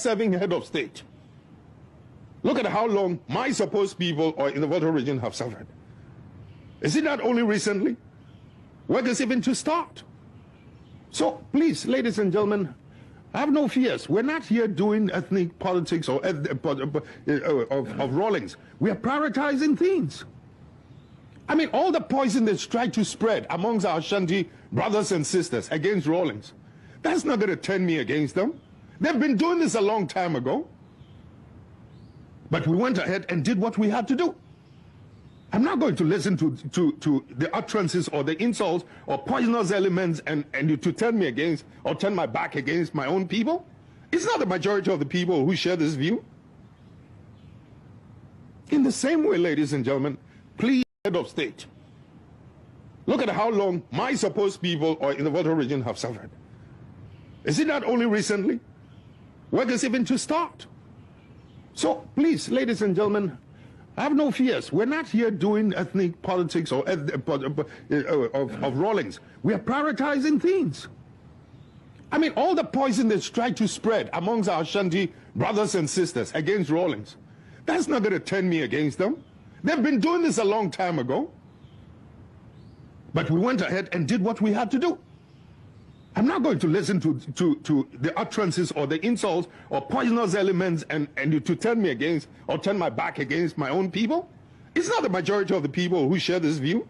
serving head of state. Look at how long my supposed people or in the Volta region have suffered. Is it not only recently? Work is even to start. So please, ladies and gentlemen, have no fears. We're not here doing ethnic politics or of Rawlings. We are prioritizing things. I mean, all the poison that's tried to spread amongst our Ashanti brothers and sisters against Rawlings, that's not going to turn me against them. They've been doing this a long time ago. But we went ahead and did what we had to do. I'm not going to listen to the utterances or the insults or poisonous elements and to turn me against or turn my back against my own people. It's not the majority of the people who share this view. In the same way, ladies and gentlemen, please, head of state, look at how long my supposed people or in the Volta region have suffered. Is it not only recently? Work is even to start. So please, ladies and gentlemen, have no fears. We're not here doing ethnic politics or of Rawlings. We are prioritizing things. I mean, all the poison that's tried to spread amongst our Ashanti brothers and sisters against Rawlings, that's not going to turn me against them. They've been doing this a long time ago. But we went ahead and did what we had to do. I'm not going to listen to the utterances or the insults or poisonous elements and to turn me against or turn my back against my own people. It's not the majority of the people who share this view.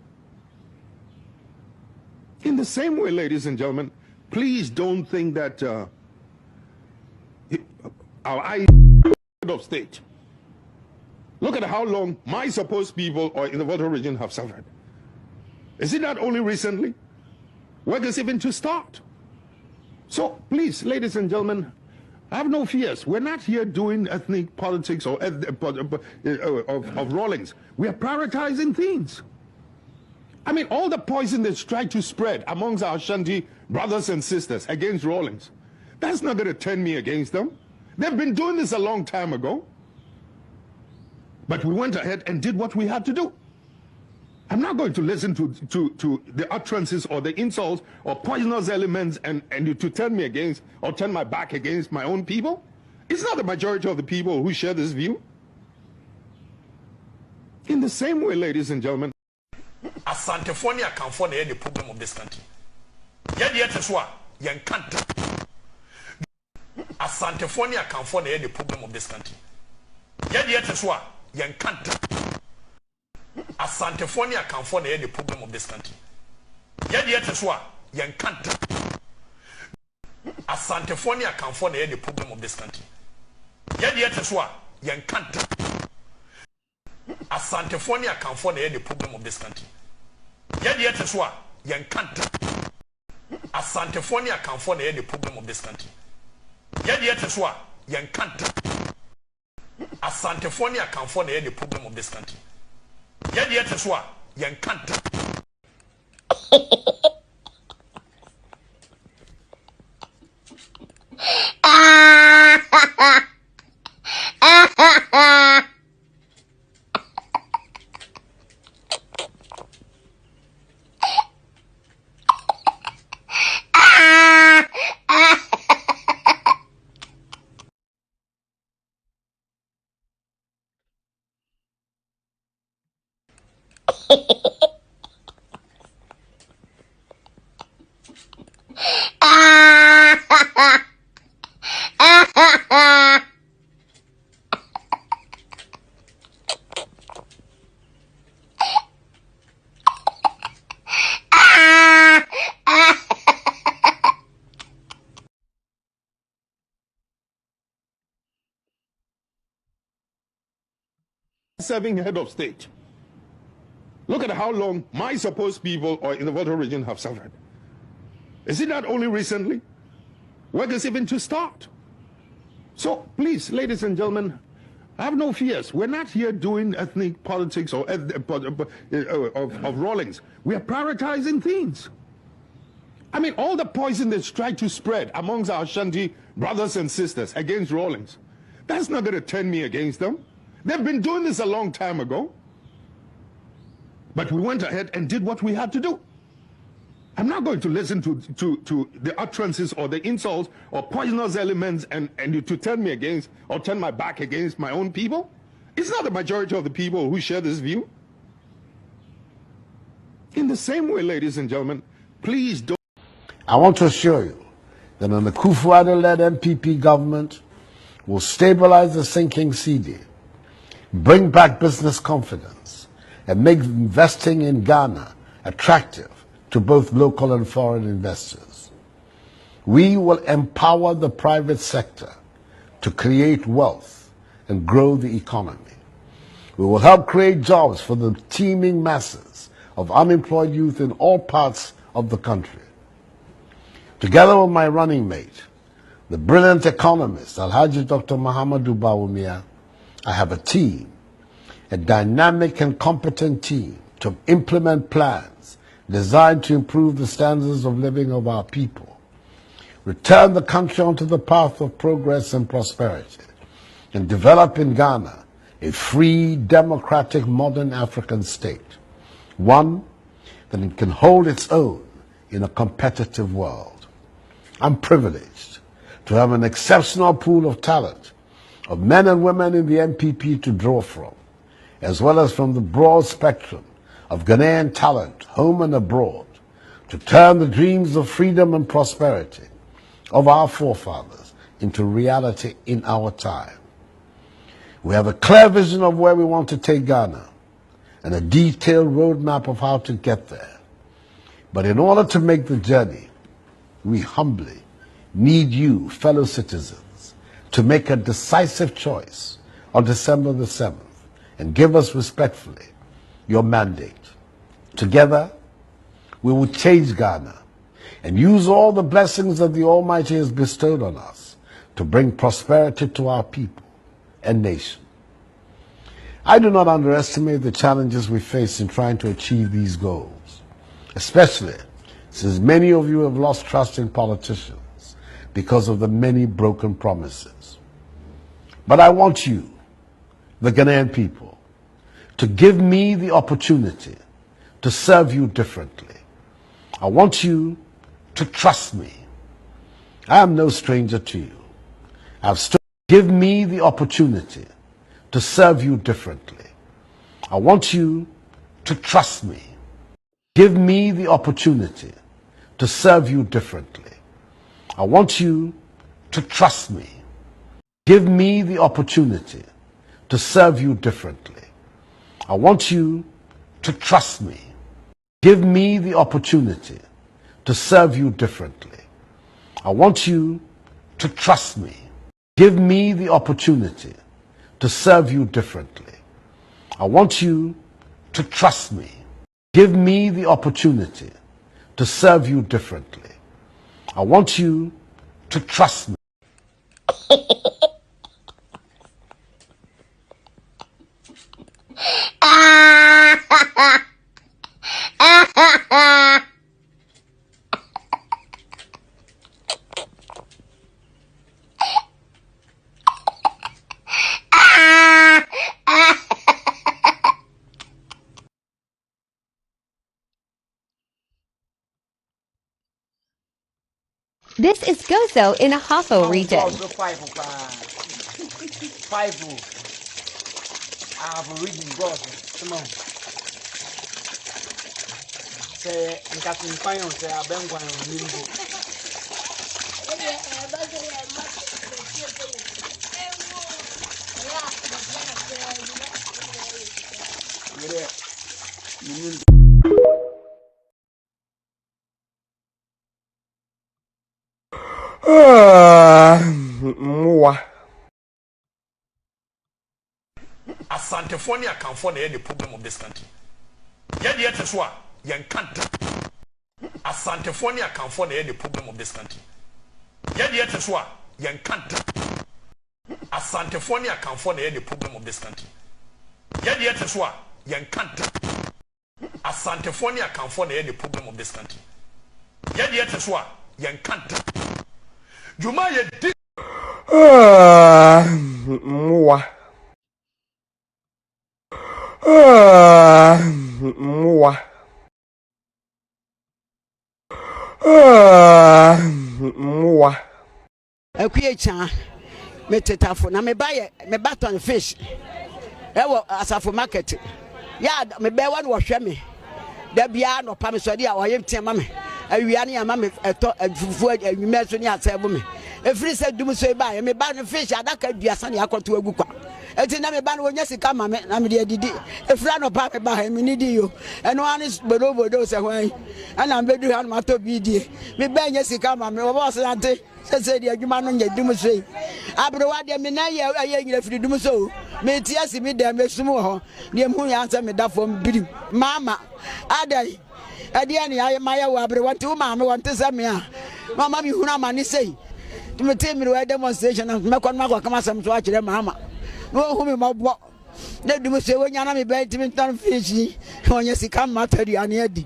In the same way, ladies and gentlemen, please don't think that our head of state. Look at how long my supposed people or in the Volta region have suffered. Is it not only recently? Where does even to start? So please, ladies and gentlemen, have no fears. We're not here doing ethnic politics or of Rawlings. We are prioritizing things. I mean, all the poison that's tried to spread amongst our Ashanti brothers and sisters against Rawlings, that's not going to turn me against them. They've been doing this a long time ago. But we went ahead and did what we had to do. I'm not going to listen to the utterances or the insults or poisonous elements and to turn me against or turn my back against my own people. It's not the majority of the people who share this view. In the same way, ladies and gentlemen, Asantefonia can form the problem of this country. Yet is what you can't. Asantefonia can form the problem of this country. Yet is what you can't. Asantefonia can form the problem of this country. Yet is what you can't. Asantefonia can form the problem of this country. Yet is what you can't. Asantefonia can form the problem of this country. Yet is what you can't. Asantefonia can form the problem of this country. Yet is what you can't. Asantefonia can form the problem of this country. Yet is what you can't. serving head of state. Look at how long my supposed people or in the Volta region have suffered. Is it not only recently? Where does even to start? So please, ladies and gentlemen, have no fears. We're not here doing ethnic politics or of Rawlings. We are prioritizing things. I mean, all the poison that's tried to spread amongst our Ashanti brothers and sisters against Rawlings, that's not going to turn me against them. They've been doing this a long time ago. But we went ahead and did what we had to do. I'm not going to listen to the utterances or the insults or poisonous elements and to turn me against or turn my back against my own people. It's not the majority of the people who share this view. In the same way, ladies and gentlemen, please don't. I want to assure you that an Akufo-Addo-led MPP government will stabilize the sinking cedi, bring back business confidence, and make investing in Ghana attractive to both local and foreign investors. We will empower the private sector to create wealth and grow the economy. We will help create jobs for the teeming masses of unemployed youth in all parts of the country. Together with my running mate, the brilliant economist Alhaji Dr. Mahamudu Bawumia, I have a team, a dynamic and competent team to implement plans designed to improve the standards of living of our people, return the country onto the path of progress and prosperity, and develop in Ghana a free, democratic, modern African state, one that it can hold its own in a competitive world. I'm privileged to have an exceptional pool of talent, of men and women in the MPP to draw from, as well as from the broad spectrum of Ghanaian talent, home and abroad, to turn the dreams of freedom and prosperity of our forefathers into reality in our time. We have a clear vision of where we want to take Ghana and a detailed roadmap of how to get there. But in order to make the journey, we humbly need you, fellow citizens, to make a decisive choice on December the 7th and give us respectfully your mandate. Together, we will change Ghana and use all the blessings that the Almighty has bestowed on us to bring prosperity to our people and nation. I do not underestimate the challenges we face in trying to achieve these goals, especially since many of you have lost trust in politicians because of the many broken promises. But I want you, the Ghanaian people, to give me the opportunity to serve you differently. I want you to trust me. I am no stranger to you. Give me the opportunity to serve you differently. I want you to trust me. Give me the opportunity to serve you differently. I want you to trust me. Give me the opportunity to serve you differently. I want you to trust me. Give me the opportunity to serve you differently. I want you to trust me. Give me the opportunity to serve you differently. I want you to trust me. Give me the opportunity to serve you differently. I want you to trust me. This is Gozo in a Hafo region. Asantefo ne akanfo na the problem of this country. Yet yet so a yen can't. Asantefo ne akanfo na the problem of this country. Yet yet so a yen can't. Asantefo ne akanfo na the problem of this country. Yet yet so a yen can't. Asantefo ne akanfo na the problem of this country. Yet yet so a yen can't. Juma ye di Mwa. Mwa. Mwa. Ekwecha metetafo na me buy me baton fish. Ewo asafo market. Ya me be wa no hwe me. Da bia no pa me so dia oyem tiama me. Awia ne ama me eto afufu anwuma so ne asebo me. Efiri se dum so ba me ba no fish adaka duasa ne akoto agu kwa. Eti na me ba no wonya sika ma me na me de didi. Efira no pa me ba ha me ni di yo. Eno anis bodo se hwan. Ana me bedu ha no mato bi die. Me ba nya sika ma me wo boss ante. Se de adwuma no nya dum so yi. Abrewa de me na ye nyina firi dum so. Me ti asi me de me sumu ho. De mu ya ansa me da fom birim. Mama adai Adiani I my wabre want to mamma want to send me. Mamma mi huna mani say. To me tell me a demonstration of Macon Mago come some to watch them, mamma. No, whom my na dum se wonya na me be timi ton fish onye sika materi ane adi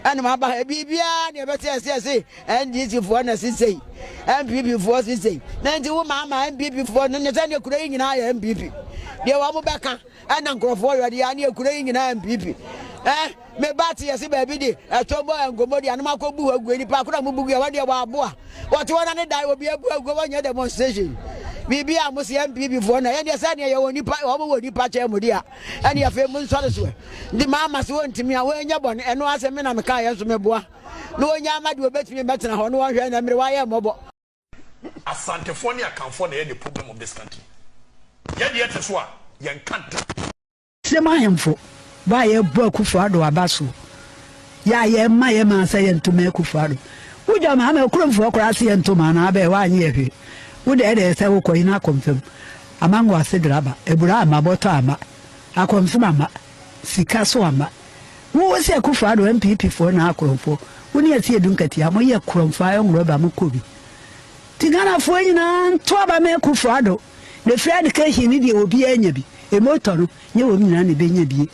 ene ma ba bibia ne be se NDC fo na sisei MPP fo sisei na nti wo mama MPP fo no ne se ne kura nyina ya MPP de wa mo beka ena nkrofo yo de ya ne kura nyina MPP me bati yesi baby di etombo engomo di anuma ko bu agu ni pa kura mu bugu ya wa de wa aboa what wona ne dai obi abu agu wa nya demonstration bibi a mo se MPP fo na ye de se ne ye woni pa wo mo woni pa che mo di a ene ya fe mu nsore so ndi mama se wontimi a wo nya bon eno ase me na me ka ye so me boa no onya amade obetimi betena ho no wo hwe na mere wa ye mobo asantefo ne akanfo na ye the problem of this country ye de yete so a ye nkanta se mayemfo ba ye bo Akufo-Addo abaso ya ye ma ye ma sa ye ntoma Akufo-Addo uja ma ma kuromfo okra se ye ntoma na ba wa anye ehwe wo de se wo koyi na konfem amango asedraba ebura amaboto ama akonfem ama sika so ama wo se Akufo-Addo MPP fo na akromfo woni ati edunkati amo ye kromfo ayo ngro mo kobi tigana fo nyina nto aba me Akufo-Addo the free education ni de obi anya bi emoto no nye wo nyina ne benya bi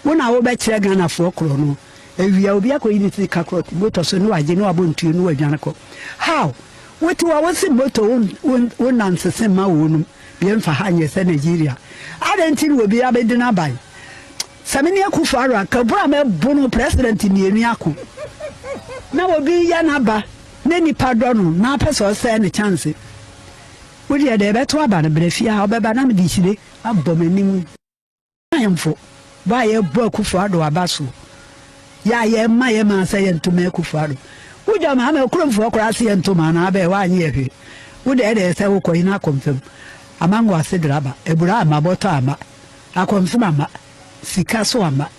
wona wo be kire Ghana fo kro no ewia obi akoyi ni tika kro moto so no agye no abontuo no wadwane ko how what was moto won nansese ma wonum bi emfa ha nye se Nigeria adanti wo bi abedina bai samini Akufo-Addo akabura me bono president ni enu ako na obi ya na ba na nipa do no na pese se ne chance wodi e de beto aba na brefia obeba na me di hire abomanim ayemfo ba ye bo Akufo-Addo abaso ya ye ma ye ma se ye ntoma Akufo-Addo uja ma me kuromfo okra se ye ntoma na ba wa anye ehwe wodi e de se wo koyi na konfem amango asedraba ebura amaboto ama akonfem ama sika so ama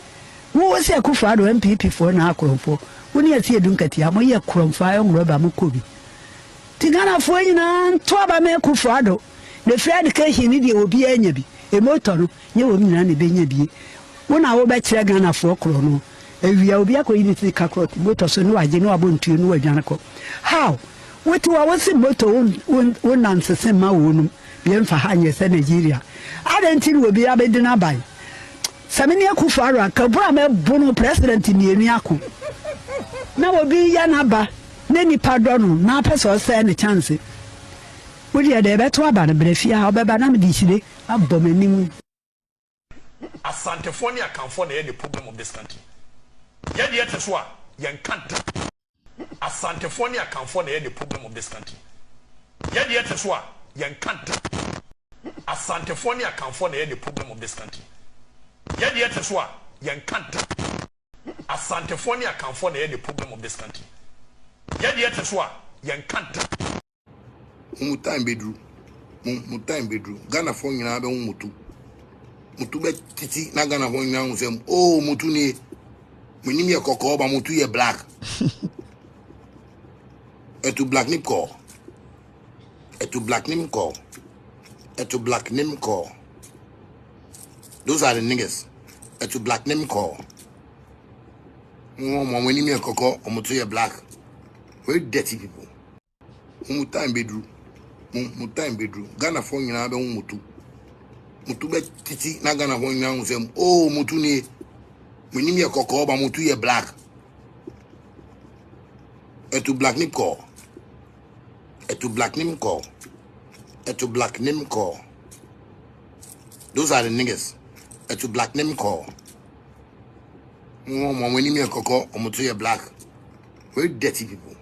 wo se Akufo-Addo MPP fo na akromfo woni ati edunkati amo ye kromfo ayo ngro mo kobi tigana fo nyina nto aba me Akufo-Addo the free education ni de obi anya bi emoto no nye wo nyina ne benya bi wona wo be kire Ghana fo kro no ewia obi akoyi ni tika kro moto so no agye no abontuo no wadwane ko how what was moto won nansese ma wonum bi emfa ha nye se Nigeria adanti wo bi abedina bai samini Akufo-Addo akabura me bono president ni enu ako na obi ya na ba na nipa do no na pese se ne chance wodi e de beto aba na brefia obeba na me di hire abomanim asantefo ne akanfo na ye the problem of this country ye de yete so a ye nkanta asantefo ne akanfo na ye the problem of this country ye de yete so a ye nkanta asantefo ne akanfo na ye the problem of this country ye de yete so a ye nkanta asantefo ne akanfo na ye the problem of this country ye de yete so a ye nkanta mu time bedru Ghana fo nyina be mutu be titi na Ghana fo nyina nsem oh mutu ni menim ye kokko ba mutu ye black etu black nip ko those are the niggas etu black name ko mo menim ye kokko mutu ye black very dirty people mu time bedru Ghana fo nyina be mutu be titi na Ghana fo nyina nsem oh mutu ni menim ye kokko ba mutu ye black etu black nip ko those are the niggas etu black name ko mo menim ye kokko mutu ye black very dirty people.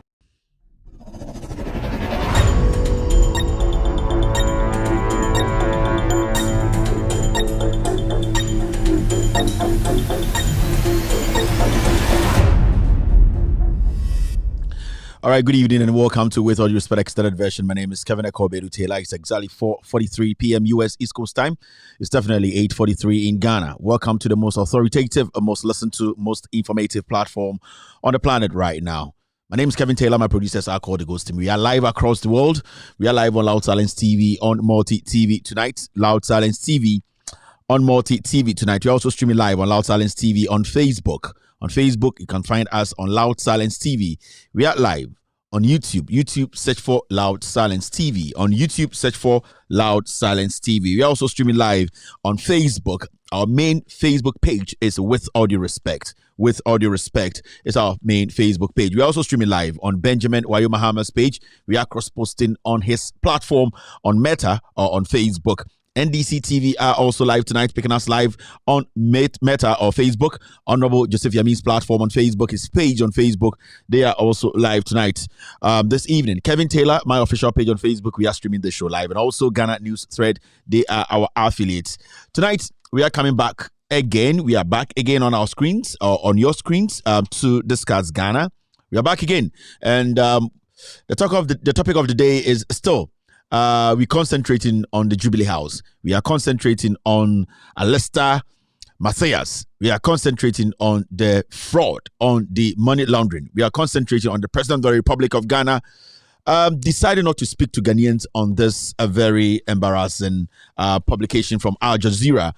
All right, good evening and welcome to With All Due Respect Extended Version. My name is Kevin Ekobedu Taylor. It's exactly 4:43 p.m. U.S. East Coast time. It's definitely 8:43 in Ghana. Welcome to the most authoritative, most listened to, most informative platform on the planet right now. My name is Kevin Taylor. My producers are called the Ghost Team. We are live across the world. We are live on Loud Silence TV, on Multi TV tonight. Loud Silence TV on Multi TV tonight. We're also streaming live on Loud Silence TV on Facebook. On Facebook, you can find us on Loud Silence TV. We are live on YouTube. YouTube, search for Loud Silence TV. On YouTube, search for Loud Silence TV. We are also streaming live on Facebook. Our main Facebook page is With All Due Respect. With All Due Respect is our main Facebook page. We are also streaming live on Benjamin Wayo Mahama's page. We are cross-posting on his platform on Meta or on Facebook. NDC TV are also live tonight, picking us live on Meta or Facebook. Honorable Joseph Yamin's platform on Facebook, his page on Facebook, they are also live tonight. This evening, Kevin Taylor, my official page on Facebook, we are streaming the show live. And also Ghana News Thread, they are our affiliates. Tonight, we are coming back again. We are back again on our screens, or on your screens, to discuss Ghana. We are back again. And the topic of the day is still we're concentrating on the Jubilee House. We are concentrating on Alistair, Mathias. We are concentrating on the fraud, on the money laundering. We are concentrating on the President of the Republic of Ghana deciding not to speak to Ghanaians on this very embarrassing publication from Al Jazeera.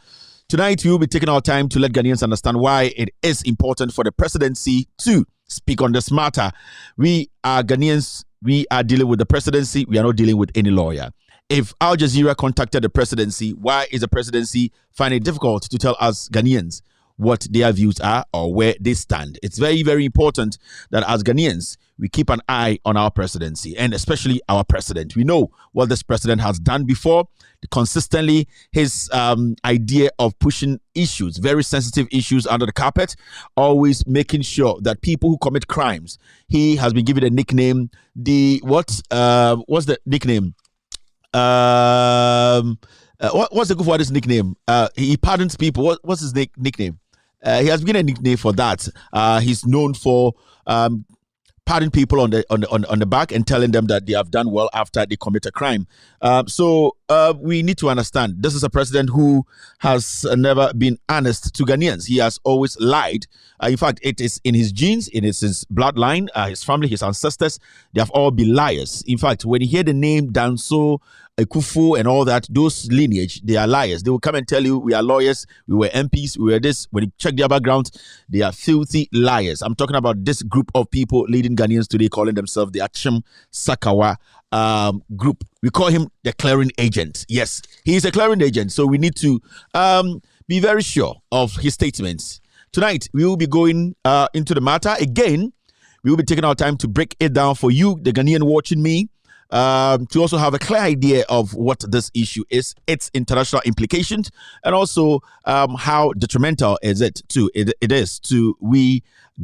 Tonight, we will be taking our time to let Ghanaians understand why it is important for the presidency to speak on this matter. We are Ghanaians. We are dealing with the presidency. We are not dealing with any lawyer. If Al Jazeera contacted the presidency, why is the presidency finding it difficult to tell us Ghanaians what their views are or where they stand? It's very, very important that as Ghanaians, we keep an eye on our presidency and especially our president. We know what this president has done before. Consistently, his idea of pushing issues, very sensitive issues, under the carpet, always making sure that people who commit crimes, he has been given a nickname. What's the nickname? What's the good for this nickname? He pardons people. What's his nickname? He has been a nickname for that. He's known for patting people on the back and telling them that they have done well after they commit a crime. So we need to understand this is a president who has never been honest to Ghanaians. He has always lied. In fact, it is in his genes, it is his bloodline, his family, his ancestors. They have all been liars. In fact, when you hear the name Danso, Kufu and all that, those lineage, they are liars. They will come and tell you we are lawyers, we were MPs, we were this. When you check their background, they are filthy liars. I'm talking about this group of people leading Ghanaians today, calling themselves the Achim Sakawa group. We call him the clearing agent. Yes, he is a clearing agent. So we need to be very sure of his statements. Tonight, we will be going into the matter. Again, we will be taking our time to break it down for you, the Ghanaian watching me, to also have a clear idea of what this issue is, its international implications, and also how detrimental is it is to we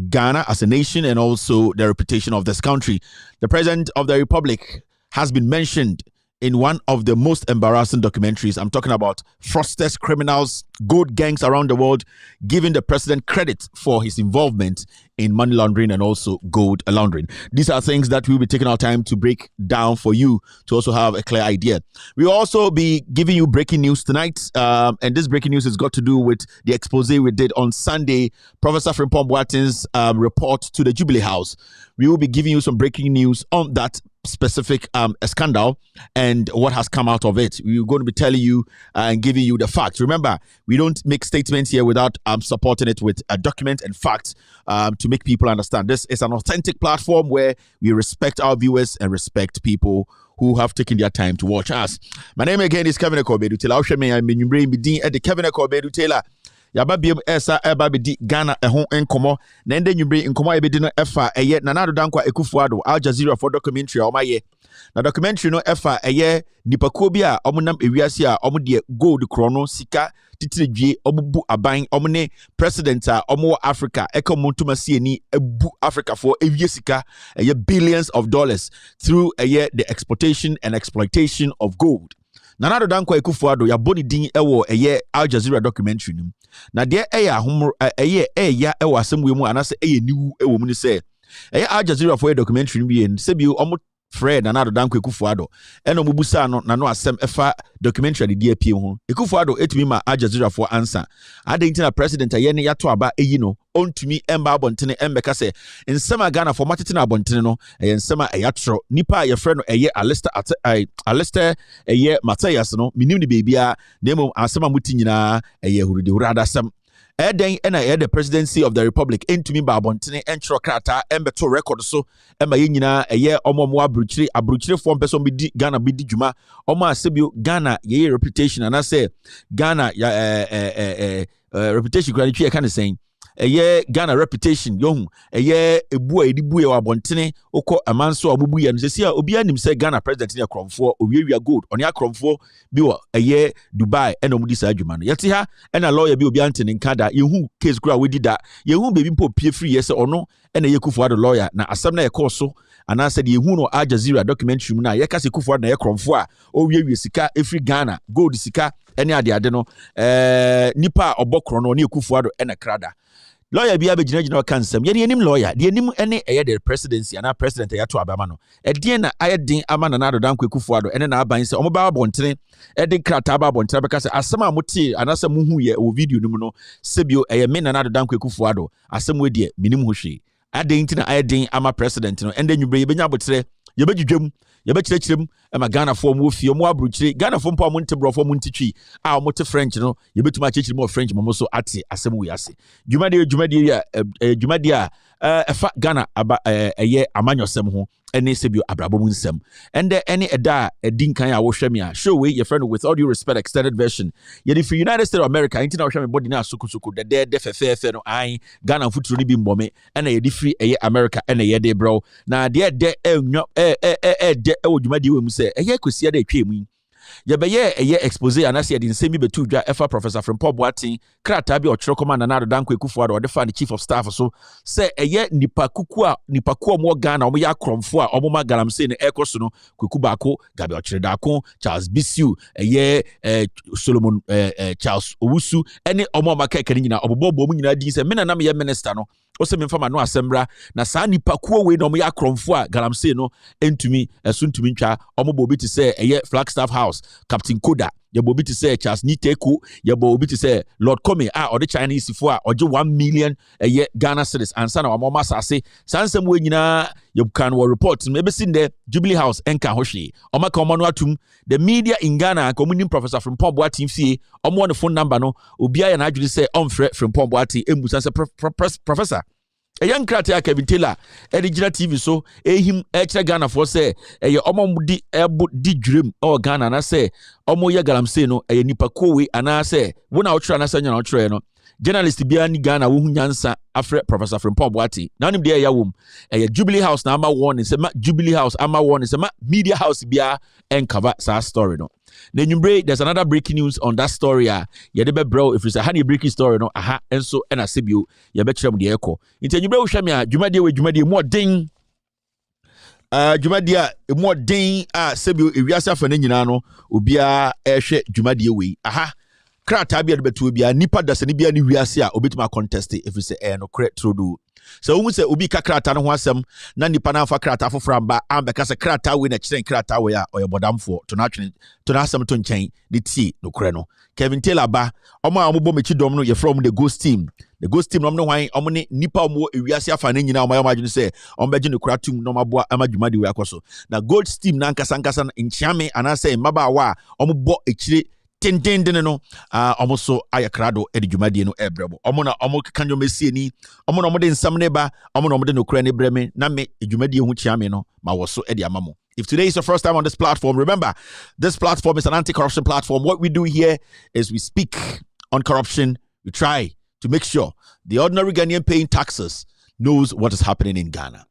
Ghana as a nation and also the reputation of this country. The President of the Republic has been mentioned in one of the most embarrassing documentaries. I'm talking about fraudsters, criminals, gold gangs around the world, giving the president credit for his involvement in money laundering and also gold laundering. These are things that we'll be taking our time to break down for you to also have a clear idea. We'll also be giving you breaking news tonight. And this breaking news has got to do with the expose we did on Sunday, Professor Frimpong Boateng's report to the Jubilee House. We will be giving you some breaking news on that specific scandal and what has come out of it. We're going to be telling you and giving you the facts. Remember, we don't make statements here without supporting it with a document and facts to make people understand. This is an authentic platform where we respect our viewers and respect people who have taken their time to watch us. My name again is Kevin Ekobedu Taylor. I'm Kevin Ekobedu Taylor. Yaba biem esa eba bedi Ghana ehon enkomo na ende nyumbre enkomo ebedi no efa eye Nana Dankwa Akufo-Addo Al Jazeera for documentary o maye na documentary no efa eye nipakuo bi a omonam ewiase a omde gold krono sika titiredwie obubu aban omne president a omo Africa ekomontuma sieni ebu Africa for ewie sika eye billions of dollars through eye the exportation and exploitation of gold. Nana Dankwa Akufo-Addo ya boni din ewo eye Al Jazeera documentary nim. Na de eya homo eye eya ewo asemwe mu anase eye niwu ewo mu ni se eye Al Jazeera for documentary nim bi se bi omo Fred Nana Dankwa Akufo-Addo eno mubusa no na no asem efa documentary de apie ho Akufo-Addo etumi ma Al Jazeera for answer adentina president aye ne yato aba eyi no ontumi emba abontene embeka se nsema Ghana for matete abontene no eye nsema eyatro nipa ye friend no eye Alistair eye Mathias no minim ni bebia nemo asema muti nyina eye hurudi hurada sam Then and the presidency of the republic into me babontene entro krata embeto record so emma yina eye omo mo abruchire form person bi Ghana bi di djuma omo asebio Ghana ye reputation and I say Ghana reputation granitry kind of saying Ghana reputation young ebu edibu e wabontene oko amanso obubu ya no se sia obi anim se Ghana president ne kromfo owiewia gold oni akromfo bi wo Dubai eno mudi sa adwuma no yete ha ena lawyer bi obi antene nkada yehu case kura we dida yehu bebi mpo pie free yese ono ena yekufuado lawyer na asem na yekoso ana said yehu no Al Jazeera documentary mu na yekase kufuado na yekromfo a owiewia sika efri Ghana gold sika ene ade no nipa obokro no ne yekufuado ena krada lawyer bi abegina kan sam ye enim lawyer de enim ene the presidency ana president ya to abama no de na ayedin ama na nado dan kwekufuado ene na aban se omoba abontene de krata ba abontene beka se asem amote anasa muhu ye o video nim no sebio me na nado dan kwekufuado asem we de minim ho hwe aden tina ayedin ama president no ende nwubre ye benya abotre ye begidwem ye bekyerechirem ma Ghana fo mo fie mo abruchire Ghana fo mpo mo ntebro fo mo ntitwi a mo te French no ye betuma kyerechirem mo French mo so ate asem we ase dwumade a efa Ghana aba amanyosem ho ene sebio abrabo mu nsem ende ene eda edinkan a wo hweme a show we your friend with all due respect extended version ye the United States of America intina wo hweme body na sukusuku de fefefe no ai Ghana futuro ni bi mbome ene ye di free America ene ye de bro na de enyo de wo dwumade we mu se kosia de atwemu yebeye expose anase de nsemi betu dwa efa Professor Frimpong Boateng krata bi ochiro komanda na Danko Ekufuado o de fa the chief of staff so se nipa kuku mo Ghana o ya kromfo a o ma galamse ne ekoso no kuku bako gabi ochire dako Charles Bisiu Solomon Charles Owusu ene o ma ka kani nyina obobo mu nyina din se mena na me minister no o se me fama no asembra na sa nipa kuo we no mo ya kromfo a galamse no entumi esuntumi ntwa o mo bo bi ti se Flagstaff House Captain Koda yebo bi ti say Charles Niteko yebo bi ti say Lord Comey or the Chinese fo a oje 1 million Ghana cedis ansa na wamoma sase sansem we nyina yeb kan wo report maybe sin the Jubilee House enka hohwe omaka omano atum the media in Ghana community Professor Frimpong Boateng fie omo the phone number no obia ya na adwiri say omfre Frimpong Boateng embusa say professor a young crate Kevin Taylor Edigira TV so him Ghana for say omo di dream or Ghana na say omo ya galamse no nipa kowe ana say wona otro na sanya na otro no journalist bia ni Ghana wo hunyansa afre Professor Frimpong Boateng na nim de ya wom Jubilee House na ama warning say Jubilee House ama warning say media house bia en cover sa story no there's another breaking news on that story bro if it's a honey breaking story no aha enso ena sebio ye be kyerem de ekọ nti nyumbre wo hwame a dwumade mo den dwumade a mo den a sebio ewiase afa na nyina no obia ehwe dwumade we aha krata bia de betu bia nipa dasani bia ni wiase a obetuma contest if it's no correct trodo so we say obi ka krata no ho asem na nipa na afa krata foforo amba ambeka se krata we na kyeren krata we a oyebodamfo to na twene to na asem to nchen de tie no kore no Kevin Taylor ba omo a ombo mechi dom no ye from the ghost team no hwan omo ne nipa omo ewiase afa na nyina omo ya majunu se omo beje no kratum no maboa amadwuma de we akoso na gold team na nkasa nchiame anase maba wa omo bo ekire tendende no omoso ayakrado edwumade no ebrebo omo na omo kanyo mesie ni omo na omo de nsam ne ba omo na omo de no kura ne breme na me edwumade hu chiame no ma woso edi amamo. If today is your first time on this platform, remember this platform is an anti-corruption platform. What we do here is we speak on corruption. We try to make sure the ordinary Ghanaian paying taxes knows what is happening in Ghana.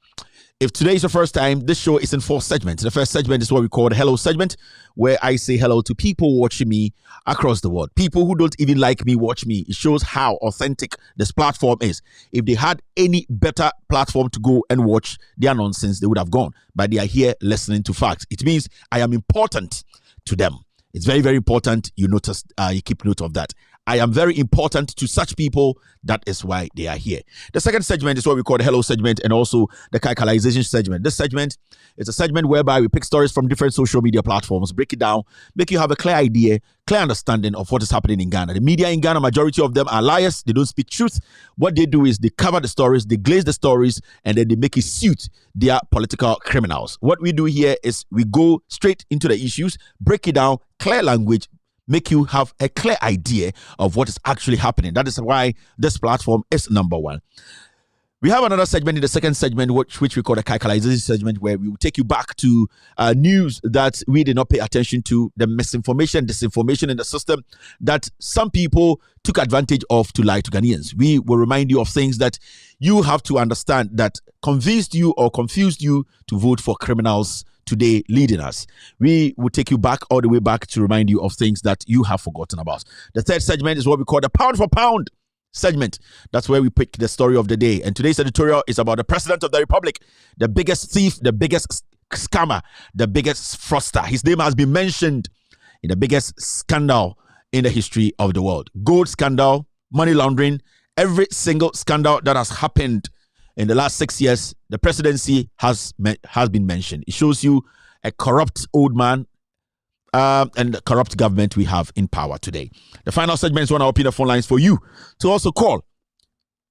If today is your first time, this show is in 4 segments. The first segment is what we call the hello segment, where I say hello to people watching me across the world. People who don't even like me watch me. It shows how authentic this platform is. If they had any better platform to go and watch their nonsense, they would have gone. But they are here listening to facts. It means I am important to them. It's very, very important. You notice, you keep note of that. I am very important to such people. That is why they are here. The second segment is what we call the hello segment and also the Kaikalization segment. This segment is a segment whereby we pick stories from different social media platforms, break it down, make you have a clear idea, clear understanding of what is happening in Ghana. The media in Ghana, majority of them are liars. They don't speak truth. What they do is they cover the stories, they glaze the stories, and then they make it suit their political criminals. What we do here is we go straight into the issues, break it down, clear language, make you have a clear idea of what is actually happening. That is why this platform is number one. We have another segment in the second segment, which we call the Kaikalization segment, where we will take you back to news that we did not pay attention to, the misinformation, disinformation in the system that some people took advantage of to lie to Ghanaians. We will remind you of things that you have to understand that convinced you or confused you to vote for criminals today leading us. We will take you back all the way back to remind you of things that you have forgotten about. The third segment is what we call the pound for pound segment. That's where we pick the story of the day. And today's editorial is about the President of the Republic, the biggest thief, the biggest scammer, the biggest fraudster. His name has been mentioned in the biggest scandal in the history of the world. Gold scandal, money laundering, every single scandal that has happened in the last 6 years, the presidency has been mentioned. It shows you a corrupt old man and the corrupt government we have in power today. The final segment is when I open the phone lines for you to also call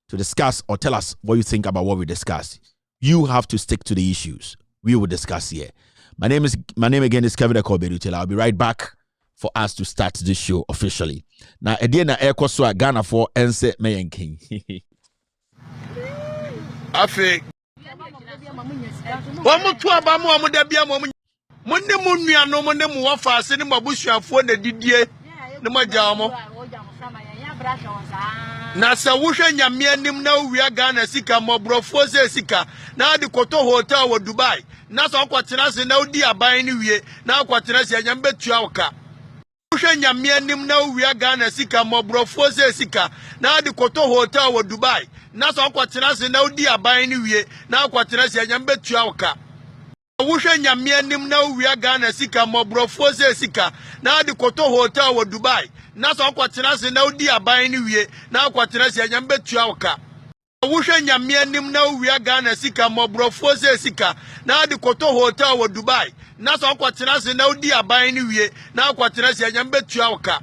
to discuss or tell us what you think about what we discussed. You have to stick to the issues we will discuss here. My name again is Kevin Ekobedu. I'll be right back for us to start this show officially. Now, again, na air so Ghana for Ense Meyenking. Afe. Wamutu abamu amudabia mu Monday Munia no Monday Muafa, sending my bush for the Didier, no Majamo. Nasa Wushan Yamianim now we are Ghana Sika, Mobro Fose Sika, now the Koto Hotel or Dubai. Nasa Quatinas now dear buying you, now Quatinas Yambe Chauka. Wushan Yamianim now we are Ghana Sika, Mobro Fose Sika, now the Koto Hotel or Dubai. Nasa Quatinas now dear buying you, now Quatinas Yambe Chauka. Wusha nyamianim na uwia Ghana sika mobro fose sika na di koto hotel wa Dubai na so kwatena se na udi aban ni wie na kwatena se anyambe tua oka wusha nyamianim na uwia Ghana sika mobro fose sika na di koto hotel wa Dubai na so kwatena se na udi aban ni wie na kwatena se anyambe tua oka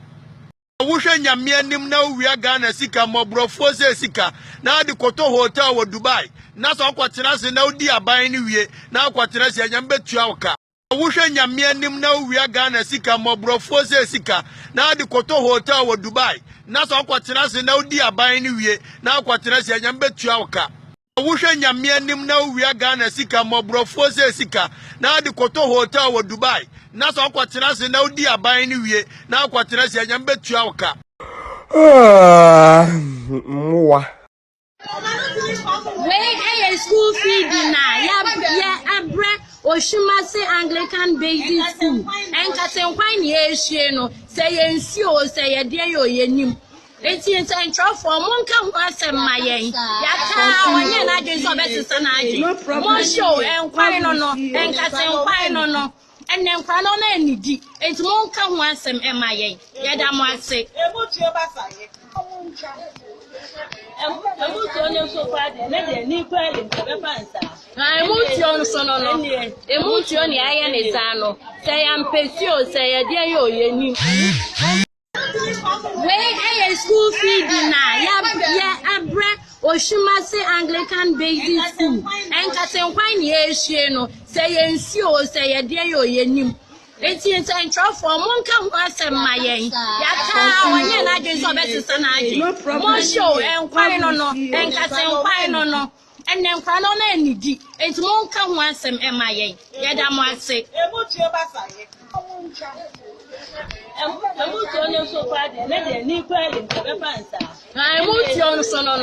Wusha nyamianim na uwia Ghana sika mobro fose sika na di koto hotel wa Dubai na so kwatena se na udi aban ni wie na kwatena se anyambe tua oka Wusha nyamianim na uwia Ghana sika mobro fose sika na di koto hotel wa Dubai na so kwatena se na udi aban ni wie na kwatena se anyambe tua oka Wusha nyamianim na uwia Ghana sika mobro fose sika na di koto hotel wa Dubai na so kwatena se na udi aban ni wie na kwatena se anyambe tua oka Mwa. Where school feed na abre Oshimase Anglican Basic School and Katenkwan ye no say ensio say ye dear yo yenim. It's in central for Monka was a mayen. Yaka when you're not doing so better than I do. More show and quine no and Katenkwan no. And then Cranon and Nidi. It's Monka once a mayen. Yadam was say. Emotion ayan esano say am pesio say dear yo yenim where school feed na abre Oshimase Anglican Basic School and Katenkwan ye no say ensio say dear yo yenim. It's in central for Monka was a mayen. Yaka when you're not doing so better than I do. More show and quine no and Katenkwan no. And then Cranon and Nidi. It's Monka once a mayen. Yadam was say. Emotion so bad, let the Emotion so no.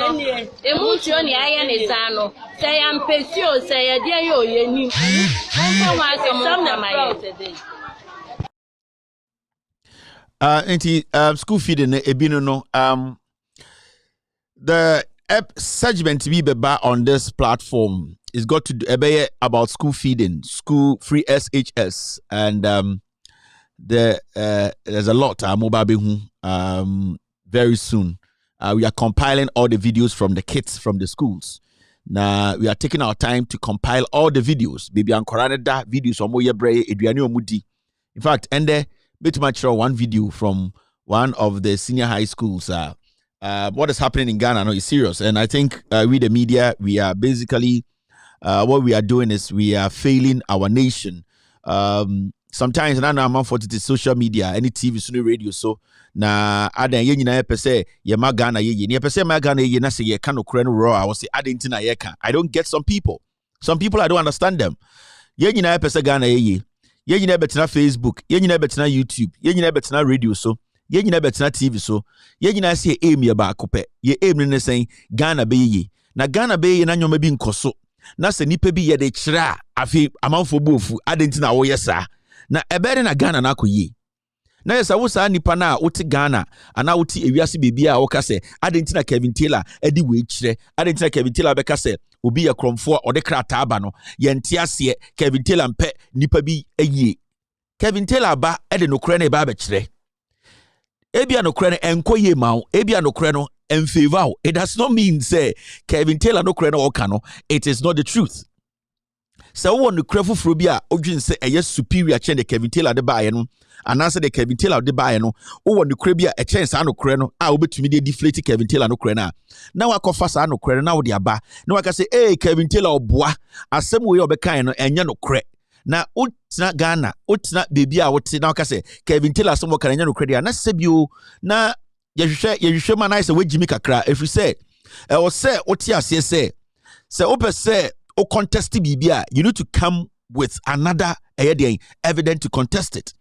Emotion ayan esano. Say am pesio say dear yo yenim. Monka was a monka today. School feeding ebino no the segment we be on this platform is got to do about school feeding, school free SHS, and there's a lot very soon. We are compiling all the videos from the kids from the schools. Now we are taking our time to compile all the videos. Baby and Koranada videos on Moya Bray, Adriano Mudi. In fact, and there bit much one video from one of the senior high schools. What is happening in Ghana is serious, and I think we the media, we are basically what we are doing is we are failing our nation. sometimes na I'm for the social media, any TV, so radio, so na adan ye nyina pe say ye magana ye ni pe say magana ye na say ye kan okra no raw I was say adan tina ye kan. I don't get some people I don't understand them. Ye nyina pe say Ghana ye nyina betena Facebook, ye nyina betena YouTube, ye nyina betena radio, so ye nyina betena TV, so ye nyina say aim ye ba akopɛ ye aim ne say Ghana be ye na Ghana be ye na nyoma bi nkoso na se nipa bi ye de kyerɛ afi amanfo bofu adan tina wo ye sa na ebere na Ghana na akoyi na yesa wo sa nipa na wote Ghana ana wote ewiase bebia a wo ka se adentina Kevin Taylor edi we kyerɛ adentina Kevin Taylor beka se obi ye kromfo ode krata aba no ye nte ase Kevin Taylor mpe nipa bi ayie Kevin Taylor ba ede no kre na ba be kyerɛ ebia no kre no enkoye mawo ebia no kre no enfavor. It does not mean say Kevin Taylor no kre no okano. It is not the truth. So wo no kre foforo bi a odwin say eye superior chen de Kevin Taylor de ba ye no anase de Kevin Taylor de ba ye no wo no kre bi a chen sa no kre no a obetumi de deflate Kevin Taylor no kre na wakofa sa no kre na wo de aba na waka say Kevin Taylor oboa asem wo ye obekan no enye no kre na utina Ghana utina baby a wote na waka say Kevin Taylor asem wo kan enye no kre dia na sebio na yehwehwe ma na say wagimi kakra every say o say oti ase say ope say o contest bibia, you need to come with another evidence to contest it.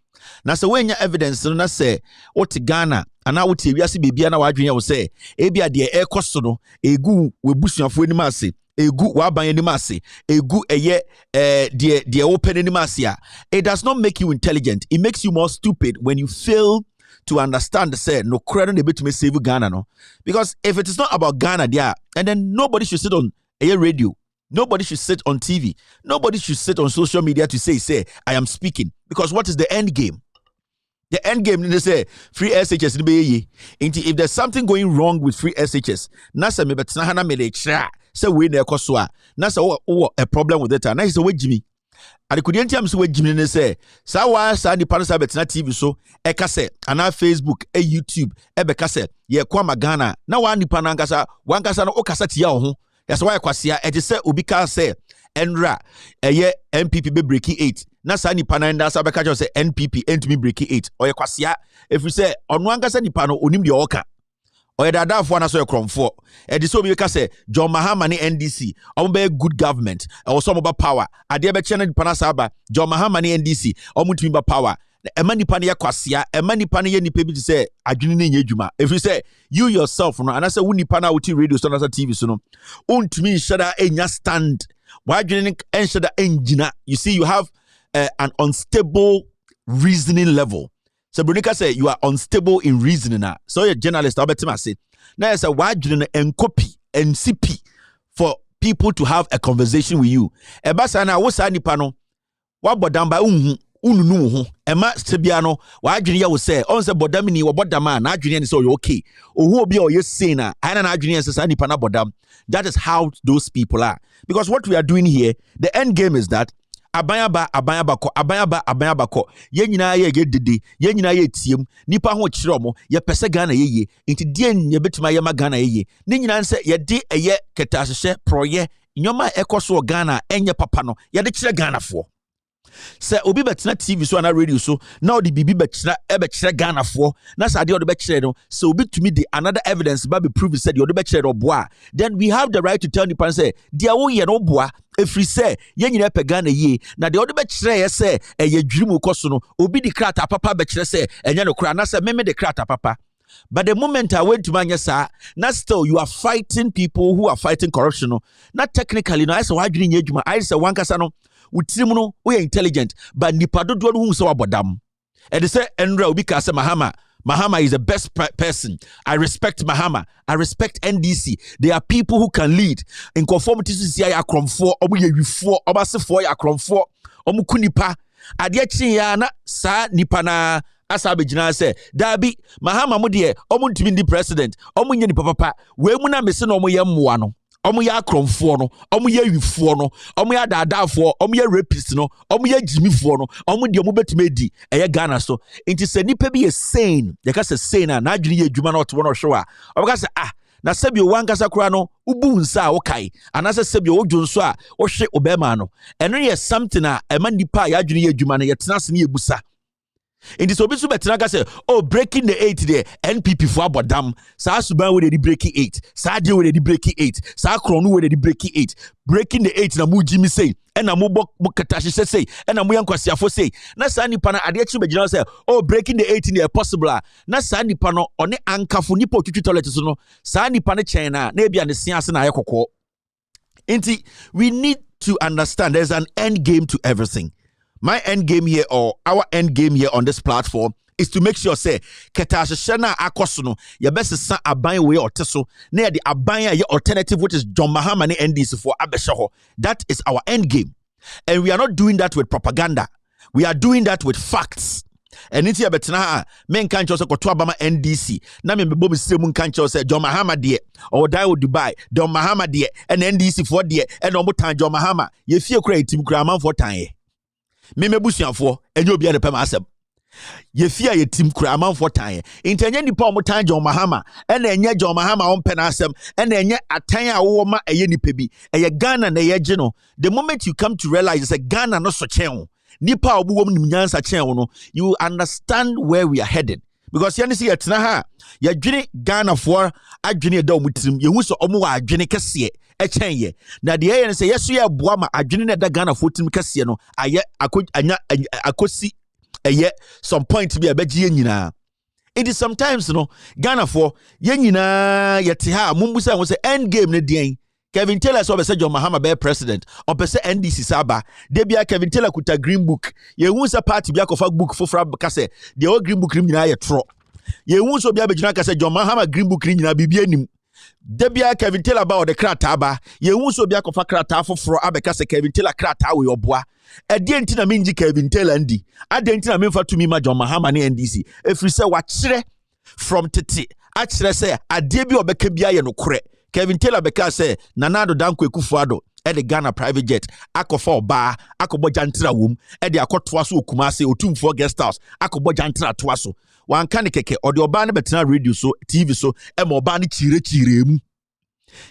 Now, so when your evidence, na say what Ghana and now what you see bibia na wadwin will say, ebia de air cost no egu we busuan fo ni mase, egu wa ban ni mase, egu de open ni mase. It does not make you intelligent. It makes you more stupid when you fail to understand say no credit a bit to save Ghana no. Because if it is not about Ghana there, and then nobody should sit on a radio. Nobody should sit on TV. Nobody should sit on social media to say, I am speaking. Because what is the end game? The end game, they say, free SHS. If there's something going wrong with free SHS, nasa me betina hana me le kra, say we ne koswa. Nasa a problem with it. Na is we Jimmy. And the kudenti am so we Jimmy ne say, sa wa sa ni panasa betina TV so, ekase, ana Facebook, YouTube, beka se, ye kwa magana, na wa ni panangasa, wankasa no okasa tia ho. That's why kwasia it is say ubika say enra eye NPP be breaking 8 na sa nipa na nda sa beka jo say NPP entimi breaking 8 oye kwasia if you say onu ankasa nipa no onim de oka oye dadafo na so ekromfo e de so ubika say John Mahama ni NDC omo be good government e wo so mo ba power ade be che na nipa na sa ba John Mahama ni NDC omo timi ba power ema nipa ne kwasia ema nipa ne ye nipa bi say adwene ne nya adwuma if you say you yourself no and I say wo nipa na wo ti radio so na TV so no untumi nshada enya stand wa adwene nshada engina. You see you have an unstable reasoning level. So Brunica say you are unstable in reasoning na. So you're a journalist obetima say na say wa adwene encopy NCP for people to have a conversation with you eba sa na wo sa nipa no wa bodam ba ununu ho ema sebia no wa adwene ya wo se on se bodam ni wo bodam na adwene ni so you okay ohu obi o ye say na ana na adwene se sa nipa na bodam. That is how those people are, because what we are doing here, the end game is that abayaba ko ye nyina ye gedede ye nyina ye tiem nipa ho kyerɛ mo ye pese Ghana ye nti die nye betima ye ma Ghana ye ne nyina nse ye de eye ketahye proye nyoma ekoso Ghana enye papa no ye de kyerɛ Ghana fo. Say obi betina TV so na radio so now the bibi betina kyerɛ Ghana fo na sa de odo be kyerɛ no so obi to me the another evidence ba be prove said the odo be kyerɛ oboa, then we have the right to tell the person say dia wo ye no boa efri say ye nyina pe Ghana ye na de odo be kyerɛ ye say ye dwirimu koso no obi di krata papa be kyerɛ say enya no kra na say me de krata papa. But the moment I went to Manyasa, now still you are fighting people who are fighting corruption. Not technically, no. I say why didn't you? I say one kasano. Utimono, we are intelligent, but nipado do who so about them. And they say Enra Ubika say Mahama is the best person. I respect Mahama. I respect NDC. They are people who can lead in conformity to CI Akron 4, Obu before Obase 4 Akron 4, Omukunipa. Adiachi yana sa nipana. Asabe jina say dabi Mahama mu de omuntimi ndi president omunye ni papa we mu na mese na omoye mmoa no omoye akromfo no omoye awifo no omoye adadafo omoye rapist no omoye jimifo no omudi omubetime edi eye Ghana so enti se nipa bi ye sane ye ka se sane na adwene ye adwuma na oto no hwe a obeka se na sabi o wankasa kura no ubu nsa okay anasa sebi odwo nso a wo hwe obema no eno ye something a ema nipa ya adwene ye adwuma no ye tena se ne ebusa indi so bisu betena ka say oh breaking the 8 there NPP for abodam sa suban we dey breaking 8 sa de we dey breaking 8 sa kronu we dey breaking the 8 na mu jimi say na mo katashi say na mo yankwasiafo say na sa nipa na ade achi begina say oh breaking the 8 ne possible na sa nipa no one ankafo nipa otwitwi toilet so no sa nipa ne chen na e bia ne siase na ayekokko inti we need to understand there's an end game to everything. My end game here or our end game here on this platform is to make sure say ketashena akosono ya best sa aban we oteso na the aban alternative which is John Mahama ne NDC for abeshaho. That is our end game. And we are not doing that with propaganda. We are doing that with facts. And it's here betna men kan chose ko to abama NDC na me bebo semu kan chose John Mahama de or die with Dubai John Mahama de and NDC for de and omo tan John Mahama ye fie kra team kra man for tan ye me mebusuafo enye obi ade pem asem ye fia ye tim kura amanfo tan intenye nipa omo tan John Mahama ena enye John Mahama on pen asem ena enye atan a wo ma eye nipa bi eye Ghana na ye gye no the moment you come to realize that Ghana no so chen nipa obuwom nim nyansa chen no you understand where we are headed because you see etna ha ye dwene Ghana for adwene da omutirim ye hu so omo wa adwene kese echenye na de ye say yeso ye boa ma adwene na da Ghana fotim kase no aye akosi eye some point be abeji nyina it is sometimes no Ghana for ye nyina yete ha mumbusa wo say end game ne den Kevin Taylor so be say John Mahama be president or be say NDC saba de bia Kevin Taylor kuta green book ye hu say party bia kofa book fofra ka say de o green book nyina ye tro ye hu so bia begina ka say John Mahama green book nyina bibia nim Debia Kevin Taylor ba o de krata ba ye hu so bia kofa krata foforo abeka se Kevin Taylor krata we oboa e de nti na menji Kevin Taylor ndi ade nti na memfa tumi ma John Mahama ne NDC efri se wa kire from tete a kire se ade bi obeka bia ye no kore Kevin Taylor beka se Nanado Danko Ekufuado e de Ghana private jet akofa oba akobo jantra wom e de akotoa so okumase otumfo guest house akobo jantra toa so wan kan keke ode oba ne betena radio so TV so e mo oba ne chire mu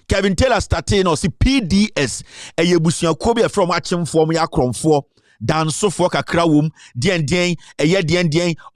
Kevin Taylor starting no si PDS e yebusuako bi from achemfo mo yakromfo dansofo kakra wom den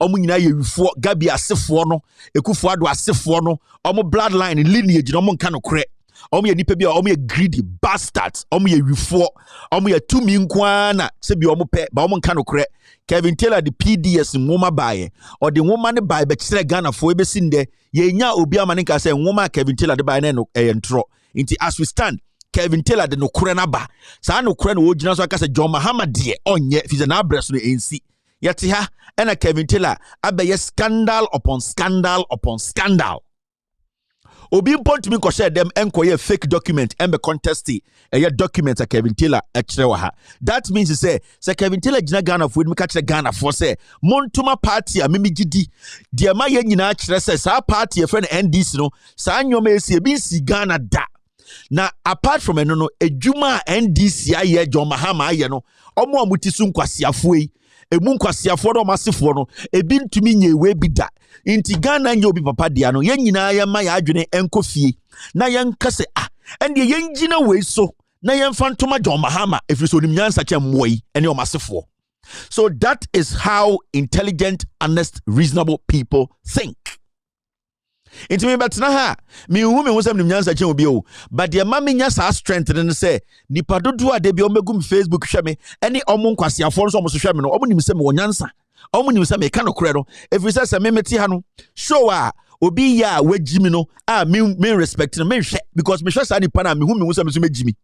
omo nyina ye wifo gabi asefo no Ekufuado asefo no omo bloodline lineage no omo nka no kre omo ye nipa bi omo ye greedy bastards omo ye wifo omo ye tumi nkwana se bi omo pe ba omo nka no kre Kevin Taylor the PDS nwoma bae or the woman bae be kire Ghana fo ebesi nde ye nya obi amane ka se nwoma Kevin Taylor de bae na no entro nti as we stand Kevin Taylor de no kure na ba sa no kure no ogina so aka se John Mahama de onye fize na abreso no ensi yete ha ena Kevin Taylor abaye scandal upon scandal upon scandal obi point me ko share them enkoye fake document embe contesty eye document a Kevin Taylor ekire wa ha that means to say Kevin Taylor gina Ghana for me ka kire Ghana for say montuma party a mimi gidi de ma ye nyina kire say sa party e friend NDC no sa nyoma esi e bi si Ghana da na apart from eno no edwuma NDC aye John Mahama aye no omo amutisu nkwasiafo yi emu nkwasiafo do masefo no ebi ntumi nyewe bi da inti Ghana nye obi papa dia no yen nyina ya ma ya adwene enkofie na yen kase ende yen gina we so na yen fantoma John Mahama efriso nim nyansa che mmoi ene o masefo. So that is how intelligent, honest, reasonable people think. Inti me betna ha me hu me ho sam nim nyansa che obi o but the mama nya sa strength ne say nipa dodo ade bi o megum Facebook hwe me ene omo nkwasiafo so omo so hwe me no omo nim se me wonyansa omo nim se me ka no kore no every say me meti ha no show obi ya wagimi no me respect no me hwe because me hwe sa nipa na me hu me ho sam so megimi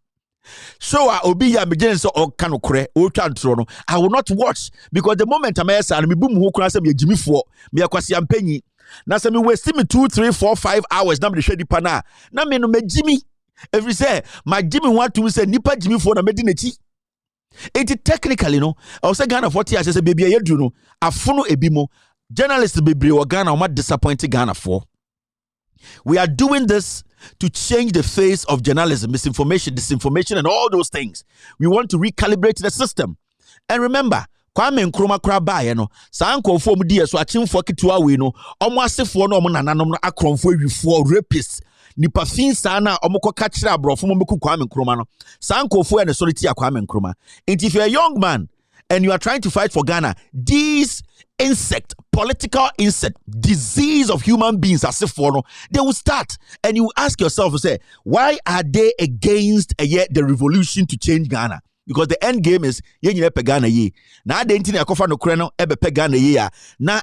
so obi ya me gen so o ka no kore o twa ntro no I will not watch because the moment am esa me bum ho kura sam ye gimifo me akwasiam panyi na se me waste me 2 3 4 5 hours na me hwe nipa na me no megimi every say my Jimmy want to say nipa Jimmy for na medi nachi it technically no I say Ghana 40 years say baby ye do no afono ebimo journalists bebre wo Ghana o disappointed Ghana for we are doing this to change the face of journalism, misinformation, disinformation and all those things. We want to recalibrate the system. And remember Kwame Nkrumah kra ba no sa ankofo mu die so achimfo ketua we no omo asefo no omo nananom no akromfo wifo rapists nipa fin saa na omoko ka kire abrofo mo meku Kwame Nkrumah no saa nkofo and sorry tia Kwame Nkrumah. And if you're a young man and you are trying to fight for Ghana, these political insect, disease of human beings as if for no, they will start. And you ask yourself, say, why are they against the revolution to change Ghana? Because the end game is ye Ghana ye. Now the intini akofa no kreno ebe pe Ghana ye ya. Na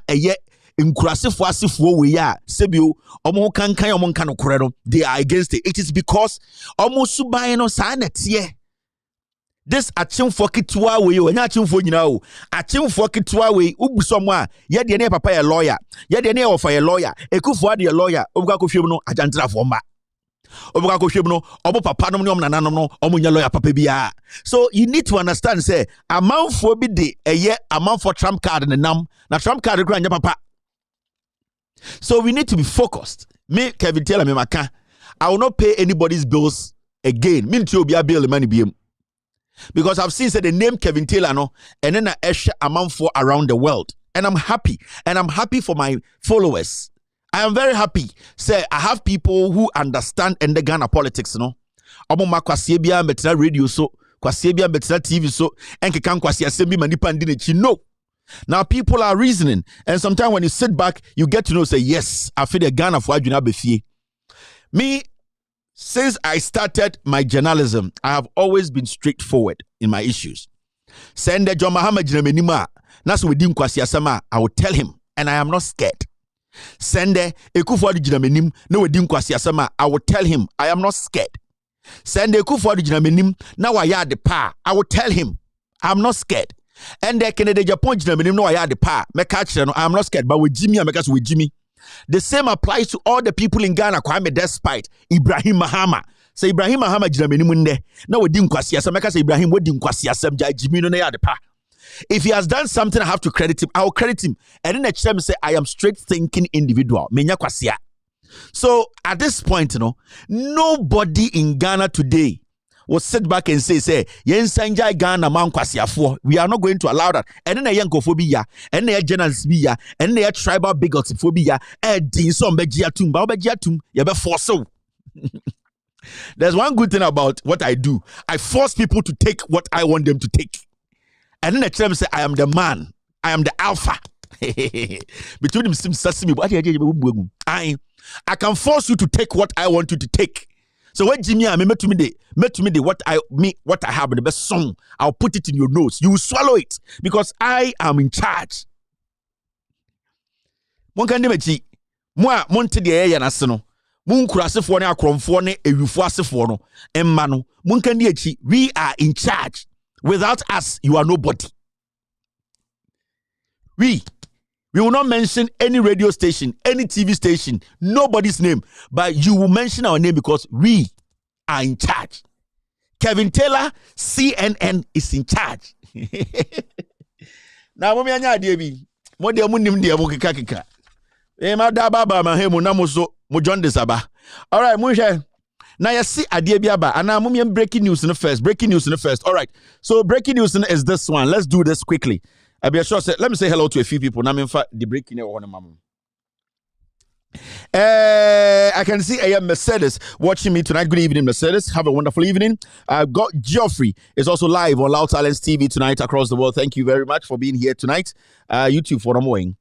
nkurasefo asefo we ya sebio omo kankan omo nka no kreno. They are against it. It is because omo suban no sa na tie. This achimfo kitwa we o nya achimfo nyina o achimfo kitwa we ubusomo a ye de ne papa ye lawyer ye de ne ofa ye lawyer ekufo ade ye lawyer obuka ko hwem no ajantrafo mba obuka ko hwem no obo papa nom ne om nananom no omo nya lawyer papa bia. So you need to understand say amanfo bi de eye amanfo Trump card ne nam na Trump card kura nya papa. So we need to be focused. Me Kevin Taylor me maka I will not pay anybody's bills again. Me nti obi a bill money biem. Because I've seen the name Kevin Taylor no and then a amount for around the world. And I'm happy. And I'm happy for my followers. I am very happy. Say I have people who understand in the Ghana politics, no. Omo ma kwase bia metra radio so, kwase bia metra TV so, enke kan kwase asembi manipa ndinechi. No. Now people are reasoning. And sometimes when you sit back, you get to know, say, yes, I feel the Ghana for adwuna befie. Me, since I started my journalism, I have always been straightforward in my issues. Send the John Muhammad Jinamenima, Nas Widim Kwasi Asama, I will tell him, and I am not scared. Send the Ekufu Jinamenim, no Widim Kwasi Asama, I will tell him, I am not scared. Send the Ekufu Jinamenim, now I had the power, I will tell him, I am not scared. And the Canada Japan Jinamenim, no I had the power, me catch I am not scared, but with Jimmy, I make us with Jimmy. The same applies to all the people in Ghana. Kwame despite Ibrahim Mahama. Say Ibrahim Mahama jinameni munde. Na we dim kwasi asem. Say Ibrahim we dim kwasi asem. Jimmy no na ya de pa. If he has done something, I have to credit him. I will credit him. And then next time say I am straight thinking individual. Menya kwasi. So at this point, nobody in Ghana today will sit back and say, yen sanjai Ghana man kwasiafo. We are not going to allow that. And then a yankophobia, and a journalism, and a tribal bigotophobia, and din some begiatum, babagiatum, yabe force. There's one good thing about what I do. I force people to take what I want them to take. And then the term say, I am the man, I am the alpha. Between them, I can force you to take what I want you to take. So when Jimmy I met to me what I have in the best song, I'll put it in your notes. You will swallow it because I am in charge. Mon kan demechi mo a monte de ye na se no mon kurasefo ne akromfo ne ewifo asefo no emma no mon kan de echi we are in charge. Without us you are nobody. We will not mention any radio station, any TV station, nobody's name, but you will mention our name because we are in charge. Kevin Taylor, CNN is in charge. Now, mommy anya debi, mo de mo nim de mo keka. Ma da baba ma he mo na mo so mo John Desaba. All right, mo hwe. Now you see adie bi aba. Ana mommy breaking news in the first. Breaking news in the first. All right. So breaking news is this one. Let's do this quickly. I'll be sure. Let me say hello to a few people. Now, in fact, the breaking news on mama. I can see a Mercedes watching me tonight. Good evening, Mercedes. Have a wonderful evening. I've got Geoffrey is also live on Loud Silence TV tonight across the world. Thank you very much for being here tonight. YouTube for Moing.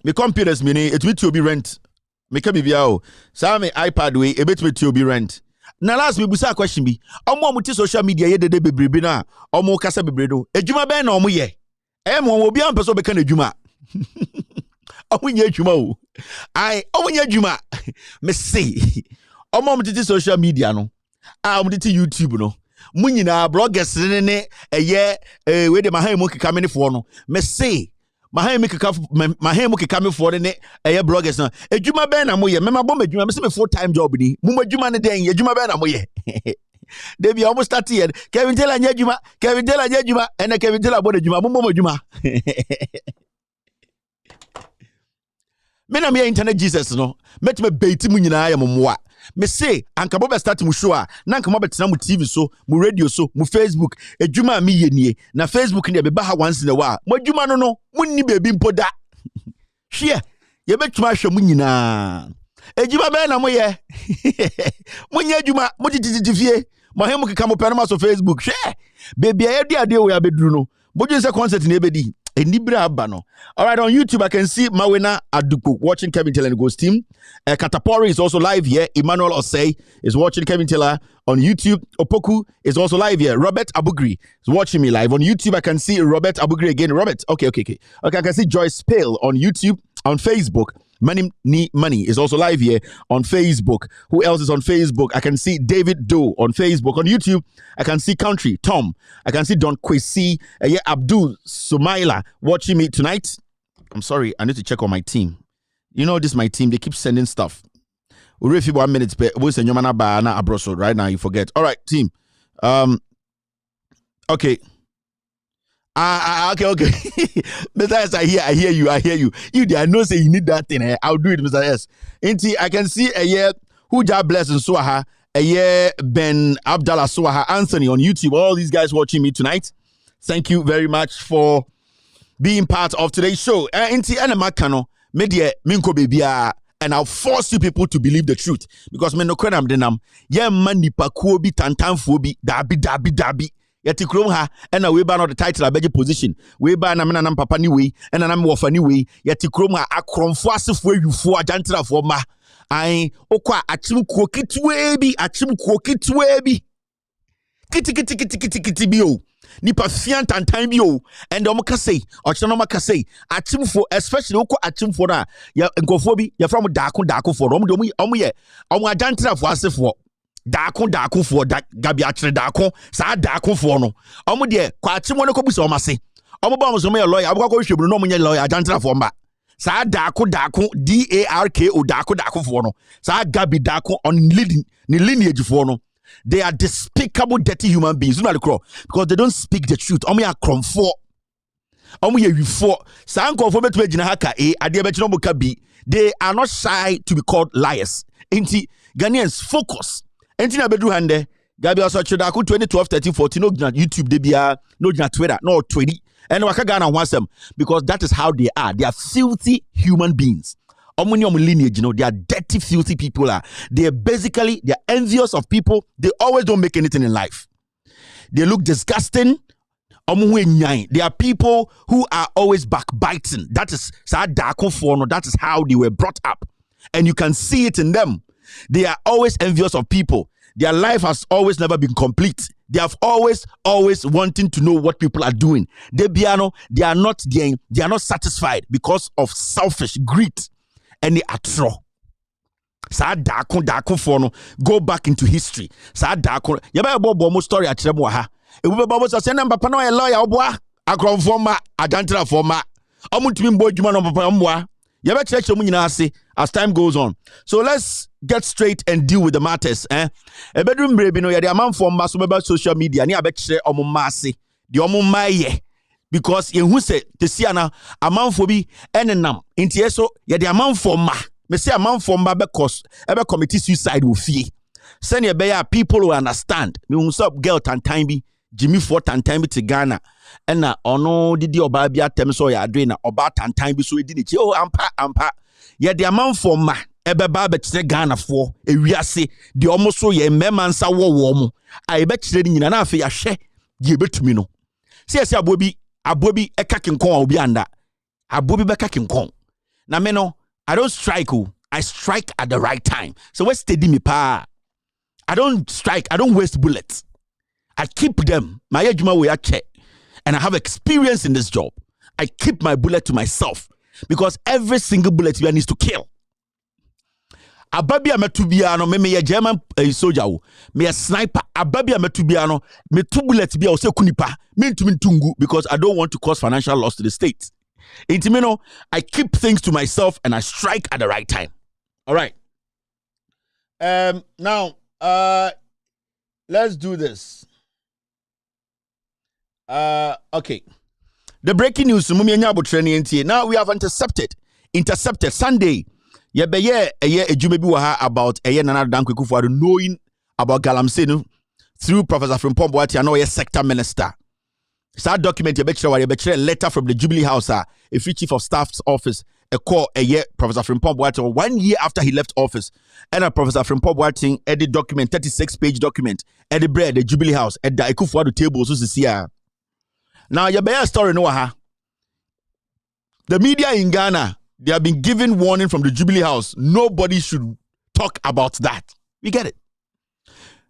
My computers mini it will be rent. Me can be biao. Sa me iPad way a bit with be rent. Na last we busa question bi. Omo muti social media ye de bebrebe na omo kasa bebrebe do. Ejuma ben na omo ye. Mo obi am person be kan ejuma. Omo nye ejuma o. Ai omo nye ejuma. Me say. Omo muti social media no. Muti YouTube no. Mu nyina bloggers ne eye we de mahan mu keka me fo no. Me say mahan me keka me fo ne eye bloggers na. Ejuma ben na mo ye. Me ma bom ejuma me say me full time job ni. Mu ejuma ne den ejuma ben na mo ye. They be almost 30 years. Kevin Taylor nyejuma, Kevin Taylor nyejuma, and Kevin Taylor bo ejuma, mo ejuma. Me na me internet Jesus no. Met me beti mu nyina ya momoa. Me say anka bo be start mu show a na anka mo betena mu TV so, mu radio so, mu Facebook. Ejuma me ye nie. Na Facebook ne be ba ha once in a while. Mo ejuma no munni bebi mpoda. Hwe, ye betuma hwe mu nyina. Ejuma be na moye. Munye ejuma mo tititifie. Mo hemu keka mo penoma so Facebook. Hwe. Baby ade we abedru no. Boju say concert na ebedi. Enibra abano. All right, on YouTube I can see Mawena Adupo watching Kevin Taylor and Ghost Team. Katapori is also live here. Emmanuel Osei is watching Kevin Taylor on YouTube. Opoku is also live here. Robert Abugri is watching me live on YouTube. I can see Robert Abugri again. Robert, okay. Okay, I can see Joyce Pale on YouTube, on Facebook. Money is also live here on Facebook. Who else is on Facebook? I can see David Doe on Facebook. On YouTube, I can see Country Tom. I can see Don Kwesi, Abdul Sumaila watching me tonight. I'm sorry, I need to check on my team. You know, this is my team. They keep sending stuff. We'll 1 minute, right now. You forget. All right, team. Okay. Okay. Mathias, I hear you. You there, know say you need that thing. I'll do it, Mr. S. I can see a year who God bless and Swaha, a year Ben Abdallah Swaha Anthony on YouTube. All these guys watching me tonight. Thank you very much for being part of today's show. Inti Makano, media minko bebia, and I'll force you people to believe the truth because men no kwenam denam. Yeah, mani pakuobi tantan fobi dabi. Yeti krom ha ena we ba no the title abeje position we ba na mena nam papa ni we ena nam wofa ni we yeti krom ha akromfo asefo awifo ajantrafo ma ai okwa achim kuo kitwe bi kiti bi o nipa fian tantan bi o and omoka say ochino maka say achimfo especially okwa achimfo na ya nkofo bi ya from daako for omo ajantrafo asefo Dako for that gabi atre dako sa dako for no omo de kwa achimo ne kobusa o mase omo ba mo so me lawyer abukwa ko hwebru no mo nye lawyer ajantra for mba sa dako DARKO dako for no sa gabi dako on lineage for no. They are despicable dirty human beings because they don't speak the truth. Omo ya kromfo omo ye wifo sa nkofo betu agina haka ade be chino boka bi. They are not shy to be called liars. Inti Ghanaians focus. Enti na bedru hande gabi also chodako 2012 13 14 no gina YouTube de bia no gina Twitter no 20 and waka Ghana ho asem because that is how they are. They are filthy human beings. Omuni lineage, they are dirty filthy people. They are envious of people. They always don't make anything in life. They look disgusting. They are people who are always backbiting. That is how they were brought up. And you can see it in them. They are always envious of people. Their life has always never been complete. They have always wanting to know what people are doing. They are not satisfied because of selfish greed. And they atro. Sa dako for no go back into history. Sa dako. Yaba bobo story at ha. E we bobo so send papa no a lawyer oboa. Akron forma adantra forma. Omutimi mbo djuma no papa mboa. Yaba church mu nyina ase as time goes on. So let's get straight and deal with the matters. A bedroom baby no ya the amount for mass social media ni abekire omuma ase. The omuma ye. Because yehu se tesiana amount for bi enenam. Inti eso ya the amount for ma. Me say amount for ma because ebe committee suicide will fee. Send your bear people who understand. Me unsub girl tantan bi Jimmy for tantan bi to Ghana. Ena ono didi oba bia tem so ya adwe na oba tantan bi so edi ne chi. Oh ampa. Ya the amount for ma ebe ba be kire Ghana for ewiase de omo so ye mema nsa wo mo. A ebe kire ni nyina na afi ya hwe ye betumi no. See abobi eka kinkon obi anda. Abobi beka kinkon. Na me no, I don't strike who. I strike at the right time. So what's steady me pa? I don't strike. I don't waste bullets. I keep them. My ejuma we check. And I have experience in this job. I keep my bullet to myself. Because every single bullet needs to kill. Ababi ametubiano me a German soldier me a sniper ababi ametubiano me 2 bullets bia o se kunipa me ntumi tungu because I don't want to cause financial loss to the state. Intimino, I keep things to myself and I strike at the right time. All right. Now let's do this. Okay. The breaking news now we have intercepted Sunday. Yebeye ejume bi wa about Nana Dankwa Akufo-Addo knowing about Galamsey through Professor Frimpong Boakye no sector minister. That document yebekire letter from the Jubilee House, a free chief of staff's office, a call a year Professor Frimpong Boateng 1 year after he left office. And Professor Frimpong Boateng edit document 36-page document edit bread the Jubilee House at the Ekufuado table so see. Now your bear story no ha. The media in Ghana, they have been given warning from the Jubilee House. Nobody should talk about that. We get it.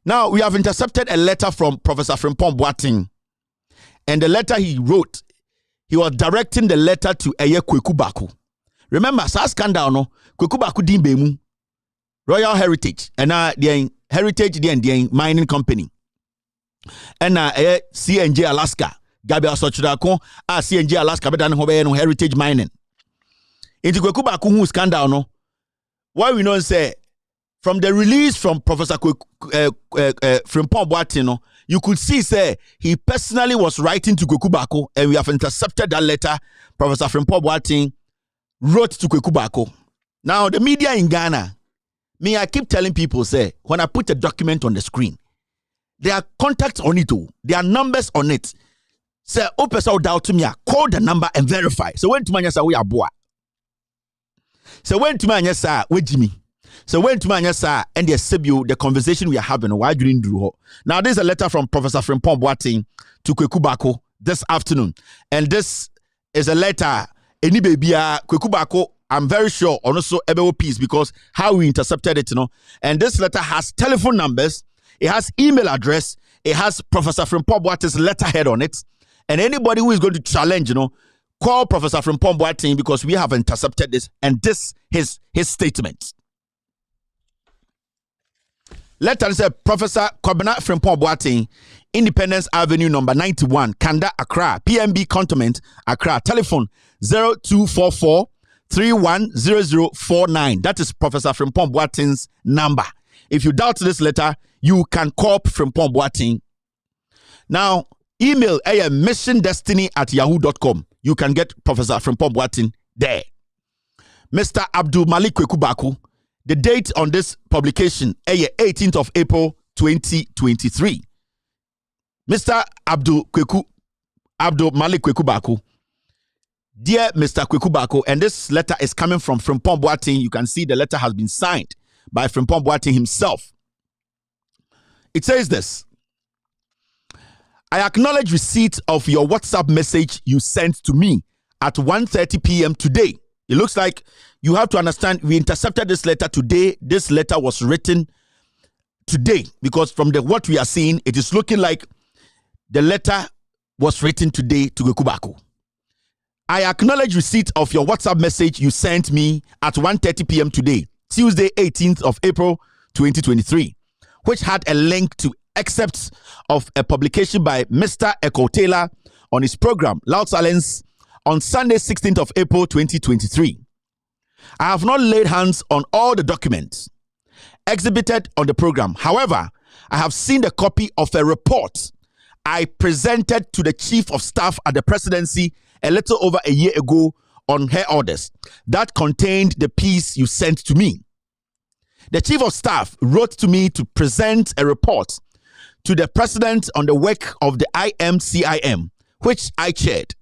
Now we have intercepted a letter from Professor Frimpong Boateng. And the letter he wrote, he was directing the letter to Eye Kweku Baku. Remember, sa scandal no, Kweku Baku din bemu, Royal Heritage, and the Heritage the mining company. And CNJ Alaska, Gabriel Sochudako, CNJ Alaska, but no Heritage Mining. Into Kweku Baku who scandal no, why we know say, from the release from Professor Frimpong Boateng no, you could see, say, he personally was writing to Kweku Baku, and we have intercepted that letter Professor Frimpong Boateng wrote to Kweku Baku. Now, the media in Ghana, I keep telling people, say, when I put a document on the screen, there are contacts on it, there are numbers on it. Say, person doubt to me, call the number and verify. So when to my we are boa. So when to my we Jimmy. So when to my and the conversation we are having, why didn't do? Now there's a letter from Professor Frimpong Boateng to Kweku Baku this afternoon, and this is a letter. Any baby, Kweku Baku, I'm very sure also able piece because how we intercepted it, And this letter has telephone numbers, it has email address, it has Professor Frimpong Boateng's letterhead on it, and anybody who is going to challenge, call Professor Frimpong Boateng because we have intercepted this, and this is his statement. Letter say Professor Kwabena Frimpong Boateng, Independence Avenue number 91, Kanda, Accra, PMB Cantonment, Accra. Telephone 0244 310049. That is Professor Frimpong Boateng's number. If you doubt this letter, you can call Frimpong Boateng. Now, email missiondestiny@yahoo.com. You can get Professor Frimpong Boateng there. Mr. Abdul Malik Kweku Baku. The date on this publication, 18th of April, 2023. Mr. Abdul Malik Kweku Baku. Dear Mr. Kweku Baku, and this letter is coming from Frimpong Boateng. You can see the letter has been signed by Frimpong Boateng himself. It says this. I acknowledge receipt of your WhatsApp message you sent to me at 1:30 p.m. today. It looks like you have to understand we intercepted this letter today. This letter was written today because from what we are seeing, it is looking like the letter was written today to Kweku Baku. I acknowledge receipt of your WhatsApp message you sent me at 1:30 p.m. today, Tuesday, 18th of April, 2023, which had a link to excerpts of a publication by Mr. Echo Taylor on his program, Loud Silence, on Sunday, 16th of April, 2023. I have not laid hands on all the documents exhibited on the program. However, I have seen the copy of a report I presented to the Chief of Staff at the Presidency a little over a year ago on her orders that contained the piece you sent to me. The Chief of Staff wrote to me to present a report to the President on the work of the IMCIM, which I chaired.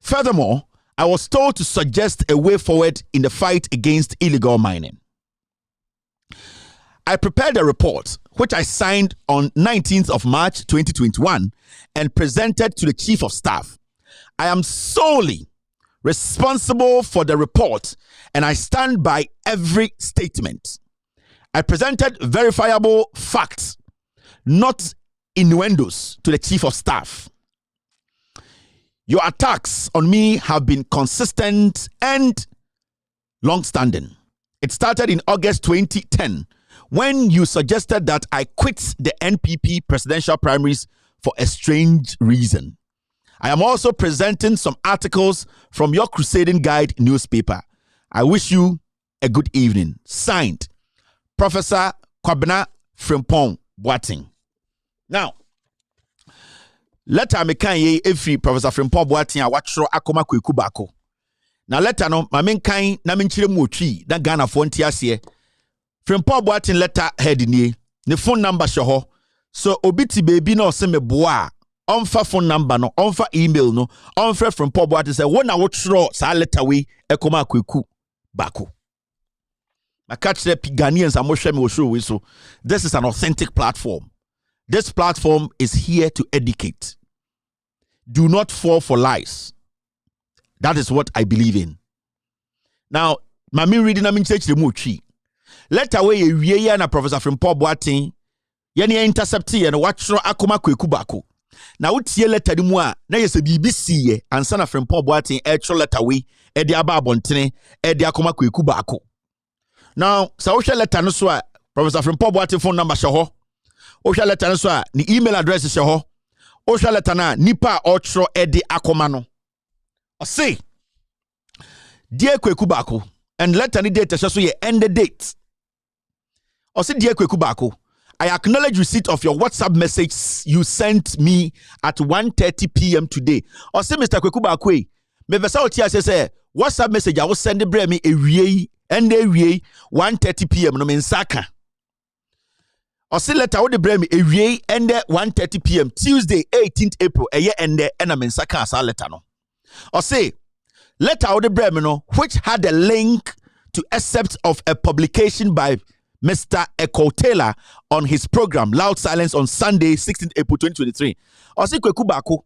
Furthermore, I was told to suggest a way forward in the fight against illegal mining. I prepared a report, which I signed on 19th of March 2021 and presented to the Chief of Staff. I am solely responsible for the report and I stand by every statement. I presented verifiable facts, not innuendos, to the Chief of Staff. Your attacks on me have been consistent and long-standing. It started in August 2010 when you suggested that I quit the NPP presidential primaries for a strange reason. I am also presenting some articles from your Crusading Guide newspaper. I wish you a good evening. Signed, Professor Kwabena Frimpong Boateng. Now, letter me kan ye every Professor Frimpong Boateng a watchro akoma Kweku Baku. Na letter no ma men kan na men chire mu otwi na Ghana fo ntia ase. Frimpong Boateng letter head ni ne phone number show ho. So obiti baby no se me boa Onfa phone number no, onfa email no, onfa from Paul Boate say when I watch throw sa letter we ekoma kweku bako. I catch the Ghanaians and Moshe will show so this is an authentic platform. This platform is here to educate. Do not fall for lies. That is what I believe in. Now, mami reading na minchech the muchi. Let away a year na Professor from Paul Boate. Yeni intercepti and watch no akoma kweku bako. Now utie letter di mu a na yese BBC ye ansa na from Paul Boate e letter we e di aba abontene e di akoma kweku bako. Now, so letter no so Professor from Paul Boate phone number show. Osha letter no so ni email address show. Osha letter na nipa otro e di akoma no. O say dear kweku bako and letter ni date so ye end the date. O say dear kweku bako, I acknowledge receipt of your WhatsApp message you sent me at 1:30 p.m. today. Or say, Mr. Kwekubakwe, me vesa otia say WhatsApp message I will send the me ewie and ewie 1:30 p.m. no me nsaka. Or say letter wo de bre me ewie and 1:30 p.m. Tuesday 18th April eye ende na me nsaka asa letter no. Or say letter wo de bre me no which had a link to excerpt of a publication by Mr. Echo Taylor on his program Loud Silence on Sunday 16th April 2023. Osi kweku bako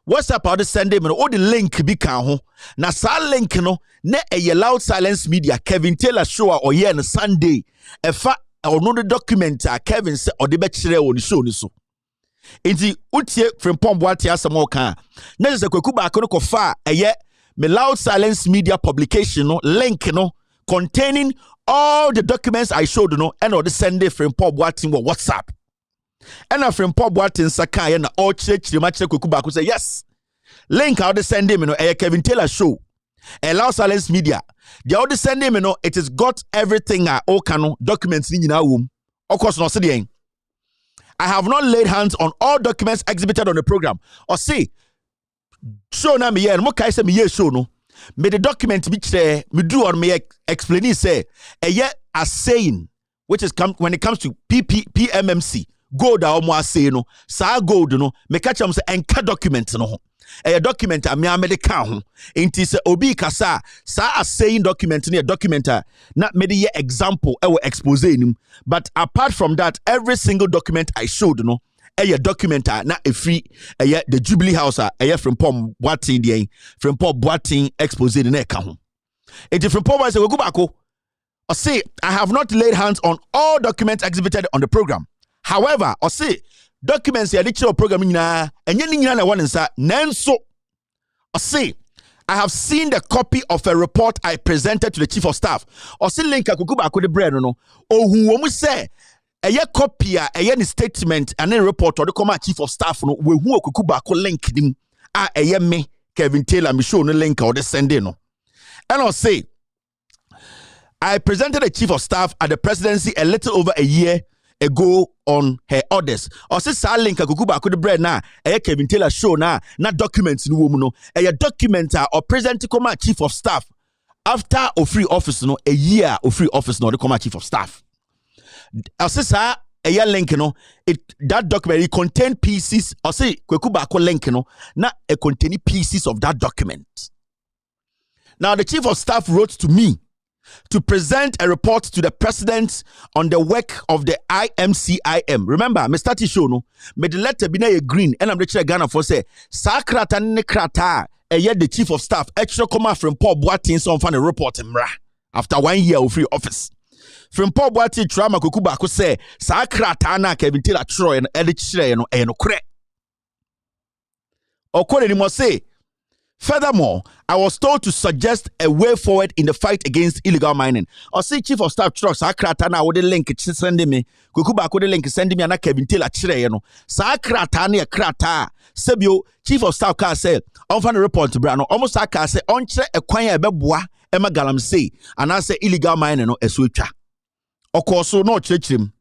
WhatsApp out the Sunday me no the link bi kan ho na sa link no na eye Loud Silence Media Kevin Taylor show or here on Sunday efa ono the document Kevin say o de be kire woni show ni so. Enti utie from Paul Boate asamo kan na se kweku bako no kofa eye me Loud Silence Media publication no link no containing all the documents I showed no and all the Sunday from Paul Boate on WhatsApp. And from Paul Boate Sakai and all church the match Kukubaku say yes. Link out the Sunday no Kevin Taylor show. Allow Silence Media. The all the Sunday no it has got everything all cano documents in our womb. Of course not saying. I have not laid hands on all documents exhibited on the program. Or say show na me and mo kai say me show no. Me the document which me do on me explain say a saying which is when it comes to PMMC gold a omo say no sa gold no me catch am say enka document no a document a me America ho enti say obi kasa sa a saying document no document na me the example e will expose nim but apart from that every single document I showed no a document na a free the Jubilee House from Paul Boate the from Paul Boate expose in na ka ho enti from Paul Boate say we go back o say I have not laid hands on all documents exhibited on the program. However, or say documents ya dicho program nyina enye ni nyina na won nsa nanso or say I have seen the copy of a report I presented to the chief of staff. Or say link akukuba akode bre no ohun wo mu say eye copy a eye ni statement and a report or the come chief of staff no we hu akukuba ko link dim a eye me Kevin Taylor me show no link or the send no. And I'll say I presented the chief of staff at the presidency a little over a year ago on her orders. Or say sa link akukuba akode bre na eye Kevin Taylor show na documents no wo mu no eye documenter or present come chief of staff after of free office no a year of free office no the come chief of staff. Or say sa eye link no that document it contain pieces or say kwekuba ko link no na a contain pieces of that document. Now the chief of staff wrote to me to present a report to the president on the work of the IMCIM. Remember, me start show no, me the letter be na green and I'm the chair Ghana for say sakrata ne krata the chief of staff extra come from Paul Boate so on the report mra after 1 year of free office. From Paul Boate trauma kukuba ko say sakrata na Kevin Taylor Troy and edit chire no e no kre. Okore ni mo say furthermore, I was told to suggest a way forward in the fight against illegal mining. Or say chief of staff trucks sakrata na wo de link send me kukuba ko de link send me na Kevin Taylor chire no sakrata na krata sebio chief of staff ka say on fan report bra no almost aka say on chire ekwan e beboa e magalam say and I say illegal mining no esuatwa okoso no chirechirem.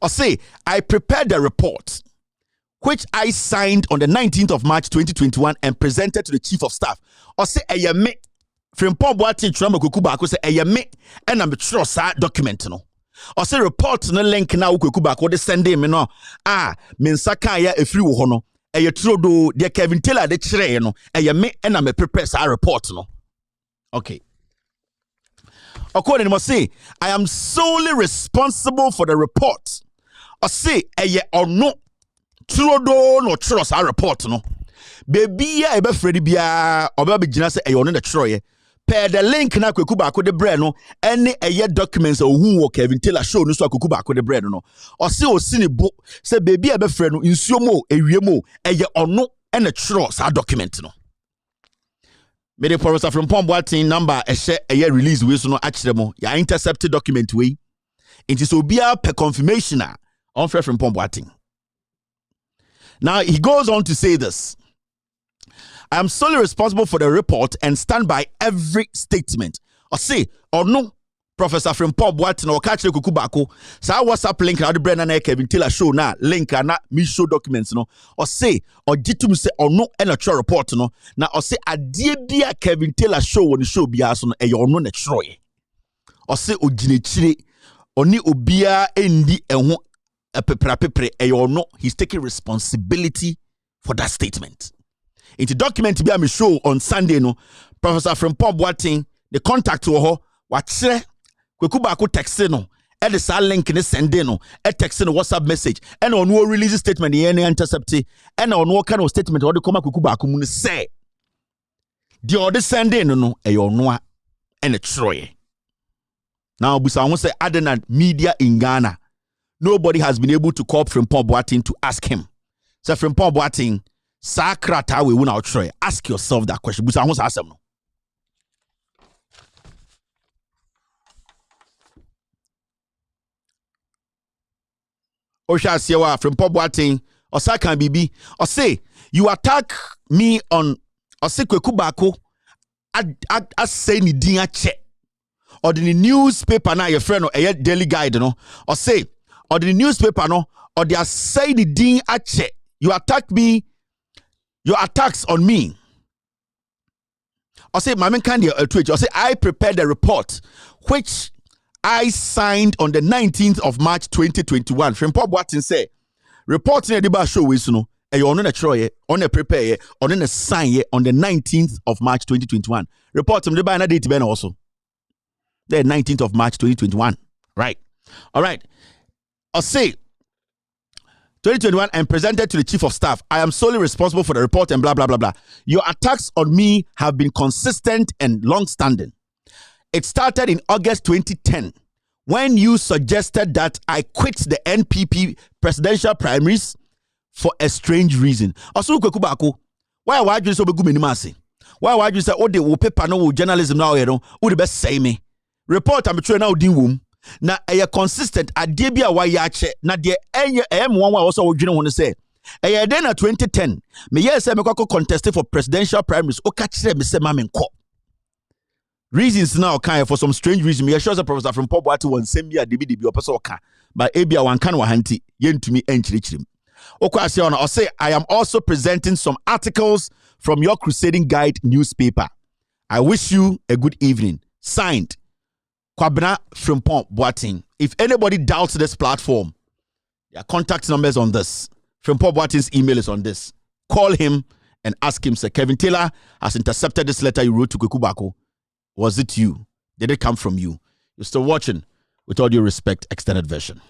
Or say I prepared the report which I signed on the 19th of March 2021 and presented to the chief of staff. Or say me from Paul Boate Trama Kukuba ko say me and I'm sure sa document no. Or say report no link na ukweku back what send me no. Mensaka ya efri wo ho no. Eye trodo de Kevin Taylor de kire no. Eye me na me prepare sa report no. Okay. According to say, I am solely responsible for the report. Or say eye or no trodo no trust our report no. Baby ya ebe Freddy bia oba be gina say eye no the troye. Per the link na kweku baako de bread no any eye documents ohun wo Kevin Taylor show no so kweku baako de bread no o se o sini bo say baby e be frɛ no nsuo mo ewie mo eye ono na tro sa document no me the professor from Pomboatin number eye release we so no akire mo ya intercepted document we it is obia per confirmation on from Pomboatin. Now he goes on to say this. I am solely responsible for the report and stand by every statement. Or say, or no, Professor from Paul Boatin or catch the Kukubako. So WhatsApp link na the Brennan Kevin Taylor show na link na me show documents no. Or say, or jitum say or no and a true report no. Now or say a dear Kevin Taylor show when the show be as on a or no troy. Or say o jinichiri oni obia endi ehun a pepre a or no. He's taking responsibility for that statement. In the document be a show on Sunday no Professor from Paul Boatin the contact to her wachre kweku baako text no e de sa link ne send no e text no WhatsApp message and on no release statement e ne intercept and on no kind of statement or the come kweku baako mu ne say the other send no e yo no and a troy. Now busa won say Adena media in Ghana nobody has been able to call from Paul Boatin to ask him. So from Paul Boatin Sakrata we won't try. Ask yourself that question. Busa wants asem no. Osha Siewa from Pomboatin or Sakan Bibi or say you attack me on or say kweku baako I say ni din ache or the newspaper na your friend or a daily guide no or say or the newspaper no or they say ni din ache you attack me. Your attacks on me. I say, my man candy tweet. I say, I prepared a report which I signed on the 19th of March 2021. From Paul Boatin say, reporting a debate show we no. On a troy, on a prepare, on a sign on the 19th of March 2021. Report from the banner date ben also. The 19th of March 2021. Right. All right. I say. 2021 and presented to the chief of staff. I am solely responsible for the report and blah, blah, blah, blah. Your attacks on me have been consistent and long-standing. It started in August 2010 when you suggested that I quit the NPP presidential primaries for a strange reason. Also, why you so good minimasi? Why you say, oh, they will paper no journalism now, you know, who the best say me? Report I'm trying now, womb. Na eye consistent ade bia wa ya che na de enye M1 wa also wodwene ho ne say eye den na 2010 me yes say me kwako contest for presidential primaries o ka kire me say ma me nko reasons now kind for some strange reason me sure say Professor from Paul Boatin won sem bia de bi o person ka but e bia wan kan wa hanti yentumi enchirichirim o kwa say on o say I am also presenting some articles from your Crusading Guide newspaper. I wish you a good evening. Signed Kwabena from Pomboatin. If anybody doubts this platform, their contact numbers on this. From Pomboatin's email is on this. Call him and ask him, Sir Kevin Taylor has intercepted this letter you wrote to Kweku Baako. Was it you? Did it come from you? You're still watching, with all due respect, extended version.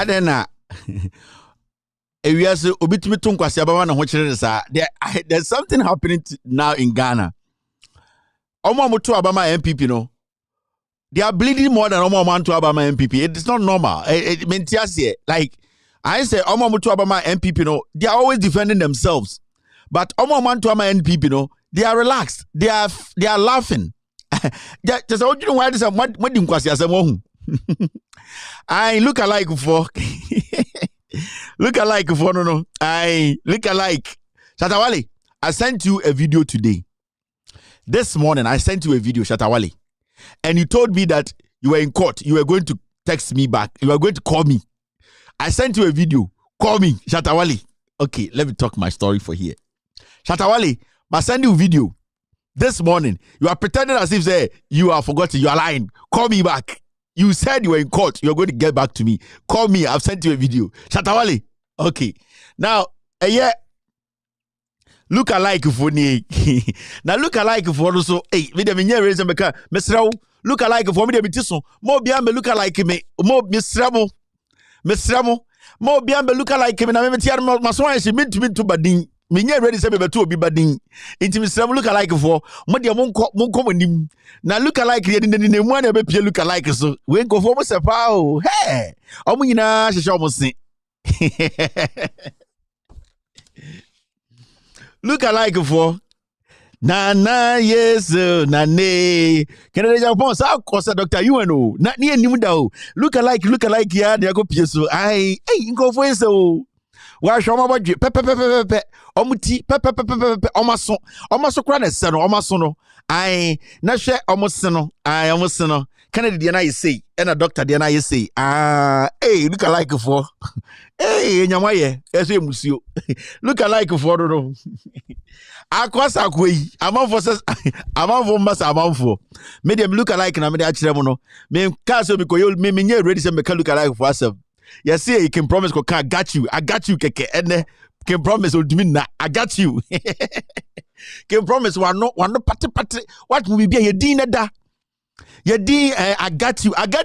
Adena. There's something happening now in Ghana. Omo mutu Obama MPP no. They are bleeding more than Omo Mantu Obama MPP. It's not normal. Like I say, Omo Mutu Obama MPP no. They are always defending themselves. But Omo Mantu Obama MPP no. They are relaxed. They are laughing. Just how you know why this is what I look alike for. Look alike for no. I look alike. Shatawale, I sent you a video today. This morning, I sent you a video, Shatawale. And you told me that you were in court. You were going to text me back. You were going to call me. I sent you a video. Call me, Shatawale. Okay, let me talk my story for here. Shatawale, I sent you a video. This morning, you are pretending as if say you are forgotten. You are lying. Call me back. You said you were in court. You're going to get back to me. Call me. I've sent you a video. Shatawale. Okay. Now, look alike for me. Now look alike for also. Hey, me dem nye reason beka mesrawo. Look alike for me dem tiso. Mo bia me look alike me. Mo mesramo. Mo bia me look alike me na me tiar maso an she mintu badin. Me nye ready say me beto obi badin. Inti mesramo look alike for. Mo dia mo nko nim. Na look alike ye ni mu an e be pie look alike so. We nko for mo sepa o. Hey. Omo nyina hwehwe omo se. Look alike for na yes na ne Canada Japan sa kosa Dr. UNO na ni enim da o look alike ya na go pie so ai nko for eso wa hwe omo bodwe pe omuti pe omaso kra na se no omaso no ai na hwe omo se no ai omo se no Canada dia na yesi e na doctor dia na yesi look alike for nyamaye eso emusio look alike for no akwasa kwei amanfo mbasa amanfo me dem look alike na me dey akire mo no me ka so me koyo me nye ready say me ka look alike for asem you say you can promise ko I got you keke ene can promise odumi na I got you can promise one no pati what will be a din da ya din I got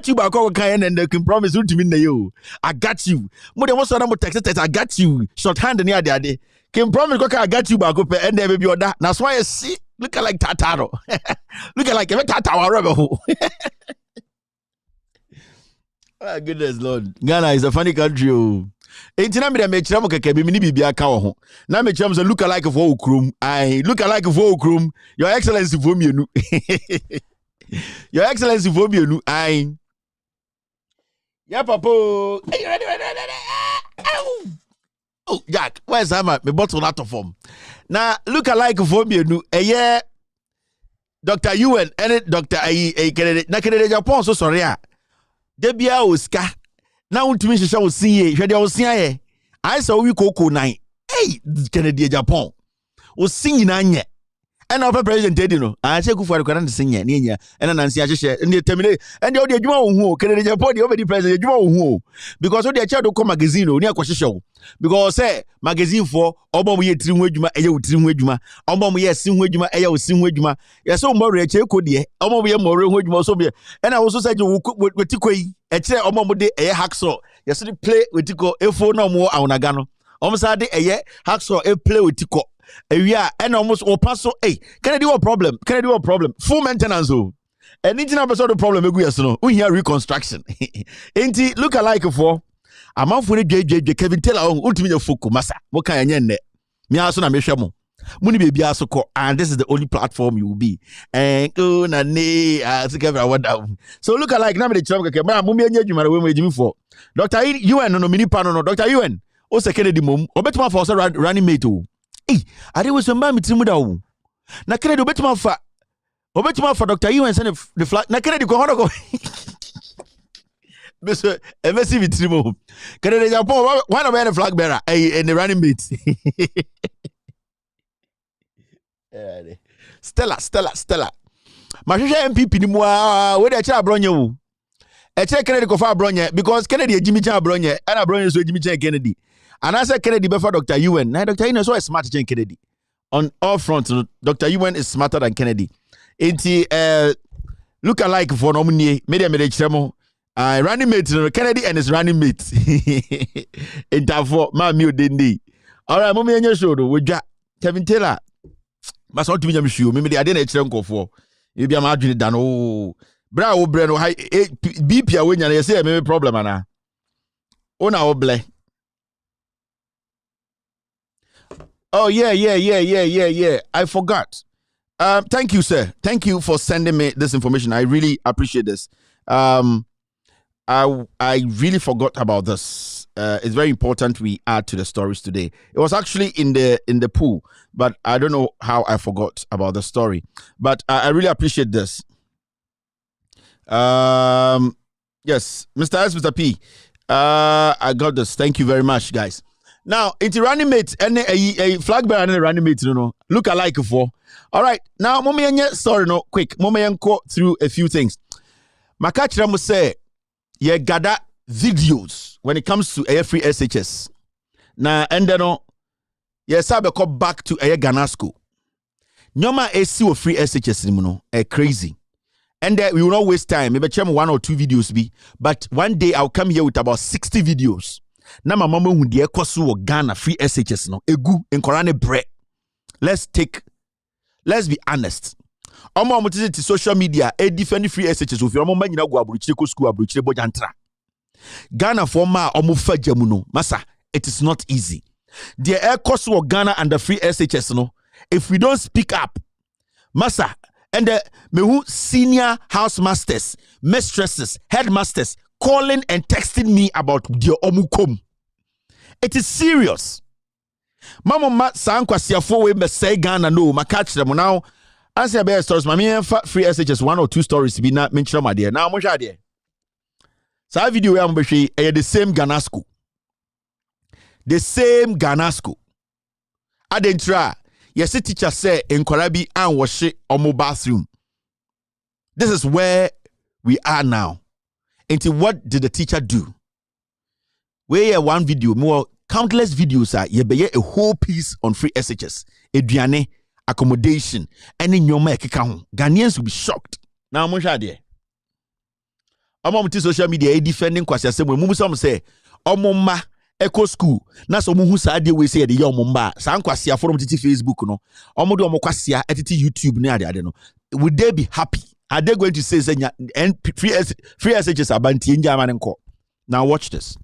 you ba ko kan and can promise odumi na yo I got you mo dem so na mo text I got you shorthand ni ade can promise ko I got you ba ko pe and baby oda na so I see look like tataro look like a tatawa rebel. Oh, goodness Lord. Ghana is a funny country. Entina me me kira mo keke bi ni bibia ka wo ho. Na me kira mo look alike for okrum. I look alike for okrum. Your excellency for mienu. Your excellency for mienu. I yeah, papa. Hey, ready. Oh, Jack, where's Amma? Me bottle out of form. Now, look alike for mienu. Yeah, Dr. UN and Dr. Kennedy. Na Kennedy Japan so sorry. Debia Oscar. Now to me, she shall see ye. I saw we cocoa nine. Hey, Kennedy Japan. Was singing anye. And our president did you know. I say, go for a current singer, Nia, and an answer share and the terminate. And the audio who Kennedy Japan, the already president, who because of the child come magazine near Kwasha show. Because say magazine for Obama ye trim wedjuma, ayo trim wedjuma, Obama ye sim wedjuma, ayo sim wedjuma. Yes, so more a check code ye, Obama ye more wedjuma so be. And I also said you cook with Tikwe, a chair Obama de a hacksaw. Yes, play with Tico, a phone no more aunagano. Almost a day a year, hacksaw, a play with Tico. Yeah, and almost or paso. Hey, can I do a problem? Full maintenance. And it's not the problem. We hear reconstruction. Ain't look alike for a month for the Kevin Taylor on ultimate Fuku Massa. What can I net? Me also na meshamo. Muni baby also call, and this is the only platform you will be. And go na ne together what down. So look alike now the trouble. Mummy and you matter when we for Dr. UN no mini panel no Dr. UN. O Kennedy mum. Obetuma for running mate. Hey, I did was some mammy Timuda. Na Kennedy Obetuma for Dr. UN send the flag. Na Kennedy go. Mr. MSC with Timo. Kennedy Japan, one of the flag bearer, and the running mate. Stella. Mashisha MPP ni mwa, where the child bronye. A check Kennedy go far bronye, because Kennedy Jimmy Chan bronye, and a bronye so Jimmy Chan Kennedy. And I said Kennedy before Dr. UN. Now Dr. UN is so smart than Kennedy. On all fronts, Dr. UN is smarter than Kennedy. Look alike for nominee, media chemo. Running mate, Kennedy and his running mate. In Tafo, my mute dindi. All right, mommy and your show, we got Kevin Taylor. But what to me, show. Maybe I didn't go for. You be a margin done. Oh, Bravo, Breno, high BP, when you say, maybe problem, Anna. Oh, now, bleh. Oh, yeah. I forgot. Thank you, sir. Thank you for sending me this information. I really appreciate this. I really forgot about this. It's very important we add to the stories today. It was actually in the pool, but I don't know how I forgot about the story. But I really appreciate this. Yes, Mr. S, Mr. P. I got this. Thank you very much, guys. Now, into running mate and a flag bearer and a running mate, look alike for. All right, now, mommy and sorry, no, quick. Mommy and go through a few things. Makachira must say, yeah, gather videos when it comes to air free SHS. Now, and then, yes, I go back to air Ghana school. Nyoma AC free SHS, crazy. And we will not waste time. Maybe chemo 1 or 2 videos be, but one day I'll come here with about 60 videos. Na my mama who the ekosu Ghana free SHS no egu enkorane bre. Let's be honest. Omo mutisi to social media e defend free SHS ofi omo manyina go aburuchire ko school aburuchire bojantra. Ghana for ma omo faja mu no masa it is not easy. The ekosu Ghana and the free SHS no if we don't speak up masa and the mehu senior house masters, mistresses, headmasters calling and texting me about the omukom. It is serious. Mama mat sankwasi afo we be say Ghana no ma catch them now. Answer be stories mama free SHS 1 or 2 stories be na mention my there. Now mo hwa there. Sa video we am be hwe the same Ghana school. The same Ghana school. Adentra yes teacher say enkwara bi an wash omo bathroom. This is where we are now. Into what did the teacher do? We have one video, more countless videos are you be a whole piece on free SHS, eduane, accommodation, and in your make Ghanaians will be shocked. Now I'm sure there. I'm social media defending kwasi asem we some say omomma eco school na so mu sa ade we say the omomma san kwasi aforo titi Facebook no omodo omokwasi etiti YouTube ne ade no would they be happy? Are they going to say free SHS abanti nja amanenko? Now watch this.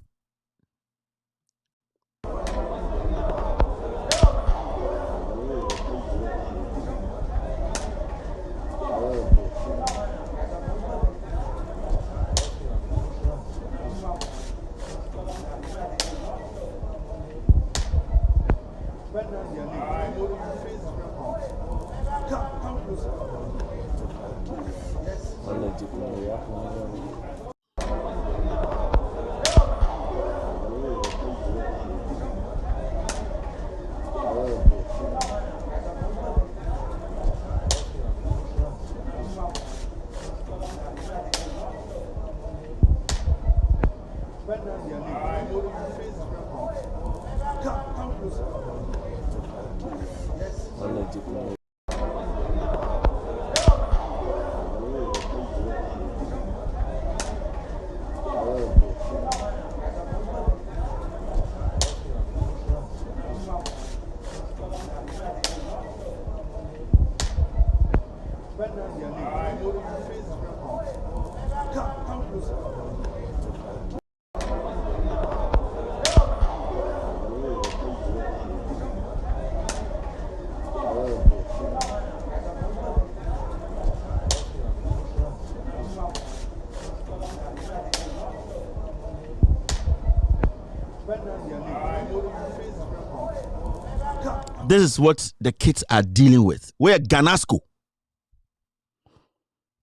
This is what the kids are dealing with. Where Ghana school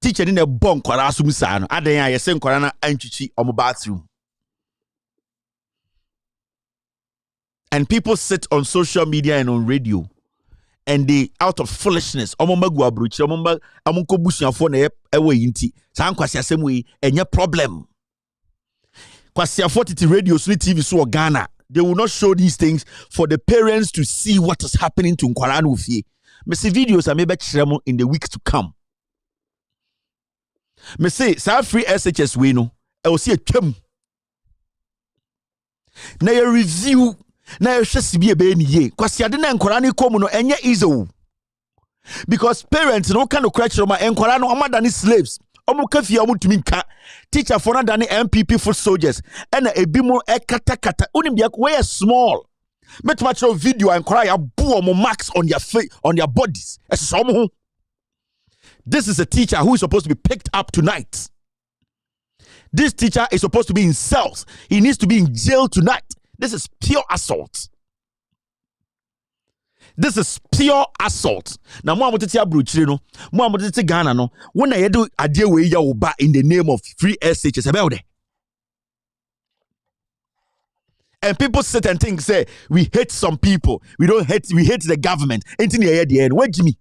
teacher in a bon kwara asumisa no adan ya yesen kwara na antwichi omo bathroom. And people sit on social media and on radio and they out of foolishness omo magu abruchi omo amunko busuafo na ewe yinti san kwasi asem we enye problem. Kwasiafo titi radio so TV so Ghana. They will not show these things for the parents to see what is happening to Nkwara no fie. Me see videos I maybe chiremo in the weeks to come. Me say sa free SHS we no will see a chum. Na your review, na your shesi be a baby ye. Kwasi adena enkorani komu no enye izo. Because parents no kind of crutch ma enkorano ama than slaves. Omu kafi omu tuminka. Teacher for na than MPP foot soldiers. Ena ebimo e kata kata. Unim diak we small. Met much of video and cry a boo marks on their face, on their bodies. This is a teacher who is supposed to be picked up tonight. This teacher is supposed to be in cells. He needs to be in jail tonight. This is pure assault. This is pure assault. Now, mo amotete abrochire no, mo amotete Ghana no. When I do ade we ya oba in the name of free SHS about it. And people sit and think, say, we hate some people. We hate the government. Where Jimmy?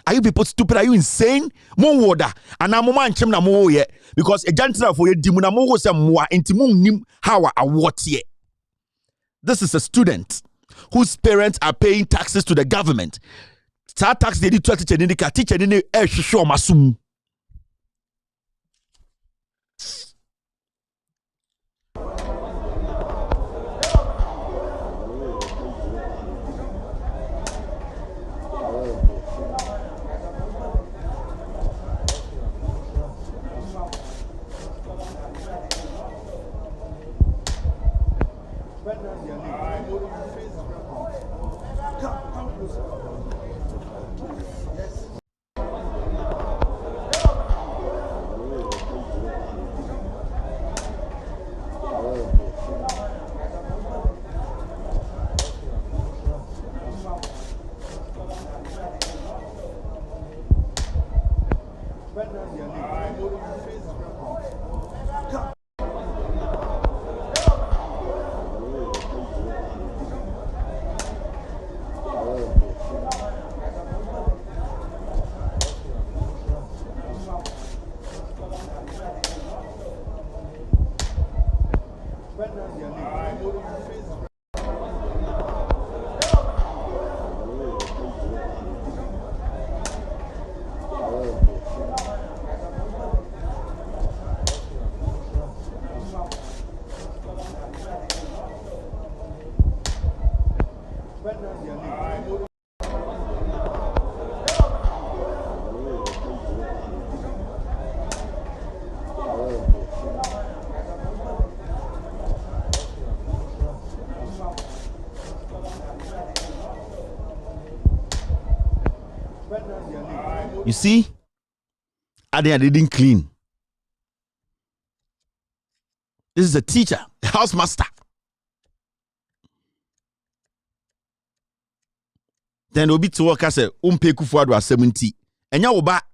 Are you people stupid? Are you insane? Mo water. And I'm man chem na mo ye. Because a gentleman for ye dimuna mo se mwa intimum nim how a what ye. This is a student whose parents are paying taxes to the government. Start tax they did to teacher in the teacher in the show masum. You see, I didn't clean. This is a teacher, a housemaster. Then we'll be to work as a umpeku forward was 70. And you will back.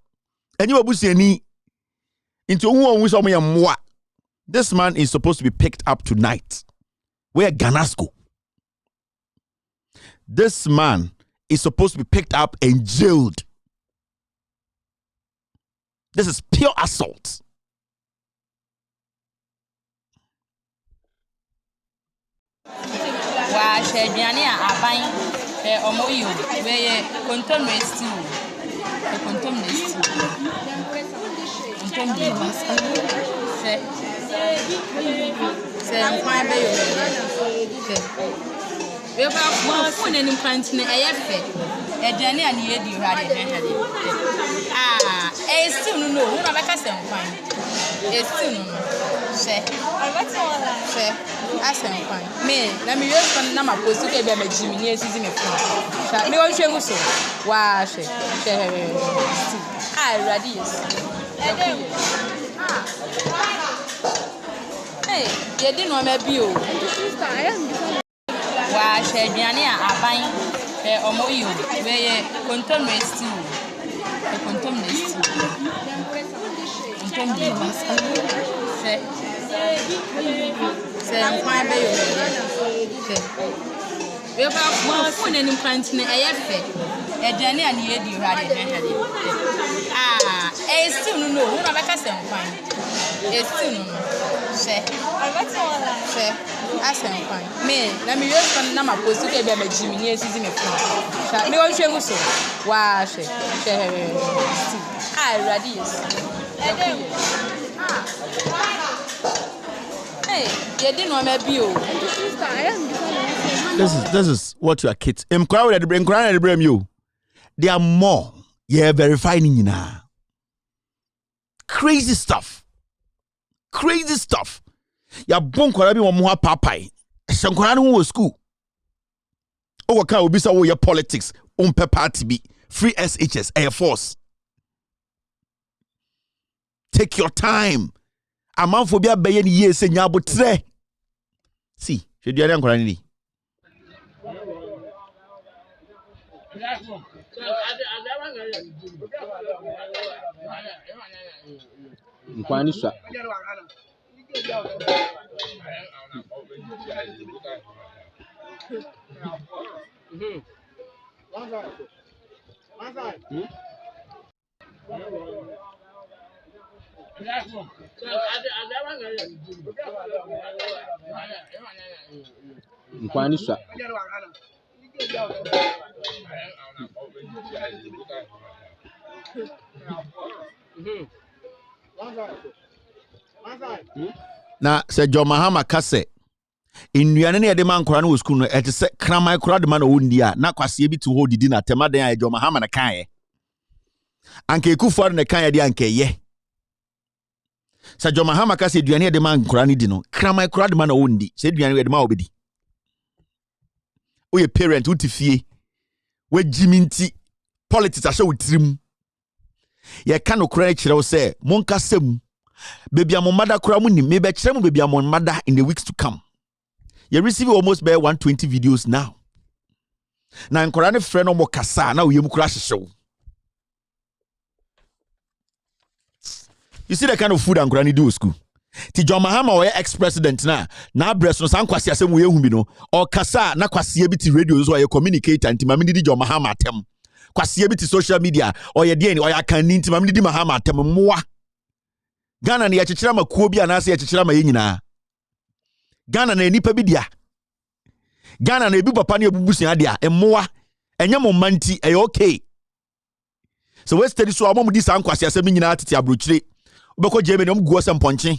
And you will see any into who with more. This man is supposed to be picked up tonight. Where Ganasco. This man is supposed to be picked up and jailed. This is pure assault. Wa shediane aban omoyo we contomne stew. Contomne stew. Contomne se nkwan be yo. We ba phone any plant na eyefe. Ediane ani edi hwade still no we na beka se nkwan. Still no. She asem kwan me na me use na ma post ke bia ma jimi ni esizi me phone me won hwe so wa hwe ready yes hey ye di no ma bi o wa hwe aduane aban omoyo we ye contomne stew se nkwan be yo we ba phone any plant na eyefe ediane ani edi hwade still no we na beka se nkwan still no asem nkwan me na me use na ma post ke bia ma jimi ni esizi me phone me won hwe so wa hwe ready yes This is what your kids. Inquire the blame you. They are more. Yeah, verifying now. Crazy stuff. Crazy stuff. Ya bon kwara bi wo mo papai. Shankwara no wo school. O waka obi sa wo ye politics, umpe party bi, free SHS, Air Force. Take your time. Amanfobia beye ni ye se nya abotre. See, she do yan kwara ni. Nkwani sha. Nkwani sha. Na se John Mahama kase nnuane ne yede man kora no school no ete se kramai kora de man o ndi a na kwase bi to hold di na tema den a John Mahama na kan ye anke ekufor ne kan ye de anke ye se John Mahama kase nnuane yede man kora ne di no kramai kora de man o ndi se nnuane yede man obedi o ye parent utifie we jiminti politics ahye wotrim ye kan okora kire wo se monkasem baby amomada kura mu ni me be kire mu baby amomada in the weeks to come. You receive almost by 120 videos now. Na nkora ne frɛ no mo kasa na oyem kura hyehyew. You see the kind of food nkora ne do school. Ti John Mahama or ex-president na address no san kwase asem we hu bi no or kasa na kwase bi ti radio so ye communicator nti mame di John Mahama atem. Kwase bi ti social media or ye dey or ya kan ni nti mame di Mahama atem moa. Ghana na yechechira makuo bi anase yechechira ma yenyina. Ghana na enipa bi dia. Ghana na ebi papa na ebubusia dia emmoa enye mo manti e okay. So we study so amom di san kwase asem nyina tete abrochire. Obeko Germany om guo sem ponche.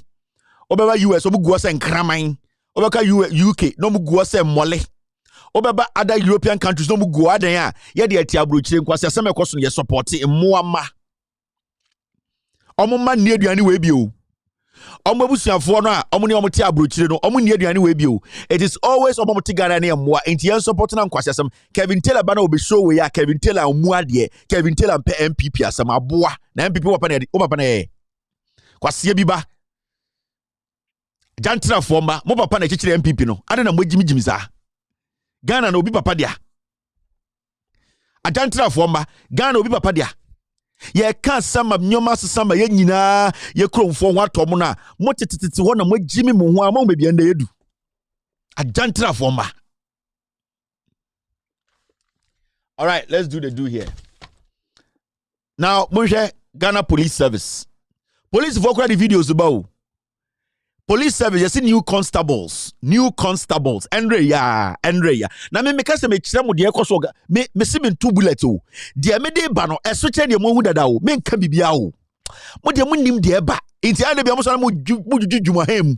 Obeba US om guo sem kraman. Obeka UK no mo guo sem mole. Obeba other European countries no mo guo adan a ye de ati abrochire kwase asem ekoso ye support emmoa ma. Omo ma ne aduane we bio. Omo busuafo no a omo ne omo ti abrochire no omo ne aduane we bio. It is always omo ti Ghana na emmoa enti yen support na nkwase asem. Kevin Taylor ba na obi show we ya Kevin Taylor omu ade. Kevin Taylor mpe MPP asem aboa na MPP wo papa na ye. Kwase bi ba. Jantra fomba mo papa na chichire MPP no. Ade na mogimigimi za. Ghana na obi papa dia. Ajantra fomba Ghana obi papa dia. Ye kan sama nyoma sesama ye nyina ye kromfo ho atom na mo tetete ho na mo gimi mo ho ama mo bia nda yedu ajantra fomba. All right, let's do the do here. Now, monje Ghana Police Service. Police for the videos about Police Service, you see new constables. Andre ya. Na me kase me kire mo de ekoso me si me 2 bullets o. De me de ba no eso che de mo hu dada o. Me nka bibia o. Mo de mo nim de ba. Enti ade bia mo so na mo jujuma hem.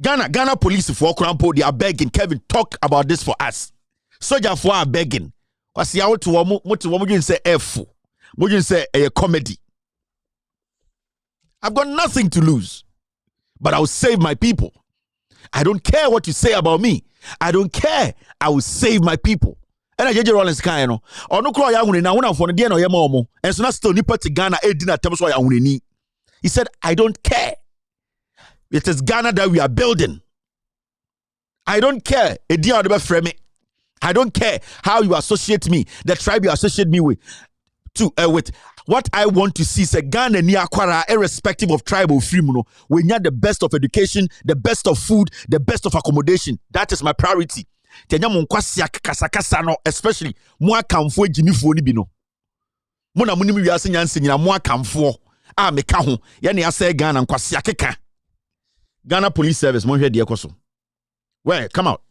Ghana police for Krampo, they are begging. Kevin, talk about this for us. Soldier for are begging. Kwasi ya wotu wo mo say F. Mo say a comedy. I've got nothing to lose, but I will save my people. I don't care what you say about me. I don't care. I will save my people. And I JJ Rollins kind no. Ono kro ya hune na wona fo no de na ye ma omo. Enso na still nipa ti Ghana e di na tem so ya hune ni. He said, I don't care. It is Ghana that we are building. I don't care. E di ade be frame me. I don't care how you associate me, the tribe you associate me with. With what I want to see is a Ghana ni akwara, irrespective of tribal freedom. No, we need the best of education, the best of food, the best of accommodation. That is my priority. Tenya mo nkwasi akakasa no, especially mo akamfo ejimifo ni bi no. Mo na munim wiase nyanse nyina mo akamfo a meka ho. Ye ne asa Ghana nkwasi akeka. Ghana Police Service mo hwe de ekoso. Where come out.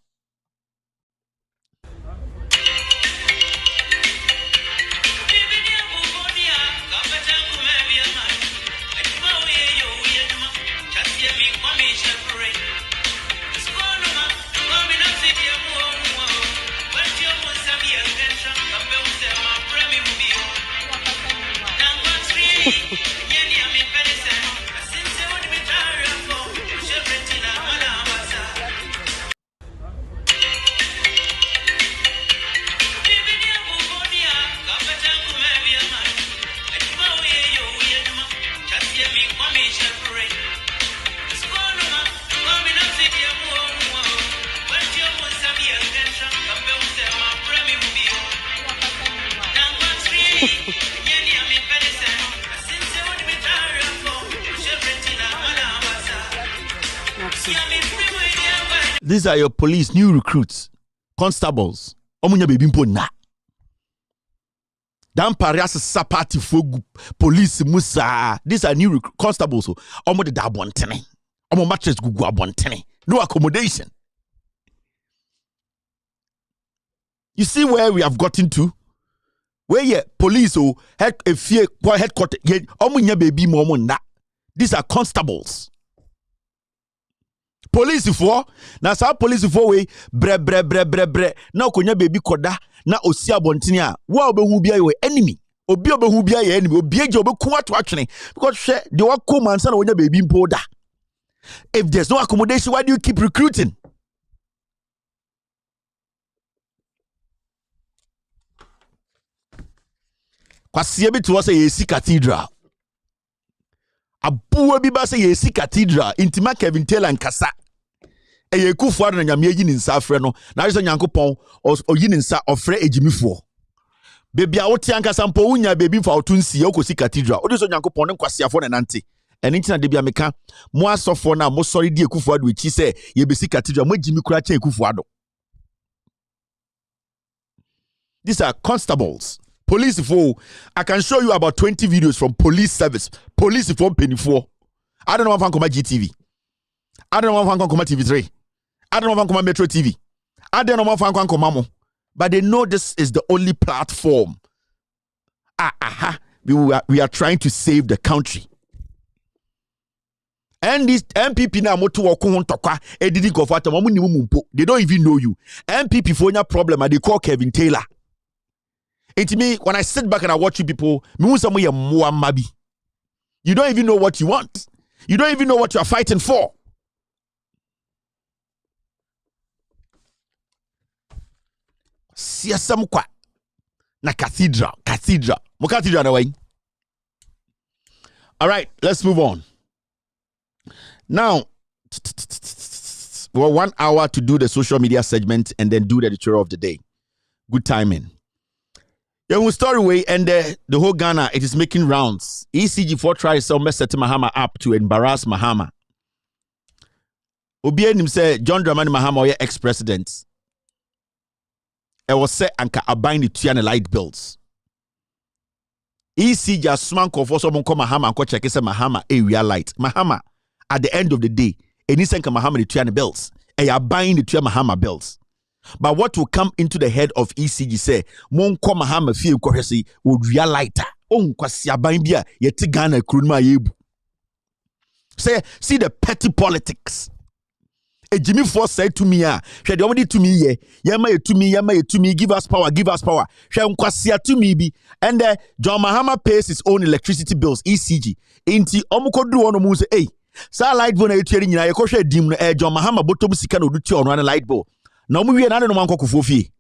These are your police, new recruits, constables. Omunya baby mpo na. Dan parias sapati fogu police musa. These are new constables. Omo de da bontene. Omo mattress gugu abontene. No accommodation. You see where we have gotten to? Where ye police headquarters omunya baby momo na. These are constables. Police for na sa police for we bre na okonya baby koda na osi abontene a wa obehu bia ye enemy obi obehu bia ye enemy obi eje obeku ato atwene because she the wa ko man say na onya baby mpo da. If there's no accommodation, why do you keep recruiting? Kwasiye bi to say yesi cathedral. Abuwa bi ba say yesi cathedral intima Kevin Taylor nkasa. Eye kufuado na nyame yi ni nsa afre no. Na so Nyankopon oyi ni nsa ofre ejimifo. Baby a wote ankasa mpo unya baby fa otunsi ye okosi cathedral. Odi so Nyankopon ne kwasiafo na nante. Eni ntina de bia meka mo asofo na mo sori di ekufuado echi se ye besi cathedral mo jimi kura cha ekufuado. These are constables. Police for I can show you about 20 videos from police service. Police from Penny 4. I don't know if I'm coming GTV. I don't know if I'm coming TV3. I don't know if I'm coming Metro TV. I don't know if I'm coming Mamo. But they know this is the only platform. We are trying to save the country. And this MPP na moto wako tokwa edidi gofata mamu ni mumpo. They don't even know you. MPP for your problem and they call Kevin Taylor. And to me, when I sit back and I watch you people, you don't even know what you want. You don't even know what you are fighting for. Siasam kwa na cathedral. Mo cathedral na way. All right, let's move on. Now, we're 1 hour to do the social media segment and then do the editorial of the day. Good timing. Yeah, we story way and the whole Ghana, it is making rounds. ECG4 tries some set Mahama up to embarrass Mahama. Obianim say John Dramani Mahama or ex-president. I was say anka abine the tiane light bills. ECG asman ko for someone come Mahama and check say Mahama area light. Mahama at the end of the day, any senka Mahama the tiane bills. I buying the tiane Mahama bills. But what will come into the head of ECG say, Mon ko Mahama fie kwahwese would realize on kwasi aban bia yeti Ghana kurunma yebu. Say see the petty politics. A Jimmy Force said to me, she had already to me, yama to me, give us power. She kwasi to me be and John Mahama pays his own electricity bills, ECG. Inti omuko do ono mu say, hey, sa light bill na yetiri nyina yekɔhwɛ dim no John Mahama bottom sika na oduti ono na light bill. Na omu wie na de no man kokofo fie.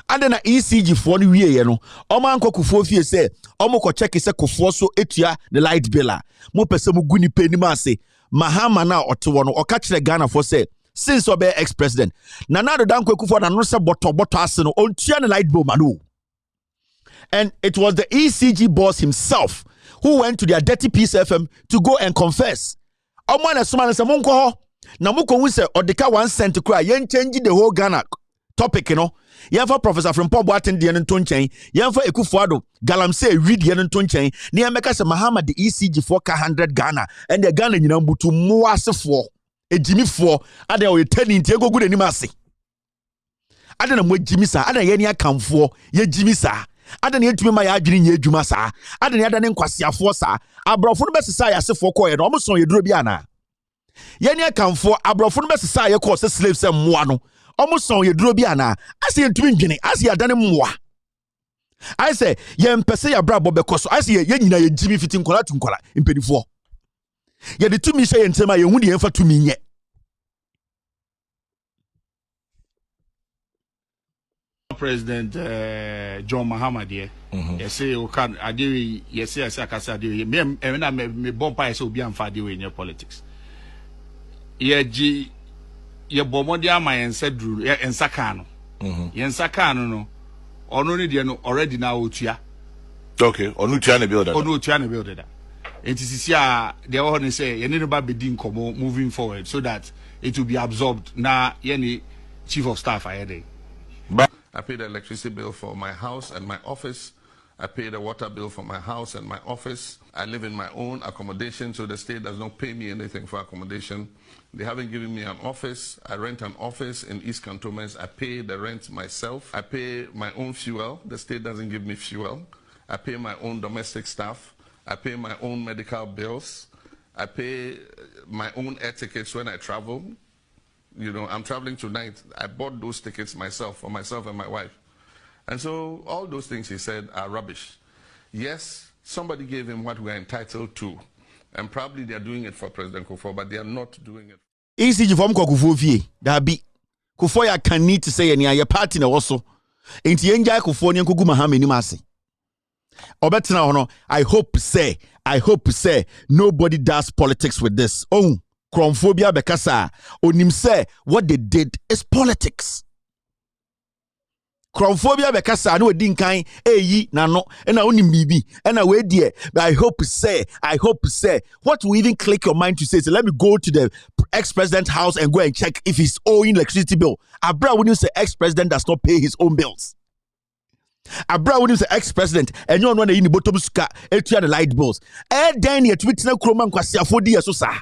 Ade na ECG fo no wie ye no, oman kokofo fie say, omo ko check say kofo so etua the light bill a. Mo pese mo guni pe ni ma say, Mahama na otewo no oka kire Ghana for say, since obe ex-president, na do dan kwekufo na no say boto ase no ontua the light bill manu. And it was the ECG boss himself who went to their dirty piece FM to go and confess. Omo na soma na say monko ho na muko hu say odeka 1 cent kura yen change the whole Ghana topic you know. Yen for Professor Frimpong Boateng de no tonchen, yen for Ekufuado galamsey read de no tonchen, na yen meka say Mahama the ECG for 100 Ghana and the Ghana nyina mbutu mo asefo ejimi fo ade o yetani ntie gogu de nim ase. Ade na mo ejimi sa, ade ye ni akamfo ye jimi sa. Ade na yetumi ma ya adwene nya adwuma sa. Ade na ade ne nkwasiafo sa. Abrofo no besesa ya asefo koye no, omo son ye duro bia na. Yeni akamfo abrofo no besesa ye ko se slave se mmoa no omo son ye duro bia na ase yentumi ndwene ase ya dane mmoa I say ye mpese ya brabo bekoso ase ye nyina ye jimi fiti nkola tu nkola impenifo ye de tumi hye ye ntema ye hu de ye mfa tumi nye President John Mahama there yes say o kan ade yes say akasa ade me bompa yes obi amfa ade we in politics ye bomodi ama yensa duru yensa kan no yensa kan no ono ni de no already na otua okay onu tua na build that onu tua na build that It is here the one say you need to be moving forward so that it will be absorbed. Now, any chief of staff I had. I pay the electricity bill for my house and my office. I pay the water bill for my house and my office. I live in my own accommodation, so the state does not pay me anything for accommodation. They haven't given me an office. I rent an office in East Cantonments. I pay the rent myself. I pay my own fuel. The state doesn't give me fuel. I pay my own domestic staff. I pay my own medical bills. I pay my own air tickets when I travel. You know, I'm traveling tonight. I bought those tickets myself, for myself and my wife. And so all those things he said are rubbish. Yes, somebody gave him what we're entitled to. And probably they're doing it for President Kufuor, but they are not doing it. ECG from Kufuor vie. That be. Kufuor ya can need to say any your party na also. Inti yenja Kufuor ni nkugu mahame ni masi. Obetina hono, I hope say nobody does politics with this. Oh, Chromophobia bekasa onim say what they did is politics. Chromophobia bekasa no din kan eyi na no na onim bibi na we die. But I hope say what will even click your mind to say, so let me go to the ex-president's house and go and check if he's owing electricity bill. Abra wouldn't say ex-president does not pay his own bills. Abra wouldn't say ex-president and you know in the bottom ska etua the light bills. Then you tweet na kroma nkwasi afodi yeso sa.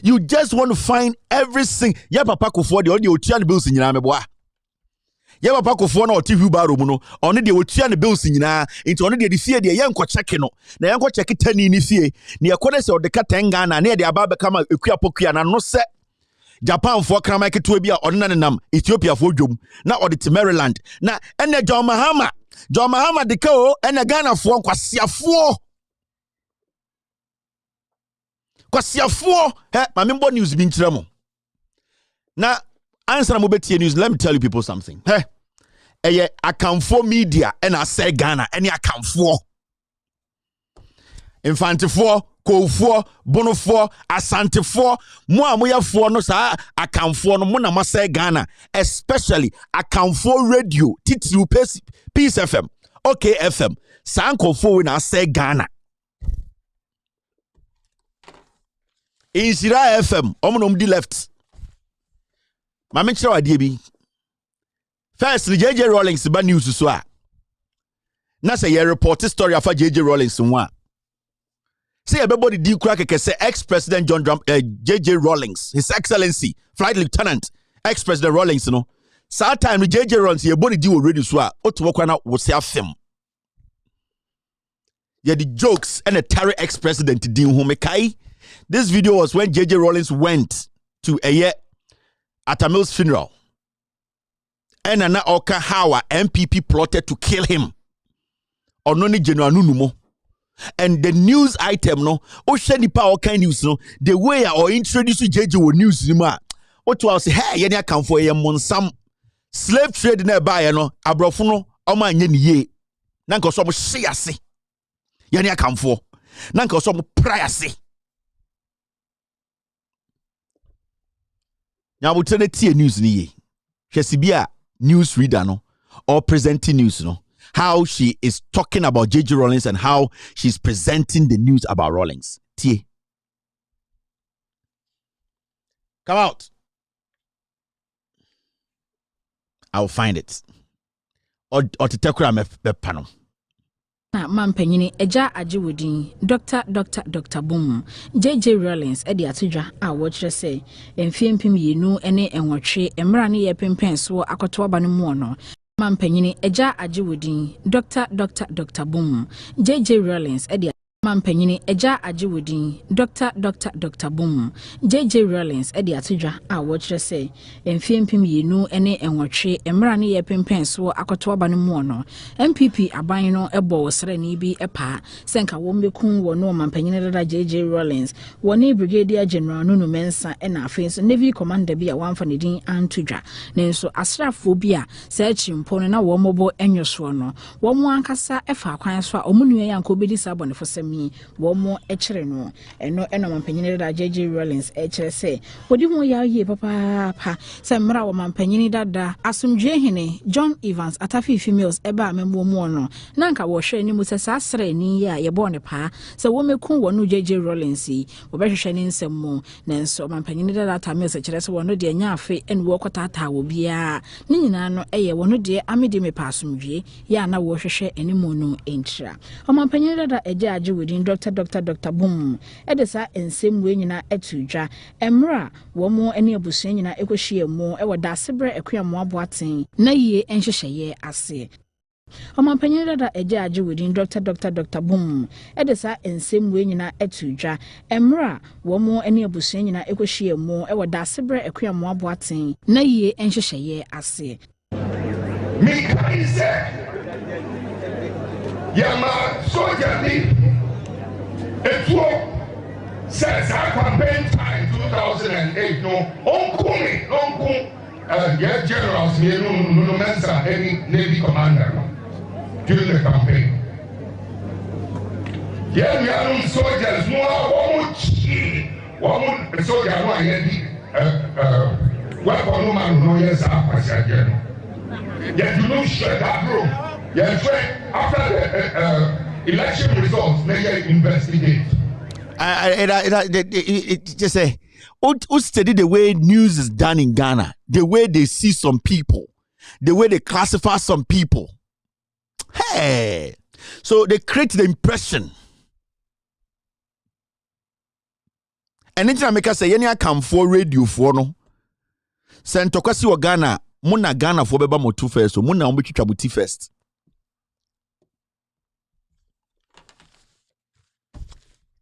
You just want to find everything. Ya papa Kufuor the only otua the bills nyina meboa. Ya papa Kufuor na oti wheelbarrow mu no ono de otua the bills nyina into ono de fie de ye nko check no na ye nko check 10 ni fie na ye kode se o de ka 10 Ghana na ye de aba be kama ekua pokua na no se Japan for krama keto bia ono na nam Ethiopia for dwom na o de Maryland na ene John Mahama de ka o ene Ghana for kwasiafo ma membo news bi nkyeremo na answer mo betie news. Let me tell you people something. Eye akamfo media and I say Ghana any akamfo infantefo kofo bonofo asantefo mo amoyafo no sa akamfo no mo na ma say Ghana, especially akamfo radio titru Peace FM okay FM sankofo we na say Ghana Insira FM omonom di left ma me kire wadie bi first JJ Rawlings ba news so a na say your report story afa JJ Rawlings nwa say everybody di kura keke say ex-president JJ Rawlings, His Excellency Flight Lieutenant ex-president Rawlings no sa time JJ Rawlings your body di already so a oto kwa na wo say afem yeah the jokes and the Terry ex-president di hu mekai. This video was when JJ Rawlings went to Atamil's funeral. And Nana Oka Hawa MPP plotted to kill him. Ononi General Nunumo. And the news item no, Osheni Power kind news no, the way I introduce JJ with news nima. What was hey yenya come for a monsam slave trade na buy no abrofuno oma nyeni ye. Nanka so mo shiase. Yenya come for. Nanka so mo priase. Now we turn the news ni ye. News reader no or presenting news no. How she is talking about JJ Rawlings and how she's presenting the news about Rawlings. Tie. Come out. I'll find it. Or to tekura me panel. Mampanyini eja ajiwudin Dr. Boom JJ Rawlings edi atidwa a wochre say emfiempim yenu ene enwotwe emra ne ye pempen so akoto aba no mu no mampanyini eja ajiwudin Dr. Boom JJ Rawlings edi mampanyini eja ajiwudin Dr. Boom JJ Rawlings edi atidwa a wochre say emfiempim yenu ene enwotwe emra ne ye pempen so akoto aba no mu no MPP aban no ebo wosre ni bi epa senka wo mbekun wo no mampanyini dada JJ Rawlings woni Brigadier General Nunu Mensa ena afenso Navy Commander bi a wamfa ne din antudwa nenso asrafo bi a search mpo no na wo mobo enyoso no wo mo ankasa efa kwan so a omunua yanko bedi sabone fosem tumi wo mo ekere no eno mampanyini da JJ Rollins ekere se odi ho ya ye papa se mra wo mampanyini dada asomdwe hene John Evans atafi females eba amemo mu no na nka wo hwe ni mu se sa sre ni ya ye bo ne pa se wo meku wo no JJ Rollins wo be hwehwe ni nsem mu nenso mampanyini dada tamils ekere se wo no de nya afe en wo kotata wo bia ni nyina no eye wo no de amede me pa asomdwe ya na wo hwehwe enimu no entra mampanyini dada eje age within Dr. Boom edesa ensem we nyina etudwa emra wo mo ene abusuan nyina ekohie mu e woda sebre ekwamu aboaten na yie enhyehyeye ase mampanyini dada eje age within Dr. Boom edesa ensem we nyina etudwa emra wo mo ene abusuan nyina ekohie mu e woda sebre ekwamu aboaten na yie enhyehyeye ase me kaise Yama soldier ni etuo says our campaign time 2008 no onku yeah generals here no mention any navy commander during the campaign yeah we are soldiers no one soldier no ayedi weapon no man no yes apasiaje yeah you know shut that bro. Yes, after the election results, they investigate. Just say, who study the way news is done in Ghana, the way they see some people, the way they classify some people. Hey, so they create the impression. And then I make us say, "Yenya come for radio for no." Send tokasi wa Ghana, muna Ghana for beba motu first, so muna umbi chuchabuti first.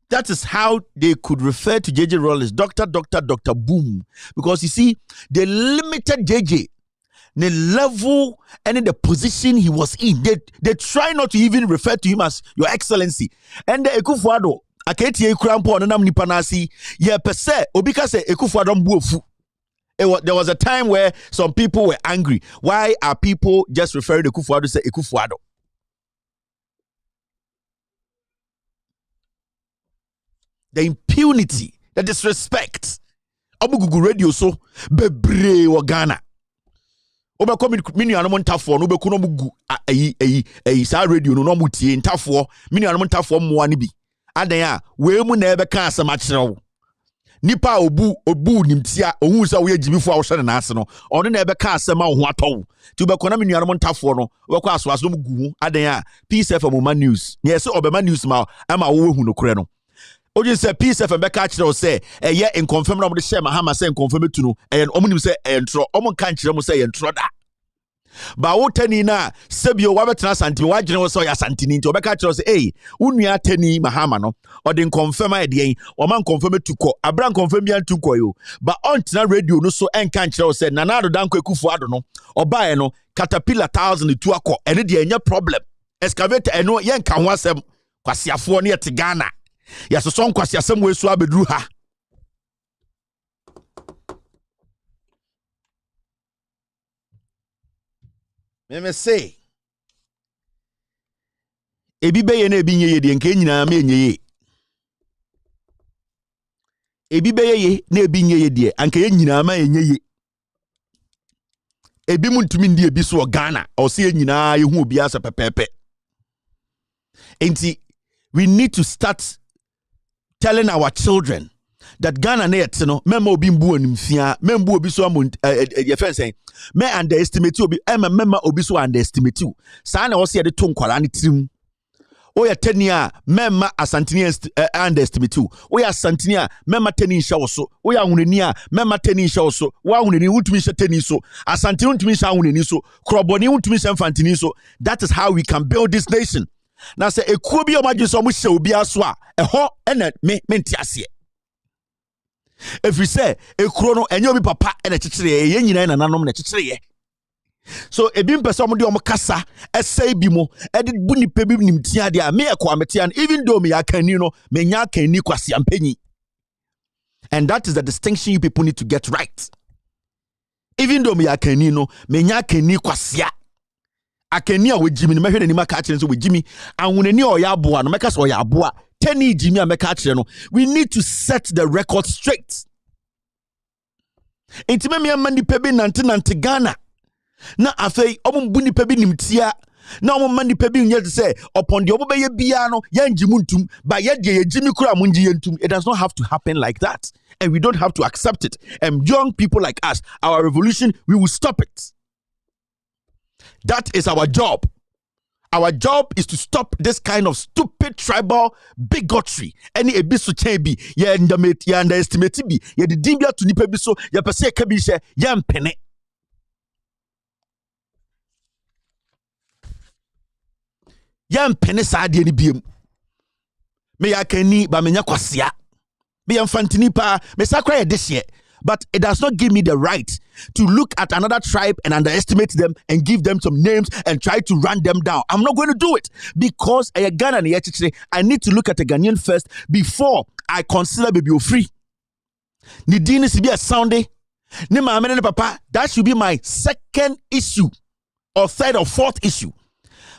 That is how they could refer to JJ Rollins, Dr. Boom. Because you see, they limited JJ, the level and the position he was in. They try not to even refer to him as Your Excellency. And the Ekufuado, Aketi Ekrampo, Nanam Nipanasi, ye per se, Obika se Ekufuado Mbuofu. There was a time where some people were angry. Why are people just referring to Ekufuado say Ekufuado? The impunity, the disrespect. Abugugu radio so bebre wa Ghana. Oba ko mini anamo ntafo no be kuno mugu sa radio no mutie ntafo mini anamo ntafo mo ani bi. Adan a we mu na ebe ka asema kyerɛw. Nipa obu nimtia ohun sa we agibifo a wo hwere na ase no. Ono na ebe ka asema ho atɔw. Ti be kona mini anamo ntafo no we kɔ aso no mugu hu. Adan a Peace FM ma news. Yes obema news ma ama wo hu no kore no. Oje say Peace FM be catch them say ye in confirm na mo de share Mahama say in confirm to no e omunim say entro omo kan kire mo say entro da ba wo tani na sebio wa betena santimi wa gene wo say ya santini nti obeka kire say eh unua tani Mahama no o de confirm e de o man confirm to ko abran confirm ya to ko yo ba on tena radio no so en kan kire say Nana Addo Dankwa Akufo-Addo no obae no caterpillar 1000 to akọ ene de enya problem excavator eno ye nka ho asem kwasiafo ne yete Ghana. Yes, so some kwasi asem we so abedru ha. Me say. Ebi beye na ebi nyeye de nka nyina ma enyeye. Ebi beye na ebi nyeye de anka nyina ma enyeye. Ebi muntumi ndi ebi so Ghana o se nyina ye hu obi asa pepepe. Enti we need to start telling our children that Ghana net no memo obi mbu onimfia membu obi so ye fen say me underestimate obi mema obi so underestimate you sa na wo se de to nkwala ne tirim o ya tani a mema asantini underestimate you o ya asantini a mema tani hya wo so o ya hunani a mema tani hya wo so wa hunani wutumi hya tani so asantini wutumi hya hunani so kroboni wutumi hya mfantini so. That is how we can build this nation. Na se ekuo bi o magye so mo hye obi aso a eho ena me ntiase every say ekuro no enye obi papa ena kyekyere ye nyina na nanom na kyekyere ye. So ebi mpese omo de omo kasa esai bi mo edi buni pe bi nimtia de a me ekwa metian even though me yakani no me nya akani kwase ampanyi. And that is the distinction you people need to get right. Even though me yakani no me nya akani kwase akani a wejimi ni mehwe ni maka akire so wejimi ahunani o ya aboa no meka so ya aboa Teni Jimmy Amekachino. We need to set the record straight. Intimate mani pebi nanti Ghana. Na afei omumbuni pebi nimtia. Na omumani pebi unye say upon the obeye biano yanji muntum ba yedye ye Jimmy kura munji yentum. It does not have to happen like that. And we don't have to accept it. And young people like us, our revolution, we will stop it. That is our job. Our job is to stop this kind of stupid tribal bigotry. Any ebisu chebi, ya underestimate bi, ya di dimbia to nipa biso, ya pese kabishe, ya mpene. Ya mpene sa adi ni biem. Me ya keni ba menya kwasia. Me ya mfantini pa, me sakra ya desye. But it does not give me the right to look at another tribe and underestimate them and give them some names and try to run them down. I'm not going to do it because I need to look at a Ghanaian first before I consider baby free. Nidini sibi a Sunday. Ni mama ni papa. That should be my second issue or third or fourth issue.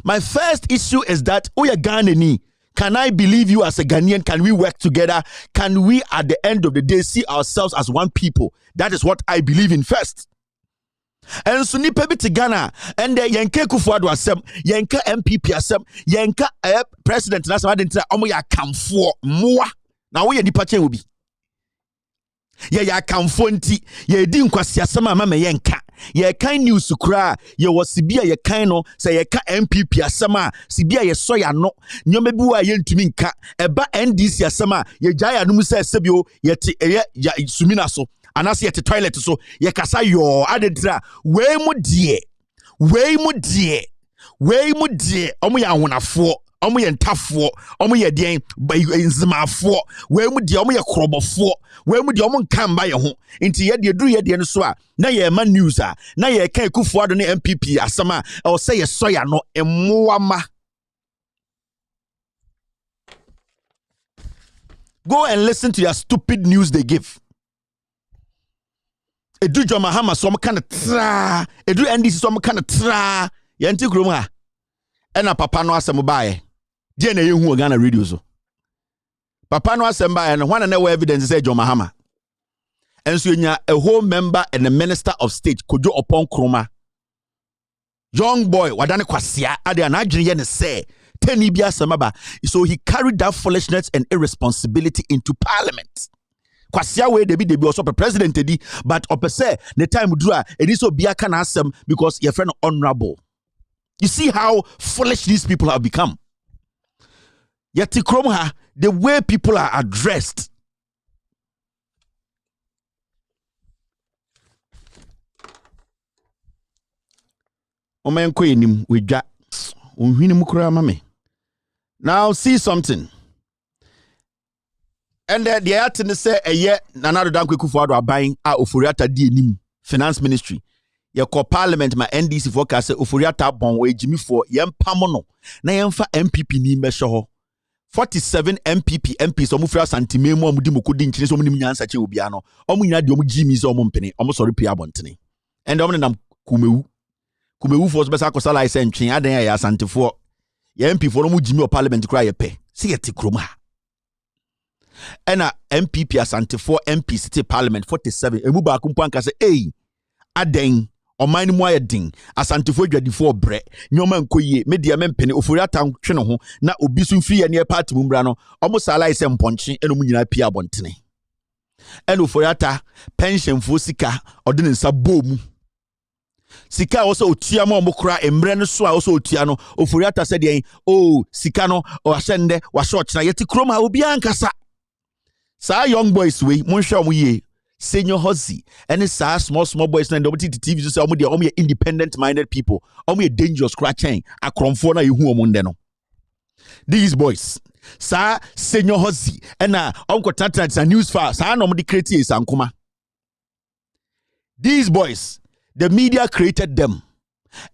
My first issue is that Oya Ghanaian. Can I believe you as a Ghanaian? Can we work together? Can we, at the end of the day, see ourselves as one people? That is what I believe in first. And so nipa bi to Ghana, and yenka Kufuor asem, yenka MPP asem, yenka president na sama dentra omo ya kamfo moa. Na wo ye nipa chen obi. Ya kamfo nti, ye di nkwasi asem ama me yenka. Ye kind news kura ye wasibia ye kind no say ye ka MPP asema sibia ye soya no nyoma bi wa ye ntumi nka eba NDC asema ye jaya no mu say sebio ye te ya sumina so anase ye te toilet so ye kasa yo adedra we mu die omo ya wonafo omo ye ntafo omo ye den nzimafo we mu die omo ye krobofo we mu die omo nkamba ye ho nti ye de duru ye de no so a na ye ma news a na ye kan Kufuor do ne MPP asama o say ye soya no emmoama. Go and listen to your stupid news they give. Edu John Mahama so kind of tra edu NDC so kind of tra ye nti krom ha ena papa no asem bae die na ye hu Ghana radio so papa no asem bae no hwana na we evidence say John Mahama enso nya a whole member and a minister of state Kojo Opon Kroma young boy wadane kwasia ade na adwene ye ne say teni bia samaba. So he carried that foolishness and irresponsibility into parliament. Kwasia we debi also president edi but opese the time dura edi so bia kana asem because your friend honorable. You see how foolish these people have become. Yet the way people are addressed. Now see something. And the artist say a year Nana Dankwe Kufuor buying Oforiata di finance ministry. Ye call parliament my NDC forecast Oforiata bon we Jimmy for yem pamono na yemfa MPP ni mesho ho 47 MPP MPs omufra santimemu amudi mukudi nchine so munim nyansa che obia no omu nyina de omu Jimmy so omu mpene omu sori pia bontene and omu nam kumewu for besa akosa license ntwen adan ya asantefo ye MP for omu Jimmy o parliament kra ye pe se ye te kroma ena MPP asantefo MP city parliament 47 emu ba kumpo anka se adan Omani mo ayedin asantefo dwadifo bre nyoma nkoyie media mempene Oforiata ntwe ne ho na obi so mfiri ye ne party mu mbra no omo sala ise mponche eno mu nyina pia bontene eno Oforiata pension fo sika ode ne nsa bomu sika also otua ma omokra emre no so a also otua no Oforiata said yen sika no o ahyende wa short na yeti krom ha obi ankasa sa young boys we monhwe omoye senior Hossi and small boys and TV so say omo independent minded people omo dangerous scratching akromfo na yehu omo no these boys sa senior Hossi and onko tata news fast sa na omo de create is ankoma. These boys the media created them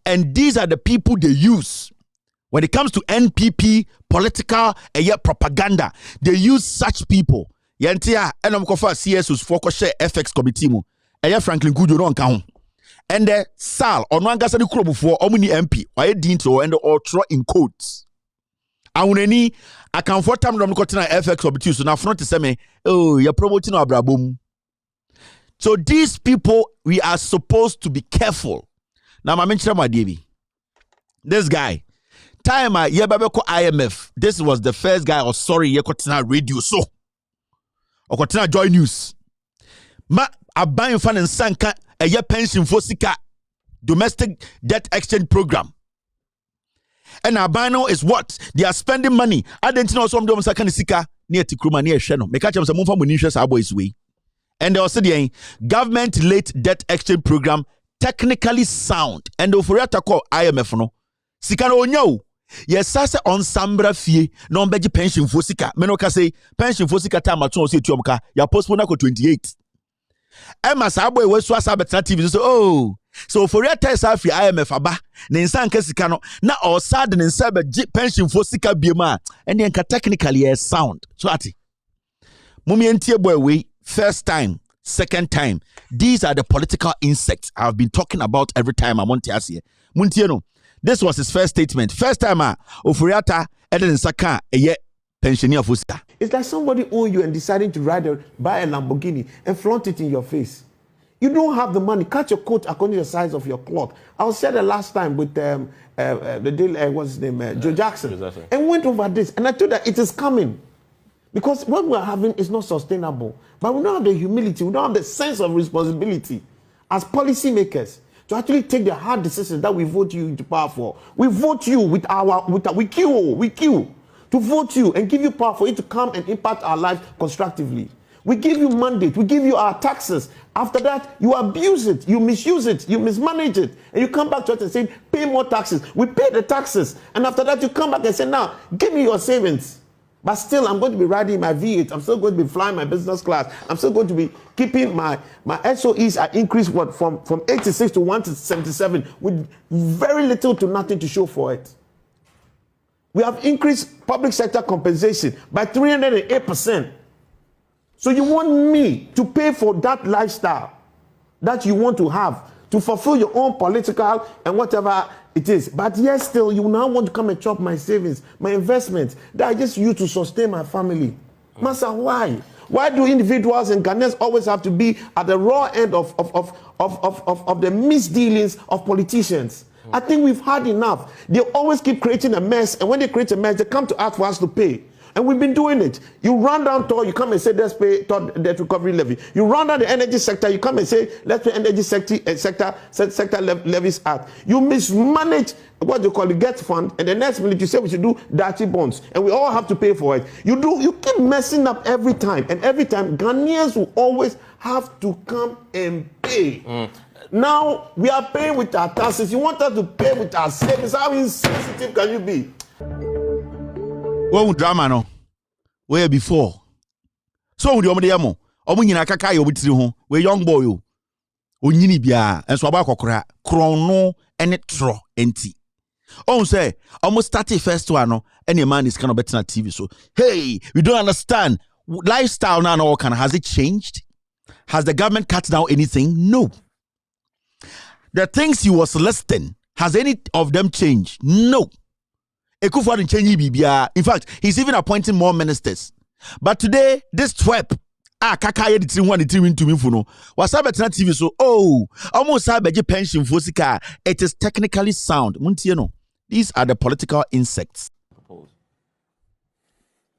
and these are the people they use when it comes to NPP political propaganda. They use such people. Yantia enom kofa CSUs for share FX committee mu Franklin Kujo no nka ho and the Sal ono angasa ni krobufo omuni MP waye dinto and or throw in codes Awuneni I can for time dom kotina FX obitu so na front say me oh you're promoting abrabom. So these people we are supposed to be careful. Now my mention my DB. This guy time ye babeko IMF. This was the first guy or sorry ye kotina radio so. Or kotina Joy News. Ma aban fan and sanka a ye pension for sika domestic debt exchange program. And abano is what they are spending money. I didn't know some of them sakani sika near Tikruma near Sheno. Make some move from Munishas Aboys way. And they also the government late debt exchange program technically sound. And the Furiata call IMF no. Sika no nyo. Yes, sasa on sambra fee no beji pension for sika. Menoka say pension for sika time at say tuomka. Ya postpone ko 28. Emma Saboy was swasa betra TV so oh. So for your test afi IMF aba ne nsan ka sika no na o sad ne nsa be pension for sika biema and then technically is sound. So ati. Mummy entie boy we first time, second time. These are the political insects I've been talking about every time I'm on Mathias. Muntie no. This was his first statement. First time Ofuriata eden saka eye pensioner for sika. It's like somebody own you and deciding to buy a Lamborghini and flaunt it in your face. You don't have the money. Cut your coat according to the size of your cloth. I was said the last time with the deal, what's his name, Joe Jackson, and went over this. And I told that it is coming. Because what we are having is not sustainable. But we don't have the humility, we don't have the sense of responsibility as policymakers to actually take the hard decisions that we vote you into power for. We vote you we queue to vote you and give you power for it to come and impact our lives constructively. We give you mandate, we give you our taxes. After that, you abuse it, you misuse it, you mismanage it, and you come back to us and say, pay more taxes. We pay the taxes, and after that, you come back and say, now, give me your savings. But still, I'm going to be riding my V8. I'm still going to be flying my business class. I'm still going to be keeping my SOEs are increased from 86 to 177 with very little to nothing to show for it. We have increased public sector compensation by 308%. So you want me to pay for that lifestyle that you want to have to fulfill your own political and whatever it is. But yes, still, you now want to come and chop my savings, my investments that I just use to sustain my family. Master, why? Why do individuals and Ghanaians always have to be at the raw end of the misdealings of politicians? I think we've had enough. They always keep creating a mess, and when they create a mess, they come to ask for us to pay. And we've been doing it. You run down Tor, you come and say, let's pay debt recovery levy. You run down the energy sector, you come and say, let's pay energy sector levies act. You mismanage what you call the GET fund, and the next minute you say we should do dirty bonds, and we all have to pay for it. You keep messing up every time, and every time Ghanaians will always have to come and pay. Now we are paying with our taxes. You want us to pay with our savings? How insensitive can you be? Well, drama no. Where before? So the omde nyina kaka ye obitiri ho. We young boy o. Onyini bia enso aba kokora. Krono ene tro enti. On say almost 30 first one no any man is kind of better on TV so hey, we don't understand lifestyle now all kind has it changed? Has the government cut down anything? No. The things he was listing, has any of them changed? No. In fact, he's even appointing more ministers. But today, this twerp, kakaya the one to me for no. Was TV so almost pension for sika. It is technically sound. These are the political insects.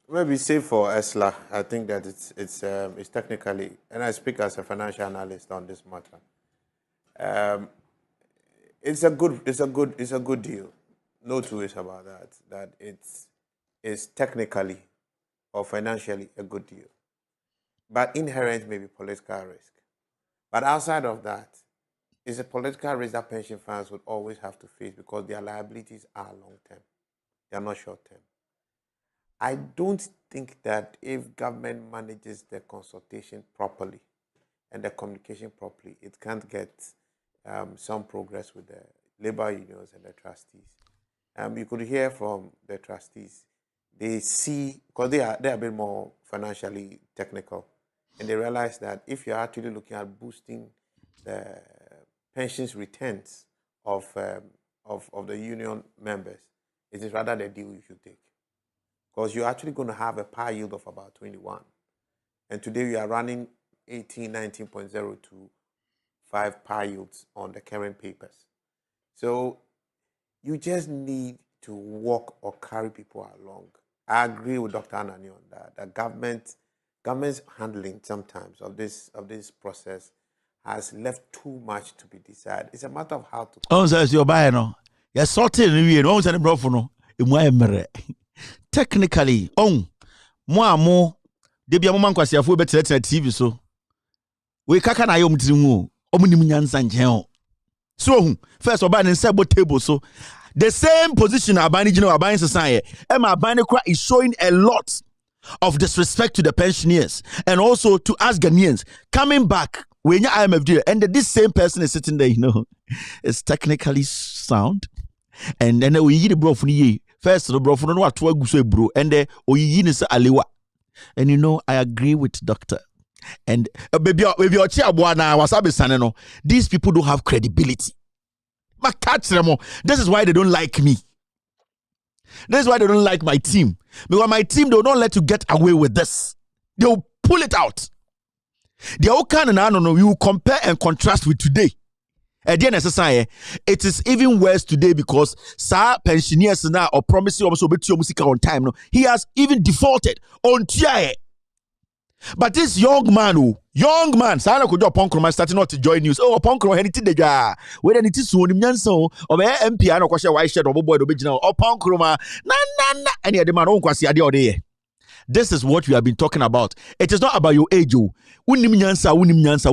Maybe say for Esla, I think that it's technically, and I speak as a financial analyst on this matter. It's a good deal. No two ways about that. That it's technically or financially a good deal, but inherent may be political risk. But outside of that, it's a political risk that pension funds would always have to face because their liabilities are long term. They are not short term. I don't think that if government manages the consultation properly and the communication properly, it can't get some progress with the labor unions and the trustees. You could hear from the trustees. They see, because they are a bit more financially technical, and they realize that if you're actually looking at boosting the pensions returns of the union members, it is rather the deal you should take. because you're actually going to have a par yield of about 21. And today we are running 19.025 par yields on the current papers. So you just need to walk or carry people along. I agree with Dr. Anani on that. The government's handling sometimes of this process has left too much to be decided. It's a matter of how to. Oh, so you're buying no. You're sorting and no any no. Technically, more. Debi amoma nkwasiafo beteletele TV so. We kaka na yom timu omunim nyansa nchen. So first oba ne nsebo table so. The same position Abani Gino Abani Society. Emma Abani is showing a lot of disrespect to the pensioners and also to us Ghanaians. Coming back when your IMF deal and this same person is sitting there, you know, it's technically sound. And then we eat the bro from ye. First the bro from what to go bro and then we eat aliwa. And you know, I agree with Doctor. And baby wasabi these people don't have credibility. This is why they don't like me. This is why they don't like my team. Because my team, they don't let you get away with this. They'll pull it out. The all kind of no, you compare and contrast with today. At the end of society, it is even worse today because pensioners now or promising also on time. No, he has even defaulted on TIA. But this young man, Sana could do Punkroman starting not to join news. Oh, Punkro, anything they got. Whether it is soon, Yanso, or MP, I know, Kwasha, shed or boy, original, or Punkroma, na, any other man, Kwasi, Adio. This is what we have been talking about. It is not about your age. Unim Yansa,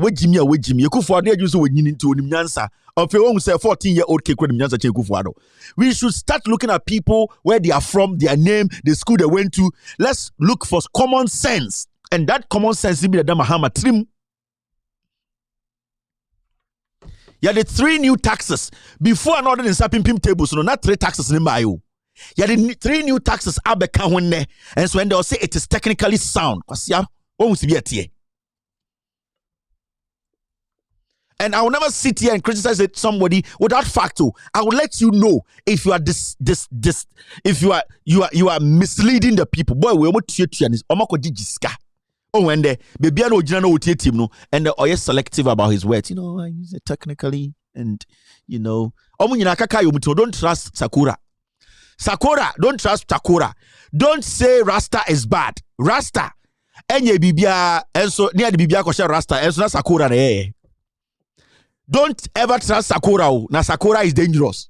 what Jimmy, you could for the use of winning to Unim Yansa. Of your own 14-year-old kid with Yansa Chekufuado. We should start looking at people where they are from, their name, the school they went to. Let's look for common sense. And that common sense is the Mahama trim. You had the 3 new taxes before another in Sapim tables, so not 3 taxes in Mayo. You had the 3 new taxes abeka and so when they'll say it is technically sound. And I will never sit here and criticize somebody without fact. I will let you know if you are if you are misleading the people. Boy, we almost when the baby no general team no and the selective about his words, you know, I use it technically and you know, don't trust Sakura, don't trust Sakura. Don't say Rasta is bad. Rasta enye bibia and so near the bibia ko Rasta and so Sakura there. Don't ever trust Sakura. Na Sakura is dangerous.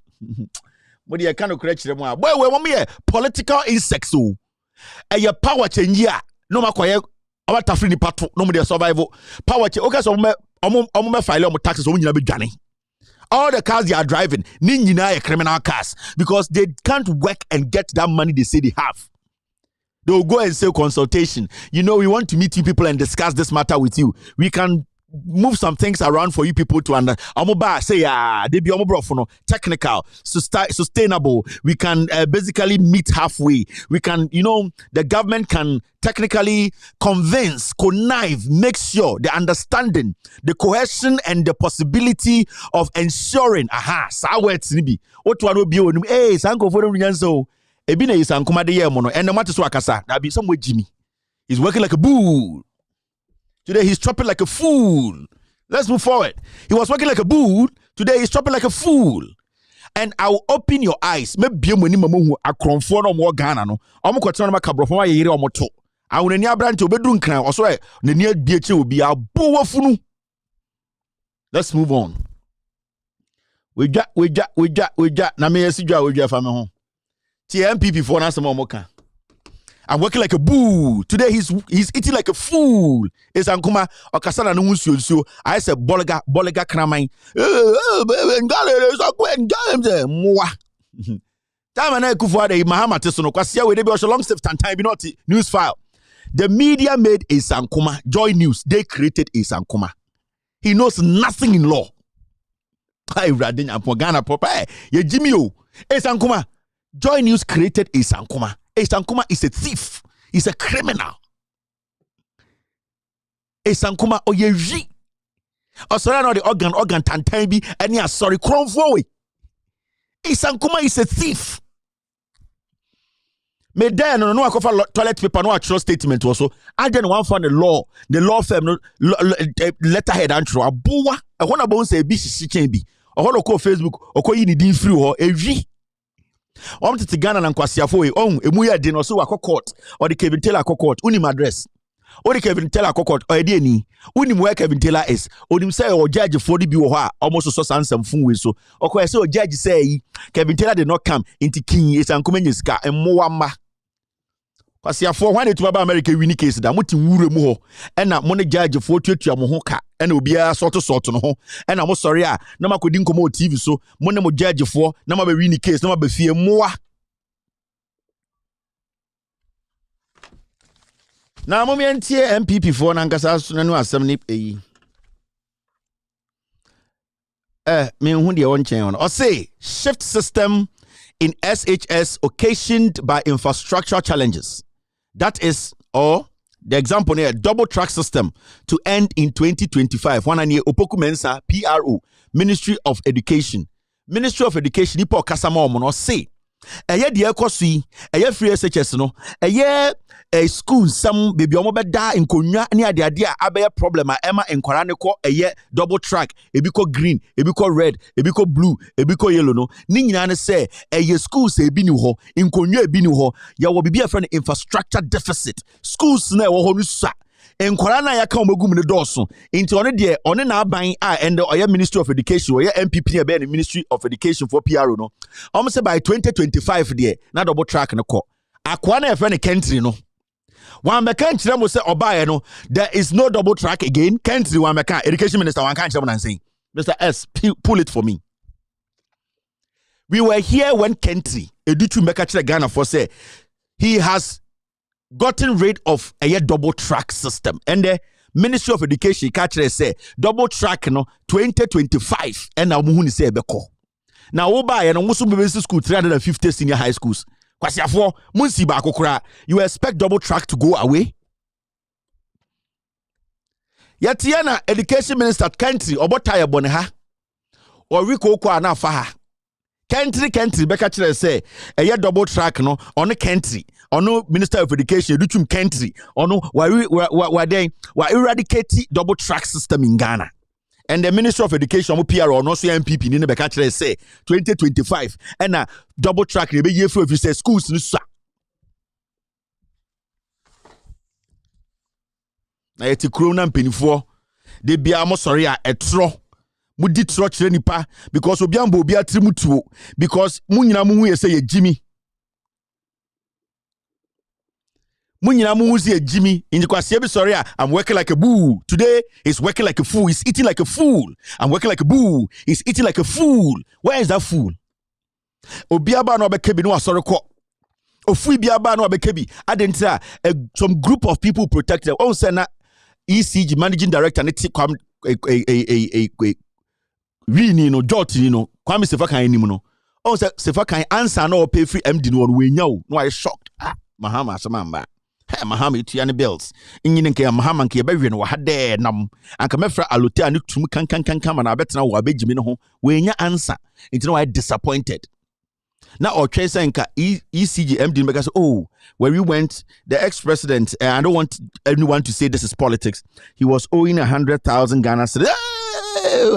But you can't correct them. Boy, we want political insects. And your power change here. No matter our tafri ni patro no more survival power che okay so omo file omo taxes omo nyina be dwane. All the cars they are driving ni nyina criminal cars because they can't work and get that money they say they have. They will go and say consultation. You know, we want to meet you people and discuss this matter with you. We can move some things around for you people to understand. Say they be technical, sustainable. We can basically meet halfway. We can, you know, the government can technically convince, connive, make sure the understanding, the cohesion, and the possibility of ensuring. What one be on? Hey, Sanko for the Ebina is Sankuma de Yemono, and the Matiswakasa. That be somewhere Jimmy. He's working like a bull. Today he's chopping like a fool. Let's move forward. He was working like a bull. Today he's chopping like a fool. And I will open your eyes. Maybe when you mamu akronfo no mo Ghana no. Omo kwetena ma kabrofo ma yere omo to. Awon ani abrante obedun kran oso e na ni adieche obi abowafunu. Let's move on. We ja na me yesidwa we ja fa me ho. TMPP for na some omo kan. I'm working like a bull. Today he's eating like a fool. It's Ankuma Okasana no nsuo. I said bolega kramai. Time na kufuade Mahama tesono kwasia we dey be long safe time be not news file. The media made a Sankuma Joy News. They created a Sankuma. He knows nothing in law. I radin Ghana papa. Ye Jimmy o. A Sankuma Joy News created a Sankuma. Sankuma is a thief. He's a criminal. Sankuma oyeji. Osora no the organ tantan bi eni sorry kronfo we. Sankuma is a thief. me there no akofa toilet paper no actual statement also I then one for the law firm no letterhead antro aboa e ho na bon say bi hihye bi o ho no ko Facebook o ko yi ni din free ho ewi tete Ghana na nkwasiafo e emu ya de no so wa court or the Kevin Taylor court unim address or the Kevin Taylor court or de ni unim where Kevin Taylor is onim say o judge for the bi wo ha almost so sansam fun we so o ko say o judge say Kevin Taylor did not come into king is ankomenye sika emmoa ma kwasiafo hwan etu ba America win case da muti wure mu ho ena mo ne judge for tuatua mo ho ka ena obia sort no ho ena mo sorry a na makodi nkomo TV so mo ne mo judge for na ma be win case na ma be fie moa na mo mientie MPP for na nkasa so na no asem ni eyi me hu de won chen on o say shift system in SHS occasioned by infrastructure challenges. That is, or the example here, double track system to end in 2025. One year, Opoku Mensa, PRO, Ministry of Education. Ministry of Education, Ipo Kasama Omono say, eye de ekosi, eye free SHS no, eye school some baby omo beda nkonwa ne ade abeye problem a ema enkwara ne ko eye double track ebiko green ebiko red ebiko blue ebiko yellow no ni nyina ne say eye schools ebi ni ho nkonwa ebi ni ho ya wo bibi afre infrastructure deficit schools na wo ho no sa enkwara na ya ka omagum ne doso nti one de one na aban a and oye Ministry of Education oye MPP e be Ministry of Education for PRO no say by 2025 de na double track ne ko akwa na efre ne country no one mechanic mo say obaye no there is no double track again country one mechanic education minister one can't say saying Mr. S pull it for me. We were here when country edutu meka Ghana for say he has gotten rid of a double track system and the Ministry of Education catch say double track no 2025 and now muhuni say beko now obaye no musu be school 350 senior high schools. Kwasiafo munsi ba kokora you expect double track to go away yatiana education minister country obotaya bone ha or wiko kwa na fa ha country beka kire say eye double track no on country ono Minister of Education edutum country ono wa eradicate double track system in Ghana. And the Ministry of Education, PR or no MPP, ni beka kire say 2025, and double track be year for if you say schools no sa. Na yeti krona mpenifo de bia mo sorry a etro mu di tro kire nipa because obi ambo obi atrimutuo because mu nyina mu hu ye say ye Jimmy. Munyina muzi Jimmy in the kwasi sorry I'm working like a bull. Today he's working like a fool. He's eating like a fool. I'm working like a bull. He's eating like a fool. Where is that fool? Obiaba no bekebi no asori ko. Ofu biaba no bekebi. Adentra some group of people protect them. Oh say na ECG managing director ne ti kwam Wini no Joti no Kwame Sefakan anim no. Oh say Sefakan answer no pay free MD no we nya o. No I shocked. Mahama samamba. Hey, Mahama itiane bills. Inyine nke Mahama nke bewe no hade nam. Anka mefra alote anu tum kan na betina wo abegimi no ho. We nya answer. Nti no I disappointed. Now or tracer nka ECG MD make say oh where we went the ex-president I don't want anyone to say this is politics. He was owing 100,000 Ghana cedis.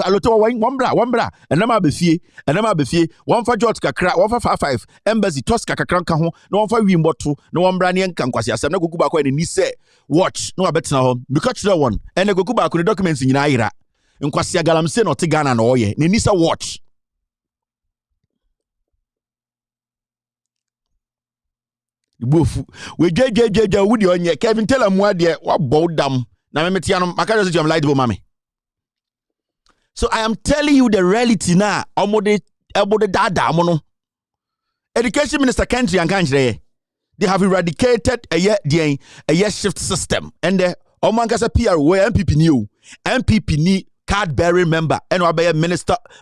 Aloto wambra enama befie one for jot kakra one for 55 embassy tos kakra ka ho no one for wi mboto no wambra ne nka nkwase asem na gogu ba ko ni say watch no abetena ho because that one and gogu ba ko the documents nyina ayira nkwase agalamse no te Ghana na oye ne ni say watch bofu we jejejeje wudi onye Kevin Taylor mu ade wa bowdam na memetia no maka just am light bo mame. So I am telling you the reality now. Omode dada mono. Education Minister country and country. They have eradicated a year shift system. And the Omankasa PR where MPP ni card bearing member and wabaya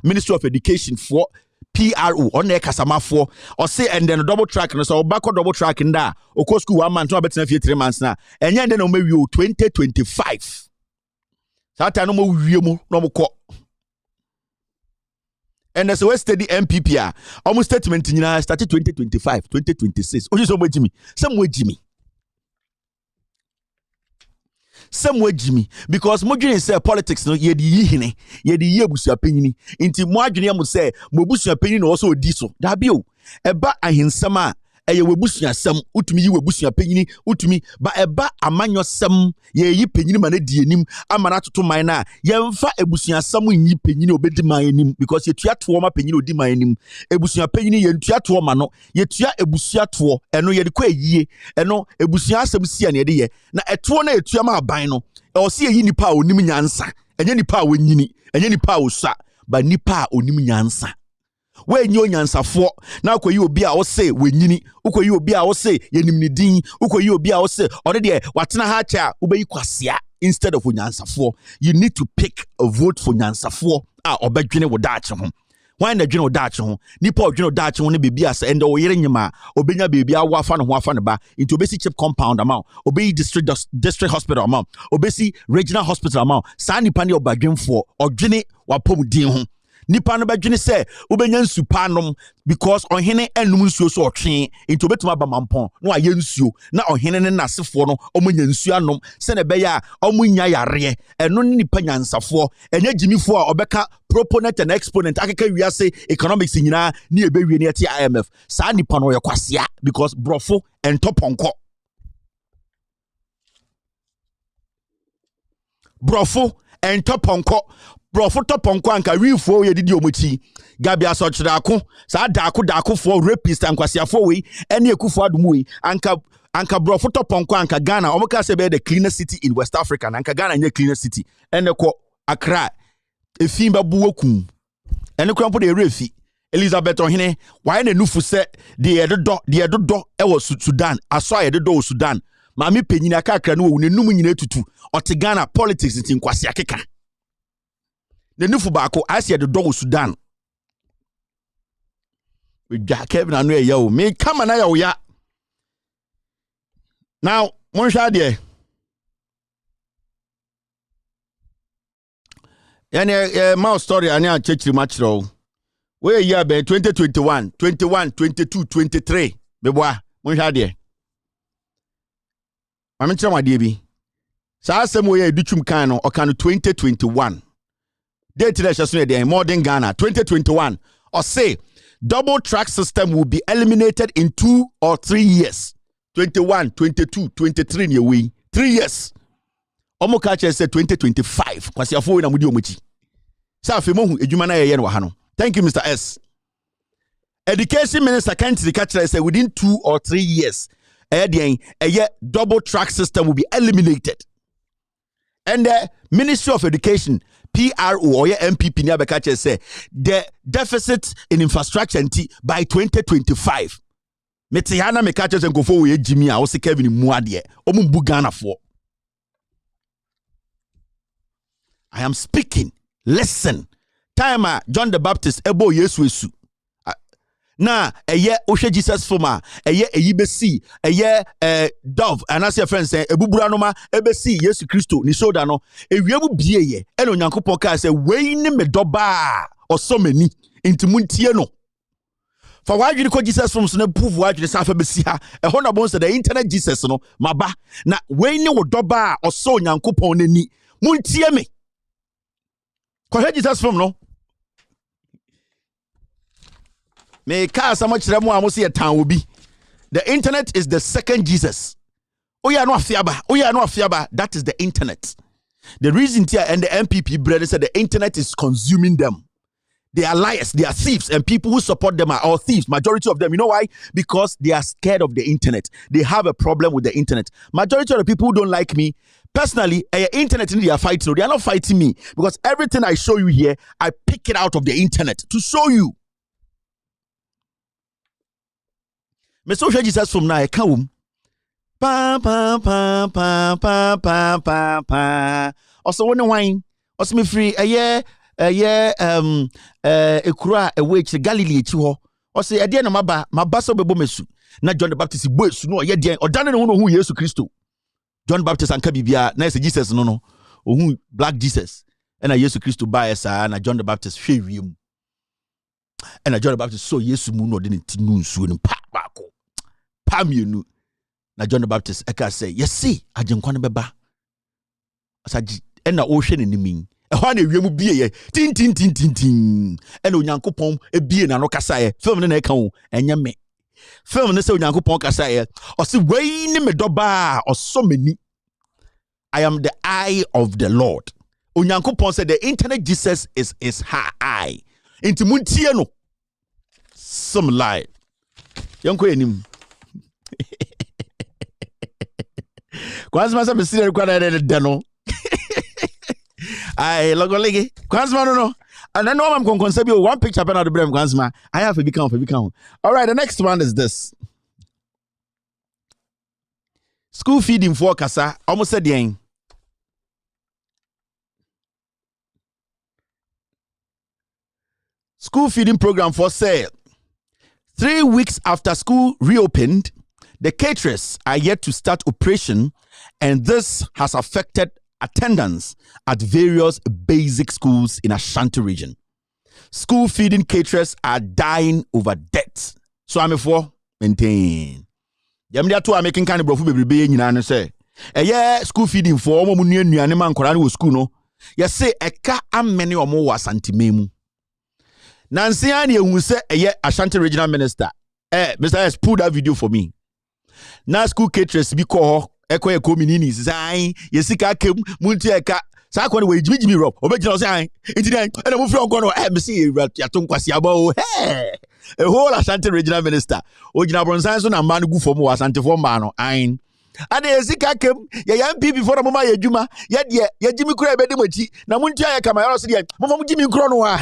Ministry of Education for PRO on their kasama for or say and then a double track and so back double track in that or course school 1 month to better 3 months now. And then maybe 2025. Sata no mo wiemo no mo ko. And as a steady MPP, almost statement in started 2025, 2026. Oh, somewhere Jimmy. Somewhere Jimmy. Because Mojini say politics no ye di yihine, ye di yebusu penini. Inti Mojini mu say mobusu penini also diso. Dabio. Eba ahinsama eye webusu asem utumi yi webusu penini utumi ba eba amanyo sem ye yi penini ma na di enim amana toto man na ye mfa ebusu asem nyi penini obedi man enim because ye tua to ma penini odi man enim ebusu penini ye tua to ma no ye tua ebusu to eno ye de kwa yie eno ebusu asem sia na ye de ye na eto na etua ma aban no e o se ye nipa onim nyansa enye nipa wonyini enye nipa osa ba nipa onim nyansa we nyo nyansafo na akoyi obi a wo se wenyini ukoyi obi a wo se yenimni din ukoyi obi a wo se ode de watena ha cha ubeyi kwasea instead of nyansafo. You need to pick a vote for nyansafo a obedwene wo daache ho. Why na dwene wo daache ho nipa odwene wo daache ho ne bebi asa ende wo yere nyima obenya bebi awo afa ne ho afa ne ba into obesi chip compound amount obeyi district hospital amount obesi regional hospital amount sa nipa ne obadwenfo odwene wapom din ho nipa no badwene se ubenya nsupa nom because ohene enum nsuo so otwe into betuma ba mampon no aye nsuo na ohene ne nasefo no omunya nsuo anom se ne beya omunya yare eno nipa nyansafo enye jimifo a obeka proponent and exponent akeka wiase economics nyina ni ebewie ne ati IMF sa nipa no ye kwasea because brofo entoponko Brofo toponko anka wifo ye didi omuti gabi asochirako sa dako for rapist ankwasiafo we ene ekufo adumu we anka brofo toponko anka Ghana omoka se be the cleanest city in West Africa anka Ghana nye cleanest city ene ko Accra efimba buwokum ene krampo de refi Elizabeth ohene why na nufu se de yedodo ewo Sudan aso yedodo wo Sudan maami penyina aka akra no wo nenum nyina tutu ote Ghana politics ntin kwase akeka the nufu bako as ye the dog Sudan. We Jack Kevin and yo me come and I ya. Now, Monshadie. My story and ya church match row. Where ya be 2021, 21, 22, 23. Beboa, Monshadie. I'm in my DB. Sa asem we educhum kan no okano 2021. Date modern Ghana 2021 or say double track system will be eliminated in 2 or 3 years. 21, 22, 23 in your way. 3 years. Omo kache said 2025. Kwasi afo na mudi omuchi. Sa afemo hu edwuma na yeye no hano. Thank you Mr. S. Education Minister Kentry kache said within 2 or 3 years double track system will be eliminated. And the Ministry of Education PRO or MPP near Bekache say the deficit in infrastructure by 2025. Metihana Mekache and go for Jimmy, I was Kevin Muadie, Omumbu Ghana for. I am speaking. Listen. Timer John the Baptist, Ebo Yesu. Na Oshe Jesus Foma, Eyibesi, Dove, and as your friend say, Ebuburanoma, Ebesi, Yesu Christo, Nisodano, Ewiabu Bieye, Eno Nyanko Poka say, Wayne Medoba, or so many, into Muntiano. For why you call Jesus from Sone prove why you Safa Besia, a honor bones the internet Jesus, no, Maba, na Wayne Wodoba, or so Nyanko Poneni, Muntiame. Call Jesus from no. Me ka so much remo amosi e tan obi. The internet is the second Jesus. Oya no afiaba. That is the internet. The reason here and the MPP brother said the internet is consuming them. They are liars, they are thieves, and people who support them are all thieves. Majority of them, you know why? Because they are scared of the internet. They have a problem with the internet. Majority of the people who don't like me, personally, internet they are fighting. They are not fighting me because everything I show you here, I pick it out of the internet to show you. Me social Jesus from now I come. Pa. Also when wine. Also me free ekura ewe chi Galilee chi ho. Also e de na maba so bebo mesu. Na John the Baptist bo esu no ye de odane no hu Yesu Kristo. John the Baptist anka bibia na say Jesus no ohun black Jesus. Na Yesu Kristo ba esa na John the Baptist hwe wiem. And John the Baptist so yesu mu no de ne ti nu nsuo no pa baako. Pa mienu. Na John the Baptist eka say, "Yes see, agenkwa no beba." Asaji na o hwe ne nimi. Ehwa na ewiemu bie ye. Tin. And Onyankopon ebie na no kasa ye. Film na eka ho, enye me. Film na say Onyankopon kasa ye. O se wei ni me doba o so mani. I am the eye of the Lord. Onyankopon said the internet Jesus is her eye. Inti muntie no. Some lie. Yanko enim. Kwanzima sa mesire kwa na de no. Ai logolege. Kwanzima no. And then no am konkonsa bi one picture pen the brem kwanzima. I have to become. All right, the next one is this. School feeding for kasa almost said yen. School feeding program for sale. 3 weeks after school reopened, the caterers are yet to start operation, and this has affected attendance at various basic schools in Ashanti region. School feeding caterers are dying over debt. So I'm for maintain. Yamdia to making kind of brofu baby nyina say. School feeding for omo nuane man kwara no school no. Ye say eka amene omo wa Ashanti memu. Nancy ani ehun say Ashanti regional minister. Mr. pull that video for me. Na school caterers bi ko eko community say yesika kem muntu eka sa ko we jimi rob obegina say enti den e mo fro nko no me see yato nkwasi aba a whole Ashanti regional minister ogina bronsan so na man gu for mo Ashanti for man no ade yesika kem ye MPP for mo ma yadwuma ye de ye jimi kura be de machi na muntu ya kama yaro so de mo fam jimi kro no a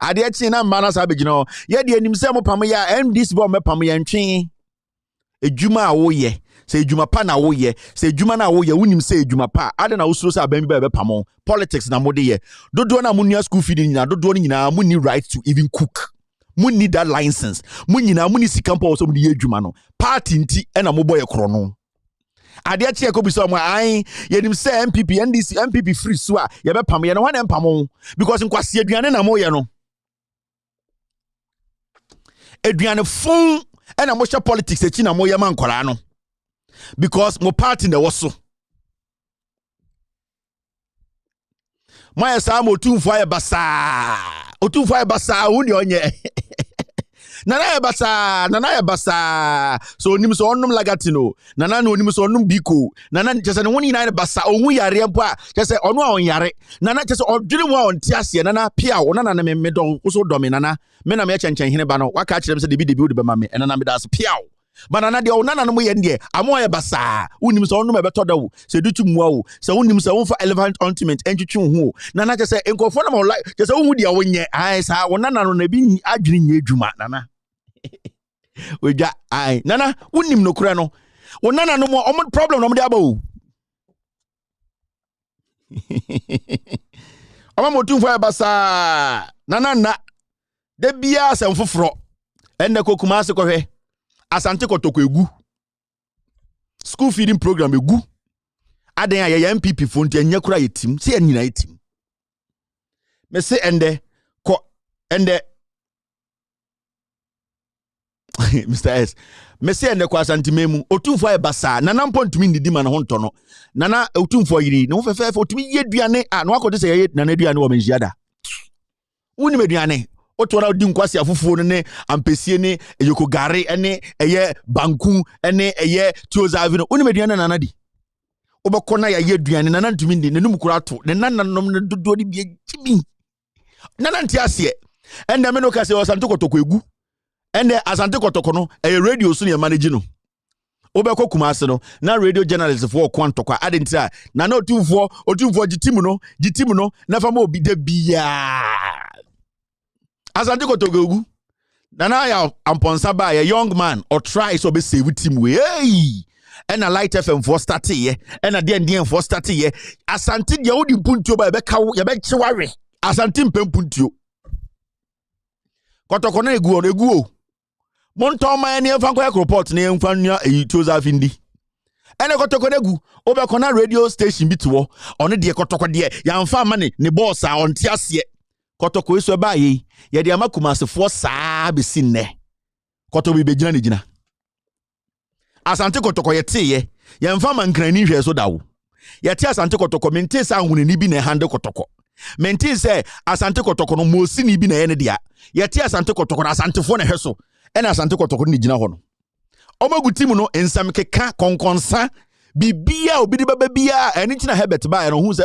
ade chi na man na sa begina ye de anim se mo pam ya MDC bo me pam ya ntwe ejuma a wo ye se ejuma pa na wo ye se ejuma na wo ye wunim se ejuma pa ade na usuro se aban bi ba pamo politics na mode ye dodo na munua school feeding na dodo nyina munni right to even cook munni that license munyina munni sikampo so mudi ejuma no party nti na mo boy kro no ade a che ko bi so mo an yenim se MPP NDC MPP free so a ye be pam ye no wan empamo because nkwase aduane na mo ye no aduane fun na mo hwe politics echi na mo ye man kwara no because mo party na woso my sa mo tumfo aye basa uni onye nana ya basa so onim so onum lagatino nana no onim so onum biko nana chese ne woni na basa onwu yare mpo a chese onu a on yare nana chese odwiri mu a on tiase nana pia wo nana na me do so do me nana me na me chenchen hene ba no waka kire me se debi wo de be ma me nana me das pia wo banana de onana no mo ye ndie amo ya basa unim so onum e beto da wo se dutu mu wo se unim se won fa elephant ointment entwetwe ho nana chese enkofo na mo like chese wo hu dia wo nye ai sa onana no na bi adwiri nye adwuma nana weja ai nana unim no kura no onana no mo problem no mo de abawo ama motumfo ya basa nana de bia sem foforo enne kokuma ase kohwe Asante kotoko egu school feeding program egu aden ya MPP fonti anya kura yetim se anyina yetim me se ende Mr. S me se ende kwa Asante memu otumfo ya basa nana mpontumi ndidi ma na ho ntono nana otumfo yiri no fefe otumi yeduane no akode se ye nana duane wo menjiada woni meduane otora odi nkwasi afufuo ne ampesie ne eyoko gare ene eye banku ene eye tiozavi no oni meduane nana di obekona ya yeduane nana ntumi ndi nenum kura to ne nananom ne dodo di bia jimi nana ntiase ende me no kase Asante kotoko egu ende Asante kotoko no eye radio so ne manage no obekọ kumase no na radio journalist for kwantokwa adentira na otumfo gitimu no na fama obi de bia Asante kotogegu nana ya amponsa ba a young man or try so be save team we hey and a light FM for start ye and a den for start ye Asante dia odi puntuo ba be kawo ye be chiware Asante mpempuntuo kotoko na egu o monto ma ene fa kwa report na emfa nua eyitoza afindi ene kotoko na egu obekọ na radio station bi to ono de kotoko de ya mfa ma ne boss a onte ase kotoko eso ba yi ye de amakumasefo saa be sinne kotoko bi begina ne gina asante kotoko ye teye ye mfa mankrani hwe so dawo ye te asante kotoko mente sa ahunani bi na hande kotoko mente se asante kotoko no mosini bi na ye ne dia ye te asante kotoko na asantefo na hwe so ena asante kotoko ne gina ho no omagutimu no ensam keka konkonsa bibia obidi baba bia eni tina Herbert ba no hu se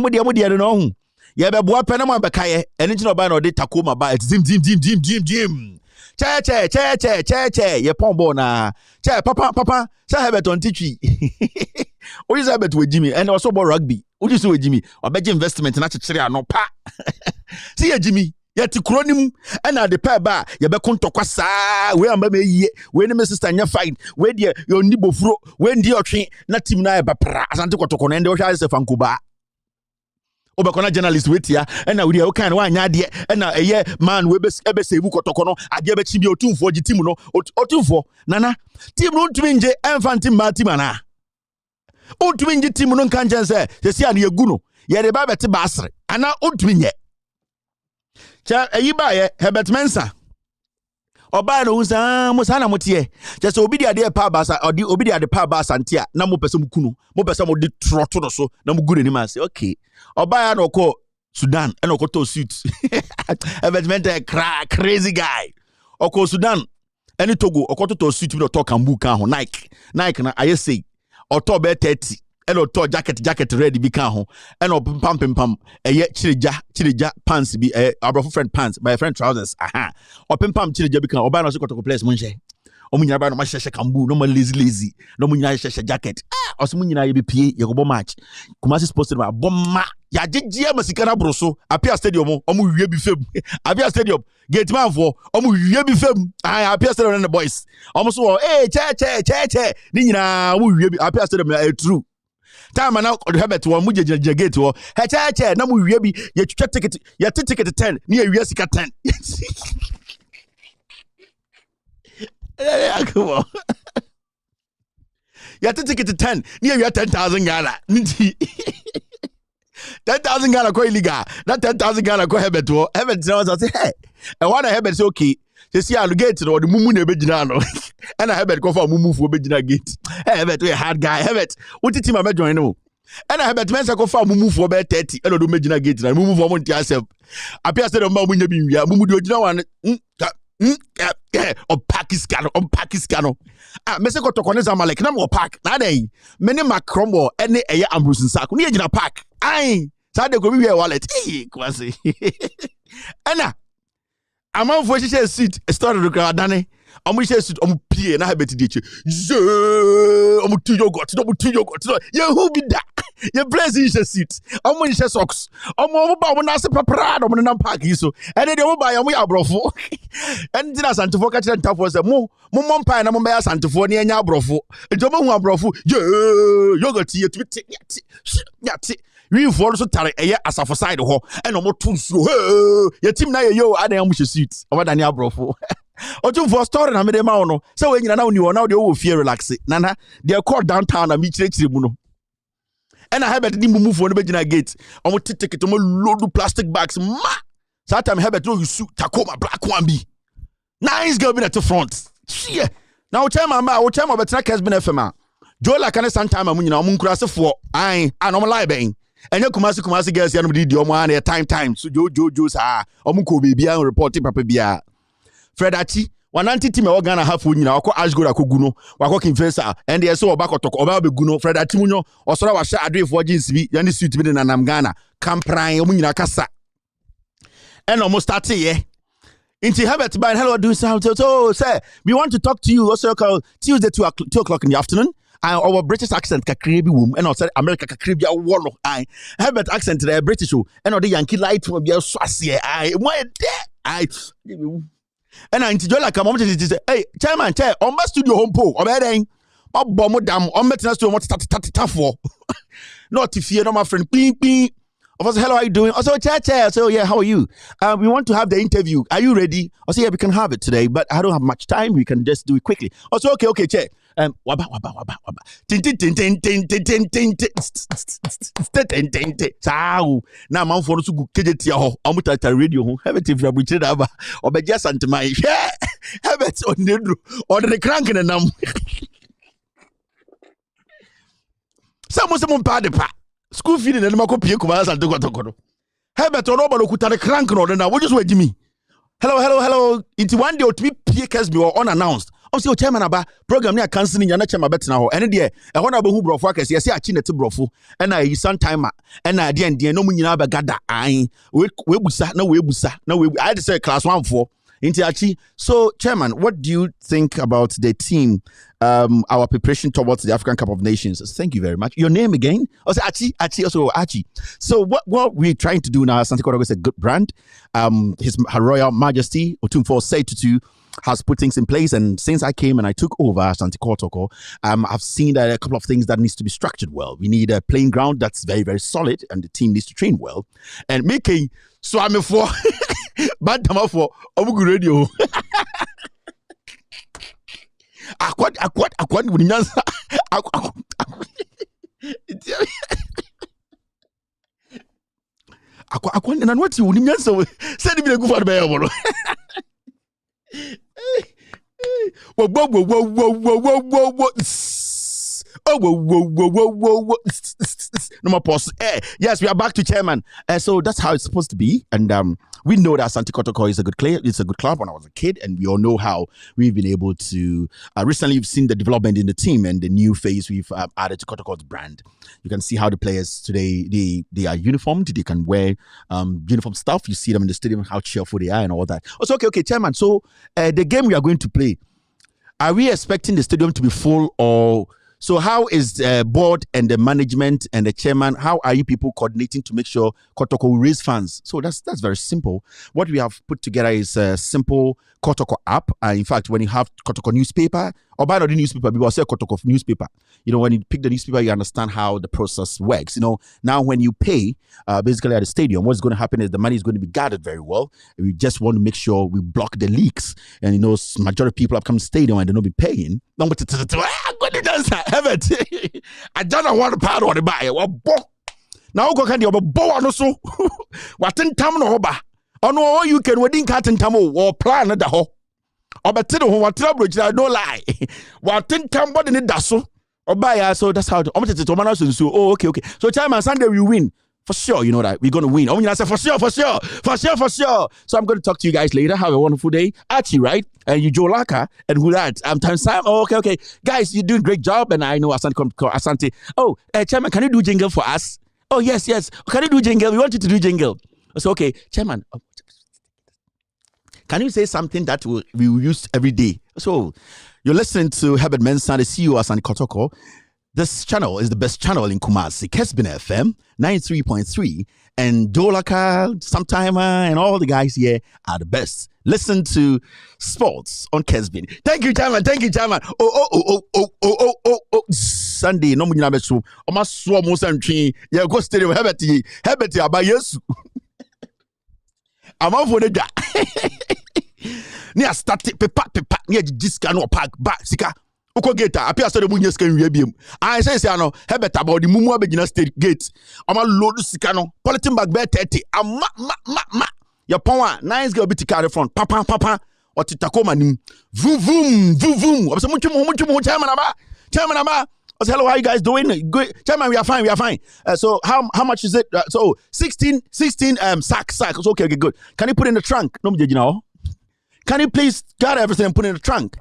mode no hu ye beboa pe na mo bekaye eni tina ba no de takoma ba zim che ye pombo na che papa sa Herbert on titwi o is Herbert we Jimmy and also bo rugby o just we Jimmy obeje investment na chekere anopa see ye Jimmy yet kronim and the pair ba ye be kontokwa saa we amba me yie we ne me sister nya fine we de yo ndi bofuro we ndi otwe na team na e bapra asante kotoko na ndi o hwa se fankuba obekona journalist wetia and na we dey kan wa nya de and na eye man we be sebu kotoko no ade be chi bi otumfo gi team no otumfo nana team no ntumi nje enfant ma team ana otumi nje team no kan jense se sia na yegu no ye de ba beti basre ana otumi nye cha eyiba ye Herbert Mensa oba no unsa musa na motie just obi dia de pa basa obi dia de pa basa ntia na mo pese mukunu mo pese mo de troto no so na mo gure ni ma say okay oba ya no ko Sudan and okoto suit Herbert Mensa crazy guy oko Sudan any Togo okoto to suit bi to kambu kan ho Nike na aye say oto be 30 eno to jacket ready bi kan ho eno pam eye chirija pants bi abrofo friend pants my friend trousers pam chirija bi kan oba na so kotoko place munhye omunyina ba no ma hye kambu no ma lazy no munyina hye jacket oso munyina ye bi pie ye go match Kumasi sports ba bomma ya jeje masika na broso Apia stadium omu wie bi fam Apia stadium gate man for omu wie bi fam Apia stadium and the boys omu so che ni nyina omu wie bi Apia stadium true time na Herbert wo mu jeje gate wo che na mu wie bi ye twetwa ticket ye ticket 10 ni ye wie sika 10 come on ye ticket 10 ni ye wie 10,000 Ghana nti 10,000 Ghana ko illegal na 10,000 Ghana ko Herbert wo Herbert was say hey and one Herbert say okay say see alugate no the mumu na begina no and Herbert ko fa mumu fu begina gate Herbert we hard guy Herbert what team am join no and Herbert Mensa ko fa mumu fu be 30 and do begina gate na mumu fu mo ntia self Apia say do ma munya bi nwia mumu di ogina wan on Pakistan mese ko to koneza malek na mo park na dey many macrombo ene eye Ambrose Nsako ni egina park ai sa de go bi wallet kwase ena amanfo hye seat story record dane omu hye seat omu pie na Herbert di eche omu tu yogurt ye who be that ye place hye seat omu hye socks omu ba omu na se papra omu na park yi so ene de omu ba omu ya abrofo ene dina santefo ka kire ntafo se mo mpa na mo ba ya santefo ne nya abrofo ejo mo hu abrofo ye yogurt ye twiti yati we for so tare eye asafo side ho ene mo to nsuo ye team na ye yo adan mo hye seat oba dani abrofo otu for story na me de ma wo no se we nyina na oni wo na de wo fear relax nana they call downtown na me chire mu no ena Herbert di mumu fo no begina gate omo ticket omo load plastic bags ma that time Herbert no you suit Tacoma black one be nice girl be at the front yeah now chairman betra Kesben FM Joe la kan sometime amu nyina omo nkura sefo ai anom lie ben enye kumasi girls ya no di omo an time so jo sa omo ko bebia report papa bia Fred Achi wananti team e Ghana half nyina wako Ashgold akogu no wako Kinfesa and yes so obako toko oba begu no Fred Achi munyo osora wa sha adwefo jeans bi yani suit bi na nam Ghana campran omu nyina kasa and almost start here into Herbert by hello doing something so say we want to talk to you also Tuesday 2 o'clock in the afternoon our British accent kakrebi wom and also America kakrebi awolo Herbert accent the British and the Yankee light for be so ase and I enjoy like a moment to say, hey, chairman, on my studio home po, or bedding, or bomb, on maintenance to what start for. Not if you're not my friend, ping. Of us, hello, how are you doing? Also, chair. So, yeah, how are you? We want to have the interview. Are you ready? I say, yeah, we can have it today, but I don't have much time. We can just do it quickly. Also, okay, chair. Waba. Tin. Sao. Na man for so good kejetia ho. Amutata radio ho. Have it if you preach aba. Obeja santima. Have it on the crank in a num. Some pa. School feeding and mako pie kuma santo kotokoro. Have it on oba lokuta the crank no na. What just wait me? Hello. Into one day to be pie kes me unannounced. Also, chairman about program near cancelling your chairman bet now. And dear, I want to be who brought focus. Yes, I chin it to brofu. And I sometime and I didn't no money about gada. I we busa no we busa no we. I had to say class 1-4 into Achi. So, chairman, what do you think about the team? Our preparation towards the African Cup of Nations. Thank you very much. Your name again? Also Achi. Also Achi. So what we're trying to do now, Asante Kotoko is a good brand. Her Royal Majesty Otumfuo Sei has put things in place, and since I came and I took over Asante Kotoko, I've seen that a couple of things that needs to be structured well. We need a playing ground that's very, very solid, and the team needs to train well. And making swami for bad time for Omugu Radio. Akwad with nyansa. Akwad and what you with nyansa send me a good for the bear. Whoa. No more pause. Yes, we are back to chairman. So that's how it's supposed to be. And we know that Asante Kotoko is a good player. It's a good club when I was a kid. And we all know how we've been able to... recently, we've seen the development in the team and the new phase we've added to Kotoko's brand. You can see how the players today, they are uniformed. They can wear uniform stuff. You see them in the stadium, how cheerful they are and all that. Also, okay, chairman. So the game we are going to play, are we expecting the stadium to be full or... So how is the board and the management and the chairman, how are you people coordinating to make sure Kotoko will raise funds? So that's very simple. What we have put together is a simple Kotoko app. In fact, when you have Kotoko newspaper, or buy the newspaper, people say Kotoko newspaper. You know, when you pick the newspaper, you understand how the process works. You know, now when you pay, basically at the stadium, what's going to happen is the money is going to be gathered very well. We just want to make sure we block the leaks. And you know, majority of people have come to the stadium and they don't be paying. I don't want to part of the buy. Now go can you bo no so. What in tam no ba. Ono you can wedding cat and tamo or plan the ho. Obetedo ho watrabro jira no lie. What in tam body need daso. Obaya, so that's how so okay. So chairman Sunday we win. For sure, you know that we're going to win. Oh, I said for sure. So I'm going to talk to you guys later. Have a wonderful day. Archie, right? And you Joe Laka and who that? Time. Oh, okay. Guys, you're doing a great job. And I know Asante. Oh, Chairman, can you do jingle for us? Oh, yes. Can you do jingle? We want you to do jingle. So, okay, Chairman, can you say something that we will use every day? So, you're listening to Herbert Mensah, the CEO of Asante Kotoko. This channel is the best channel in Kumasi, Kesbin FM 93.3, and Dolaka, Sometime, and all the guys here are the best. Listen to sports on Kesbin. Thank you, Chairman. Oh. Sunday, no money so. Almost so most entry. Yeah, go stadium. Hebeti about yes. I'm out for the da. Near started pepa near discount park back sika. Uko gate appear so the munyes can rebium. I say no hebet about the mumu abegina state gate. Ama load sika no politin bag be 30. Ma. Your power nice girl biti carry front. Papa or titakoma nim. Vum. Obso muchu chairman aba. I say hello, how you guys doing? Good. Chairman, we are fine. So how much is it? So 16 sacks. Okay, good. Can you put in the trunk? No, you know. Can you please gather everything and put in the trunk?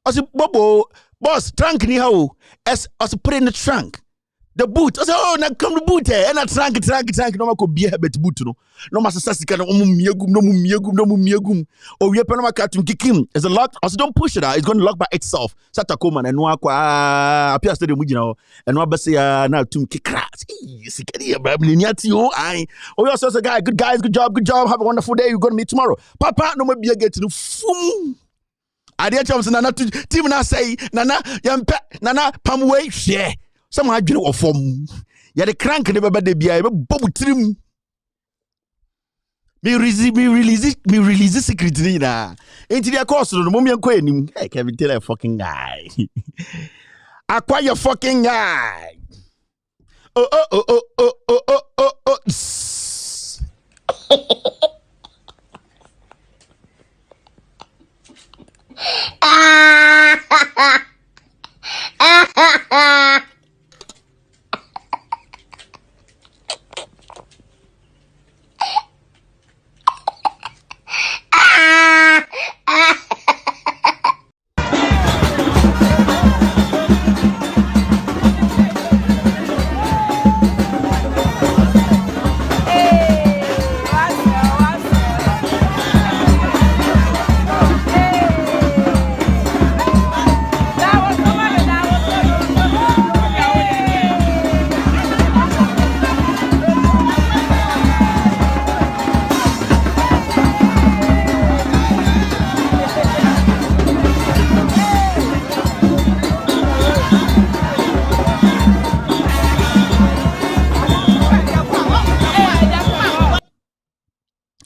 I said, boss, trunk ni how? I said, put it in the trunk. The boot. I said, oh, now come the boot here. And I trunk. No, I could be a bit boot, no. No, Master Sassika, no miagum. Oh, we are Panama cartoon kicking. It's a lock. I said, don't push it out. It's going to lock by itself. Satakoman and Waka appears to the Mujino and Wabasia now to kick rats. Oh, you're also a guy. Good guys. Good job. Have a wonderful day. You're going to meet tomorrow. Papa, no more be a get to the foom. I dare Johnson, Nana to Tim na say, Nana, Nana, Pamway, share. Some I do form. Yet a crank never but they be able to trim. Me release secret ni na. Enti dia course no mo me enko anim. Hey, Kevin Taylor fucking guy. Acquire your fucking guy. Oh.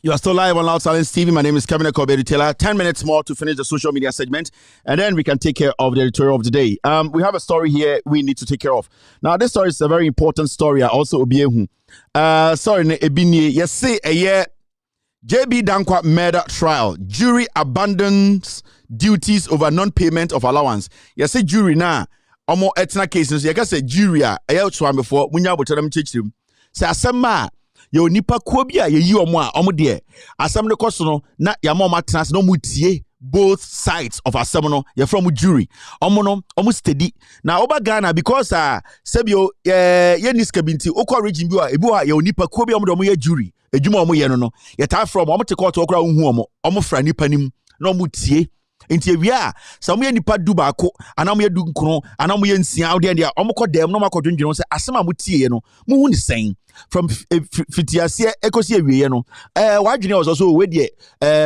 You are still live on Loud Silence TV. My name is Kevin Ekobedu Taylor. 10 minutes more to finish the social media segment, and then we can take care of the editorial of the day. We have a story here we need to take care of. Now, this story is a very important story. I also obiehu. Sorry, ebini. Yes, say a year. JB Dankwa murder trial. Jury abandons duties over non-payment of allowance. Yes, say jury na. Omo etna cases. You can say jury. I have to before. Munya botadam chichim. Say asema. Yo nipa kwobia ye yi omo a omo de asem ne koso no na ya mama trans no mutie both sides of asem no ye from jury omo steady na oba Ghana because sebio ye niska binti okwa region bi a ebi wa ye nipa kwobia omo de omo ye jury ejuma omo ye no ye ta from omo te court okra hu omo fra nipa nim na omo tie nti ewia samu ye nipa du baako anamu ye du nkron anamu ye nsia awde dia omo ko dem no makodwendweno se asem a mutie ye no mu hu ni sen from fitiasie ekosi ewie no wadwene was also we de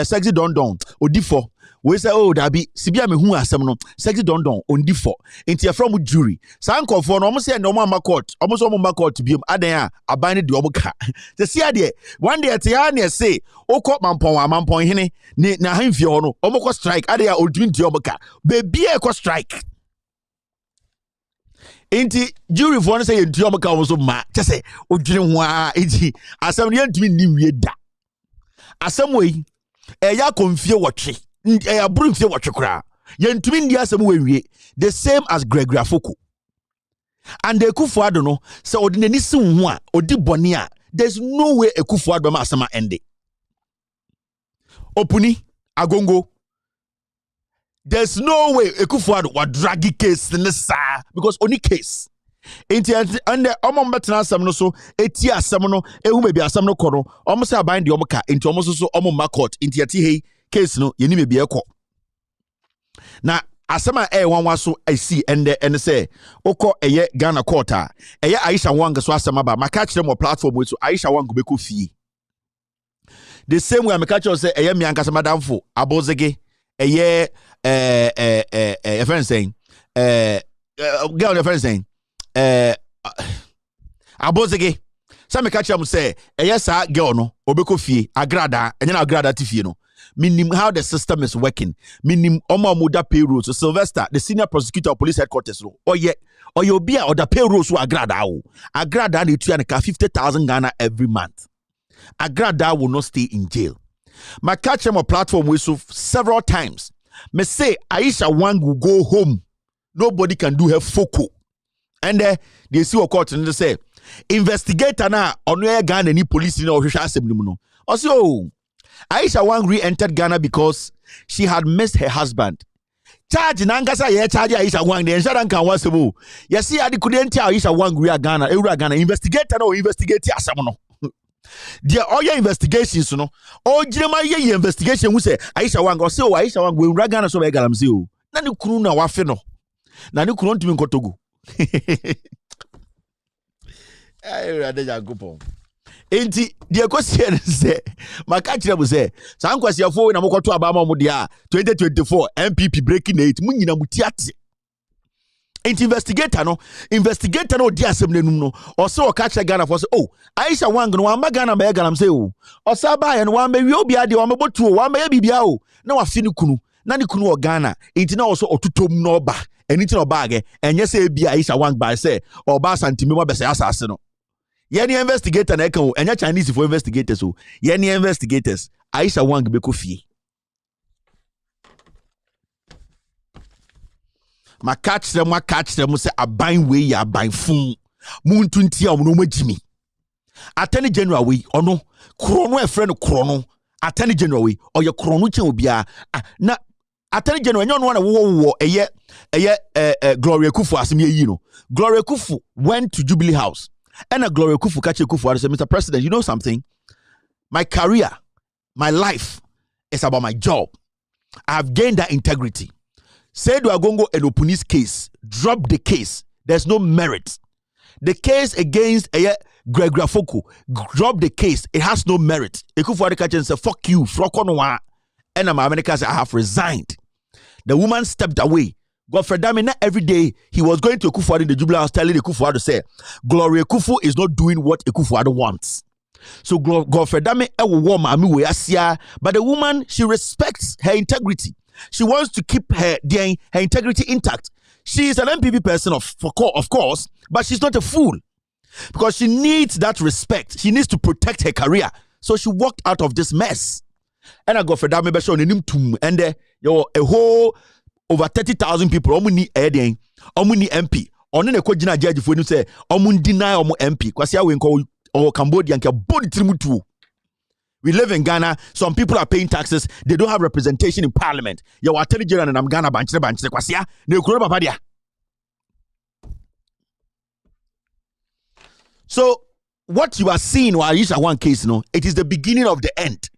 sexy don odifo we say oh dabi sibia me hu asem no sexy don ondifo nti from jury sankofo no omo say no ma court omo so mo court biom adan a aban ne de omo ka te sia de one day te ya na say okọ mampon hene ni na hanfie ho no omo ko strike adan a odwin de omo ka bebi e ko strike Inti jury for say you omo ka so ma say odwene ho a enti asem ne ntumi ni wie da asem we ya konfie wotwe ya brunfie wotwe kra ye ntumi ndi asem we wie the same as Gregory Afoko and Ekufuado no say odinani si ho a odi bone a there's no way Ekufuado ma asem ende opuni agongo. There's no way Ekufuado wa dragi case in this because only case. Inti and omo mbetena asem no so eti asem no ehu mebi asem no kono omo say aban de omo ka inti omo so omo ma court inti ati hey case no ye ni mebi ekọ. Na asem a wanwa so I see and say okọ eye Ghana court a eye Aisha Wang so asem aba maka kire mo platform we so Aisha Wang be ko fie. The same way maka kire say eye mi ankasa madamfo abozege eye a friend saying girl a friend saying abozege some catch am say yes girl no obeko fie agrada enya na agrada ti fie no minim how the system is working minim omo da payroll so Sylvester the senior prosecutor of police headquarters no oye obi a oda payroll so agrada na tu an 50,000 Ghana every month. Agrada will not stay in jail. My catch him a platform we so several times. Me say Aisha Wang will go home. Nobody can do her foco. And they see a court and they say investigator na ono Ghana ni police ni ohwehwe asem nim no. Also Aisha Wang re-entered Ghana because she had missed her husband. Charge nangasa ye charge Aisha Wang the insurance can was bo. You see adi couldn't tell Aisha Wang Ghana investigator no investigate asem no. There all your investigations no. O jinema ye investigation who say Aisha Wang or say Aisha Wang we Ghana so be galam say o. Na ni kunu na wafe no. Na ni kunu ntimi nkotogo. Ai rade jagopon. Enti the question say maka kire bu say san kwasiafo na mokoto abama mu dia 2024 MPP breaking 8 mu nyina mutiate. investigator no di asem nenum no or so catch Ghana for say oh Aisha Wang no amba Ghana be Ghana say oh osaba ye no amba wi obi ade o mabotu o amba ye bibia o na wafi ne kunu na ne kunu o Ghana enti na also otutom no ba eni ti no bag enye say bia Aisha Wang ba say oba santimi mo be say asase no ye ne investigator na kan o enye Chinese for investigators o ye ne investigators Aisha Wang be ko fie ma catch them say aban we ya aban fun muntu ntia no magimi attorney general we ono krono e friend krono attorney general we oye krono chen obia na attorney general enyo no na wo eye Gloria Kufu asem ye no Gloria Kufu went to Jubilee House and a Gloria Kufu catch Kufu said Mr. President, you know something, my career, my life is about my job. I have gained that integrity. Say do Agongo and Opuni's case, drop the case. There's no merit. The case against Greg Grafoko, drop the case. It has no merit. Ekufuado catch and say, fuck you, Frokonoa. And America said, I have resigned. The woman stepped away. Godfrey Dame, every day he was going to Ekufuado in the Jubilee House telling Ekufuado to say, Gloria Kufu is not doing what Ekufuado wants. So Godfrey Dame but the woman, she respects her integrity. She wants to keep her integrity intact. She is an MPP person, of course, but she's not a fool. Because she needs that respect. She needs to protect her career. So she walked out of this mess. And I go for that, maybe show and there a whole over 30,000 people, omuni MP. On a Kojina judge for you say, omun deny omu MP. Kwasia we call or Cambodian body trimutu. We live in Ghana. Some people are paying taxes. They don't have representation in parliament. You are telling General and I'm Ghana banche kwasia. Ne kuro bapadia. So what you are seeing with Aisha Wang case, it is the beginning of the end.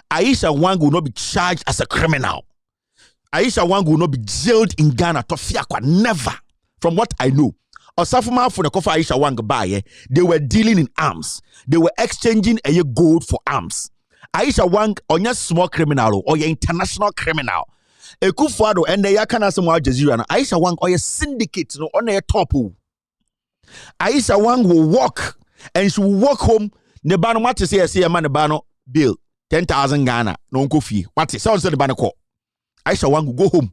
Aisha Wang will not be charged as a criminal. Aisha Wang will not be jailed in Ghana. Never. From what I know. Osafuma for the kofa Aisha Wang baye, they were dealing in arms. They were exchanging a gold for arms. Aisha Wang onya small criminal or your international criminal. Ekufuado and the yakana some Jazeera. Aisha Wang or your syndicate no on your top. Aisha Wang will walk and she will walk home. Nebano what to say a man nebano bill 10,000 Ghana no kofi. What is sounds the banako. Aisha Wang will go home.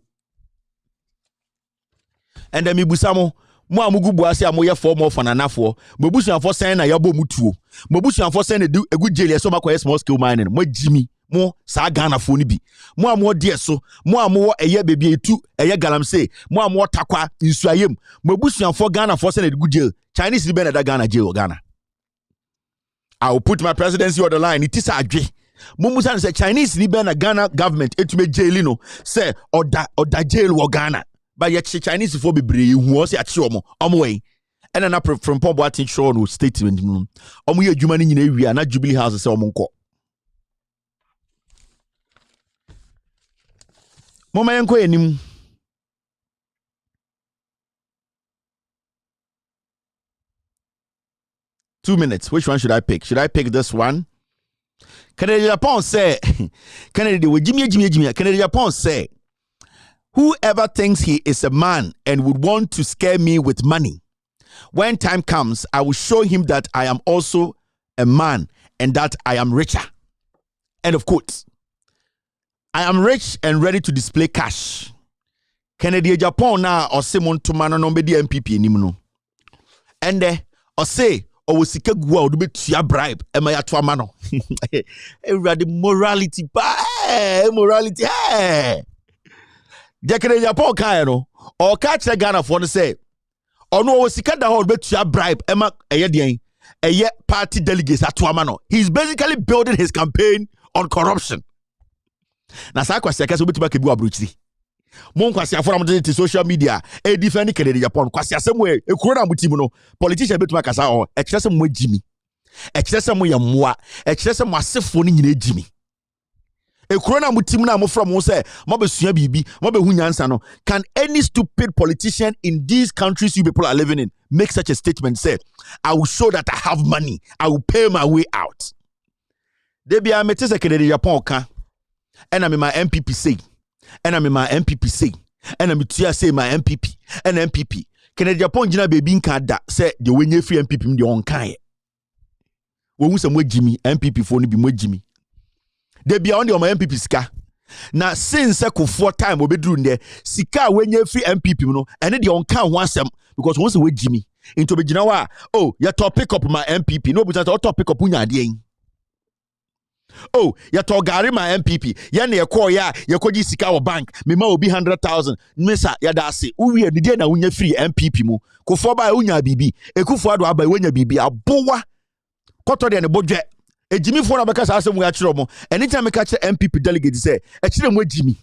And then Mibusamo mo amugubu ase amoye for more for nanafo mobusu afo sen na yabo mutuo mobusu afo sen na egu jeli so makoye small scale mining mo jimi mo sa Ghana fo ni bi mo amo de so mo amo eye bebie etu eye galamse mo amo takwa nsuayem mobusu afo Ghana for sen na egu jeli Chinese ni be na da Ghana jail Ghana. I will put my presidency on the line. It is adwe mumusan say Chinese ni be na Ghana government etume jail no say oda jail wo Ghana. But yet Chinese for be who was at Shomo, way. And an upper from Pombo at Show statement. We are human in area, not Jubilee House, so Monco. Momayanko enim. Two minutes. Which one should I pick? Should I pick this one? Canada Japan say, Canada with Jimmy. Canada Japan say, whoever thinks he is a man and would want to scare me with money, when time comes, I will show him that I am also a man and that I am richer. End of quote. I am rich and ready to display cash. Kennedy Japan na or Simon Tumano no be the MPP nimuno. And or say or we seek go do be to bribe am I to amano. Everybody morality morality Jekere Japan kaino or catch the Ghana for the say or no sika da hold bet to bribe ema eye party delegates at Tuamano. He's basically building his campaign on corruption. Na sa kwasi akase obetuba kebu abrochiri. Mon kwasi afora mo to social media e defend Kennedy Japan kwasi asem e kuro na mutimu no politician betuba kasa o e kire se mo agimi. E kire se mo ye moa, e kire se mo asefo ni nyina agimi. Corona mutim na mo from mo say mo be sua bibi mo be hu nyansa no. Can any stupid politician in these countries you people are living in make such a statement? Say I will show that I have money, I will pay my way out. They be a metese Kennedy Japan ka and I'm in my MPP say and I'm in my MPP say and I'm to say my MPP and MPP Kennedy Japan jina baby nka da say the wenye free MPP m de on kan. Wo hu se mo Jimmy MPP fo no bi mo Jimmy. De bia on de o MPP sika. Na since Kufuor time obeduru nde sika wenye free MPP no ene de on kan ho asem because won se we Jimmy into be gina wa oh ya to pick up my MPP no but to pick up unya de yin. Oh, ya to gari my MPP. Ya na ye call ya koji sika wo bank. Me ma obi 100,000. Mesa ya da se. Uwie ni de na unya free MPP mu. Kufuor ba unya bibi. Kufuor do aba unya bibi abowa. Koto de ne bodwe. Jimmy for na beka sa asem we akire mo. Anytime me catch MPP delegate say, e kire mo Jimmy.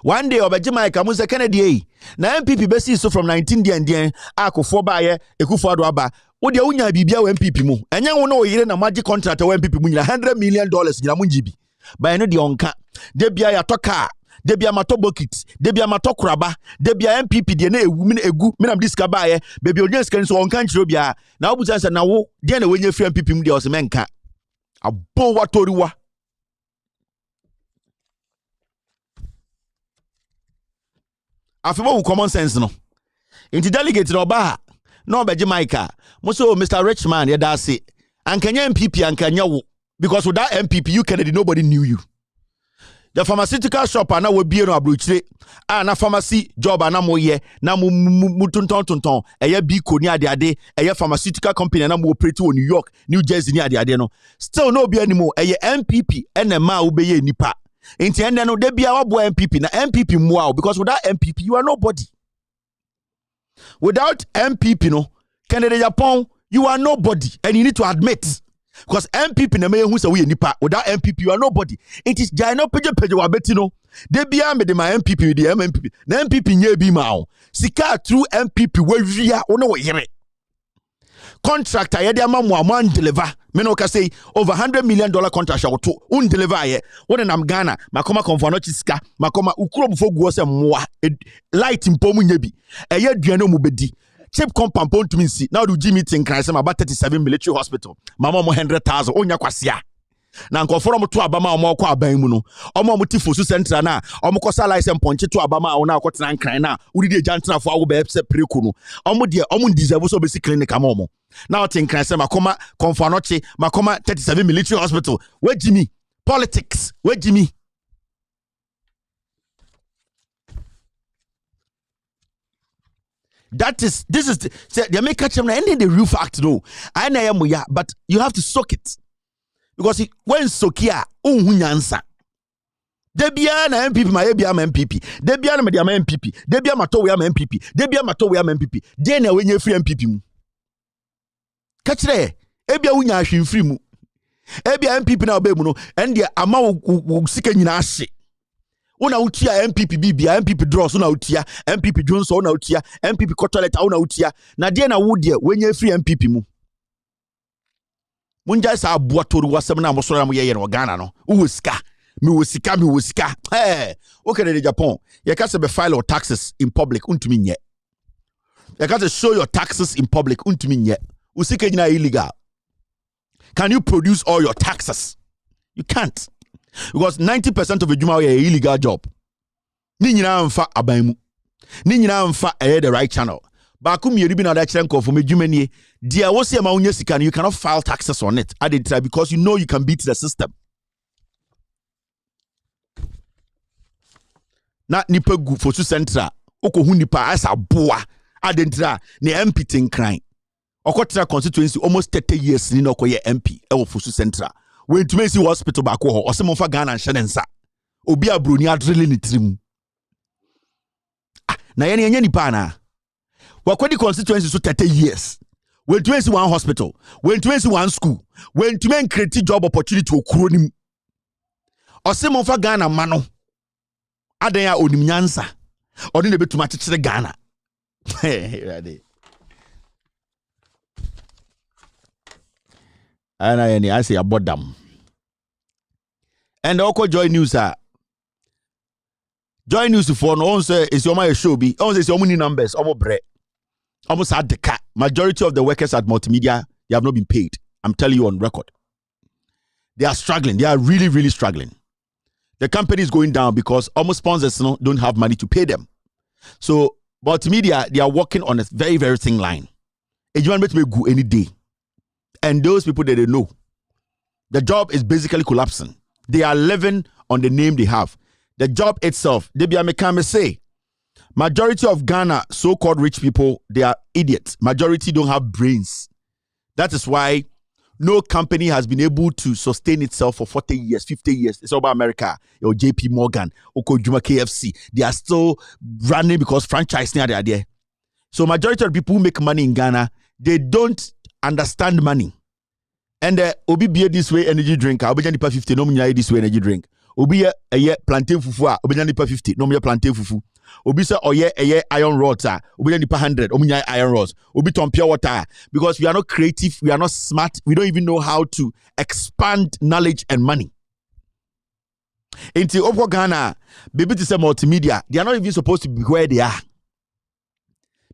One day obaji Mike amuze Kennedy na MPP besi so from 19 den Kufuor ba ye Kufuor do aba. Wo de unya bibia wo MPP mu. Enye wo na oyire na magic contract wo MPP mu nyina $100 million nyina mu njibi. Ba no de onka. De bia ya toka. De bia mato bucket. De bia mato kraba. De bia MPP de na ewu mi egu. Me na diska ba ye. Baby onye scan so onka nchiro bia. Na wo buza na wo de na wenye free MPP mu de o se menka. Abo watoriwa. Afebo common sense no. Inti delegate no ba. No beji Micah. Muso Mr. Richman ya da say ankanya MPP ankanya wo because without MPP you Kennedy nobody knew you. The pharmaceutical shop ana we bie no abrochire na pharmacy job ana moye na mutunton eye biko ni ade eye pharmaceutical company na mo operate wo New York, New Jersey ni ade no still no be anymore eye MPP ene ma wo be ye nipa enti ene no de bia wo MPP na MPP moa because without MPP you are nobody. Without MPP no Kennedy Japan, you are nobody, and you need to admit because MPP na me who say we nipa. Without MPP, you are nobody. It is Jano page wa betino. De bia me de my MPP with the MPP. Na MPP nye bi ma o. Sika through MPP we ria ono we yere. Contractor ye de amamwa deliver. Me no ka say over $100 million contract shall to un deliver ye. When am Ghana, makoma konfano chiska, makoma ukuro bufo guo se mwa light impomu nyebi. Eye duano mu bedi. Cheap compound to me see. Now do Jimmy think I am about 37 military hospital. Mama mo 100,000 onya kwasia. Na nkoforo mo to abama o kwa aban mu no. Omo mo tifo su central na. Omo kosa license ponche to abama o na akotena nkran na. Uri de jantra fo awo be se preku no. Omo de omo deserve so be si clinic amomo. Now think I say makoma konfanoche makoma 37 military hospital. Where Jimmy? Politics. Where Jimmy? This is they make catch them ending the real fact though. I know ya, but you have to soak it. Because when sokia unhunyansa. Debia na MPP ma ebia ma MPP. Debia na media ma MPP. Debia mato we ma MPP. Debia mato we ma MPP. De na wenye free MPP mu. Kachire ebia unya ahwe free mu. Ebia MPP na obe mu no ende ama wo sika nyina ahye. Una utia MPP bibia MPP draws una utia MPP Johnson una utia MPP Kotoleta una utia na de na wo de wenye free MPP mu munja sa aboatoru wasem na mosoro na ye no Ghana no wo sika me wo sika okay in Japan you can say be file your taxes in public untumi nye you can say show your taxes in public untumi nye usika nyina illegal. Can you produce all your taxes? You can't. Because 90% of the Juma is an illegal job. Ni nyina mfa abanmu. Ni nyina mfa the right channel. Bakum yeri bi na da chenko for me Jumanie. Dia wo se ma unye sika you cannot file taxes on it. I did try because you know you can beat the system. Na nipa gu for su central. Okohu nipa asa boa. Adentra ne MP tin crying. Okotra constituency almost 30 years ni no koye MP e wo for su central. When to see hospital back or some of Ghana and Shenensa. Obi Bruni are drilling it trim. Na any pana. Wakodi constituency so 30 years. When to see one hospital, when to see one school, when to make create job opportunity to Kuronim. Or some of Ghana mano. Adaya onimnyansa. Or didn't be too much to Ghana. Hey, and I say about them. And also Joy News Joy News for no say is your my show be. On say your money numbers almost bread. Almost had the cat. Majority of the workers at multimedia, they have not been paid. I'm telling you on record. They are struggling. They are really, really struggling. The company is going down because almost sponsors don't have money to pay them. So Multimedia, they are working on a very, very thin line. You want to go any day. And those people that they know, the job is basically collapsing. They are living on the name they have. The job itself, they be a say, majority of Ghana so-called rich people, they are idiots. Majority don't have brains. That is why no company has been able to sustain itself for 40 years, 50 years. It's all about America, or JP Morgan, or Juma KFC. They are still running because franchising are there. So majority of people who make money in Ghana, they don't understand money. And obi be this way energy drink, obi nipa 50, no munya this way energy drink. Obi a plantain fufu, obi nipa 50, no munya plantain fufu. Obi say oye iron rods, obi nipa 100, omunya iron rods. Obi ton pure water, because we are not creative, we are not smart, we don't even know how to expand knowledge and money. Into Opo Ghana, baby to say multimedia, they are not even supposed to be where they are.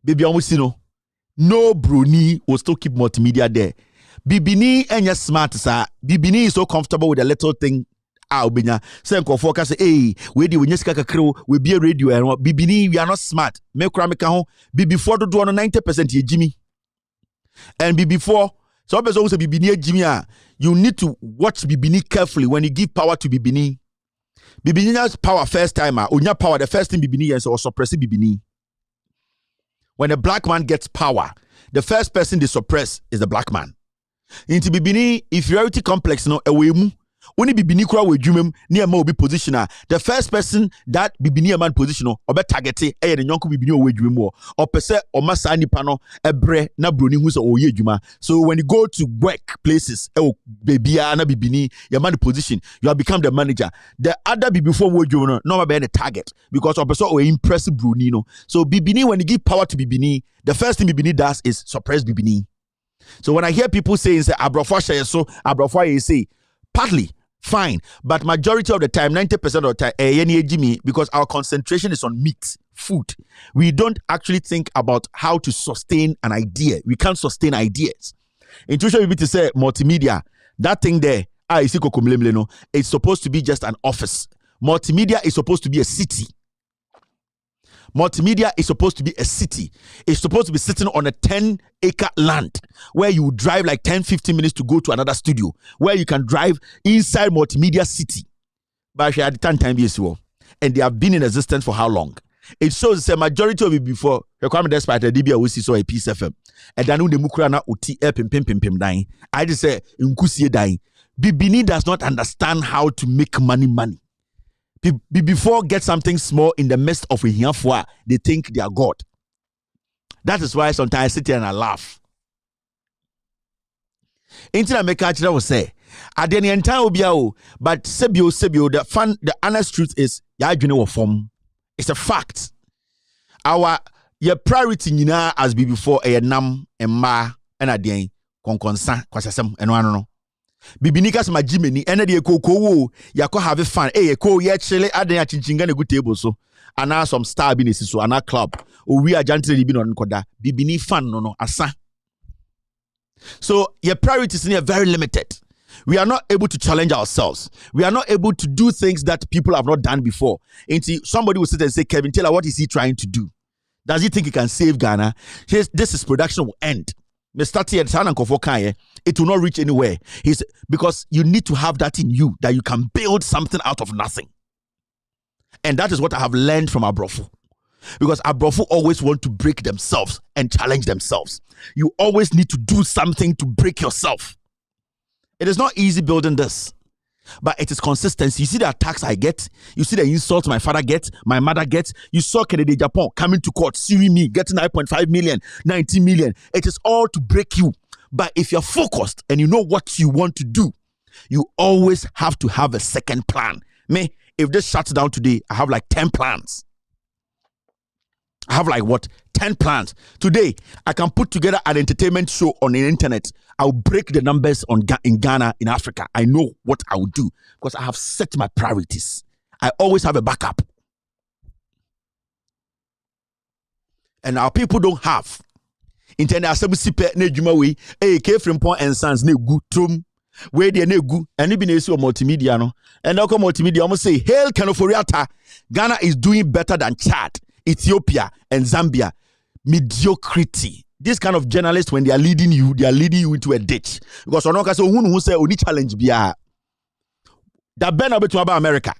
Baby almost no Bruni will still keep multimedia there. Bibini and your smart sir. Bibini is so comfortable with a little thing. Say focus say, hey, we do we be a radio and Bibini, we are not smart. Me before to do on 90% ye Jimmy. And before, so also Bibini Jimmy, you need to watch Bibini carefully when you give power to Bibini. Bibini's power first timer, unya power, the first thing Bibini is or suppress Bibini. When a black man gets power, the first person they suppress is the black man. Into Bibini inferiority complex no away. Only Bibini kura we jumem near mo be positioner. The first person that Bibini man positioner or be targete the nyonko Bibini we jumo or pese or masa nipa no ebre na broni hu so oye juma. So when you go to work places baby na Bibini your man position, you have become the manager. The other before we jumo no be the target because or pese or impress broni no. So Bibini, when you give power to Bibini, the first thing Bibini does is suppress Bibini. So when I hear people saying say abrofo so abrofo say partly fine, but majority of the time, 90% of the time, because our concentration is on meat, food. We don't actually think about how to sustain an idea. We can't sustain ideas. Intuition will be to say multimedia, that thing there, it's supposed to be just an office. Multimedia is supposed to be a city. Multimedia is supposed to be a city. It's supposed to be sitting on a 10-acre land where you drive like 10-15 minutes to go to another studio, where you can drive inside Multimedia City. But at the time years ago, and they have been in existence for how long? It shows the majority of it before. Despite the DB, we see so a piece FM. And then the Mukrana uti pim dying. I just say Nkusie dying. Bibini does not understand how to make money. Before get something small in the midst of a hiafwa, they think they are God. That is why sometimes I sit here and I laugh. Until I make a will say, at the entire Obiao, but Sebio, the honest truth is, form. It's a fact. Your priority as be before a nam and ma and a day conconsa, quasasem and one. Bibinikas majimeni ene de kokowo yakọ have fun ko ye chile adan ya chinchinga na good table so ana some star bi nesi so ana club o wi agantire bi no nkoda bibini fan no asa. So your priorities are very limited. We are not able to challenge ourselves. We are not able to do things that people have not done before. Somebody will sit and say, Kevin Taylor, what is he trying to do? Does he think he can save Ghana? This is production will end. It will not reach anywhere. Because you need to have that in you, that you can build something out of nothing. And that is what I have learned from Abrofo. Because Abrofo always want to break themselves and challenge themselves. You always need to do something to break yourself. It is not easy building this, but it is consistency. You see the attacks I get. You see the insults my father gets, my mother gets. You saw Kennedy Japan coming to court, suing me, getting 9.5 million, 19 million. It is all to break you. But if you're focused and you know what you want to do, you always have to have a second plan. If this shuts down today, I have like 10 plans. I have like 10 plans. Today, I can put together an entertainment show on the internet. I'll break the numbers in Ghana, in Africa. I know what I will do because I have set my priorities. I always have a backup. And our people don't have. Internet asabusipe ne djuma we Frimpong and Sons ne gu trum we de ne gu and be nesu multimedia no and now multimedia almost say hail Kanoforiata. Ghana is doing better than Chad. Ethiopia, and Zambia. Mediocrity. This kind of journalists, when they are leading you into a ditch. Because who say only challenge biya. That ben about America.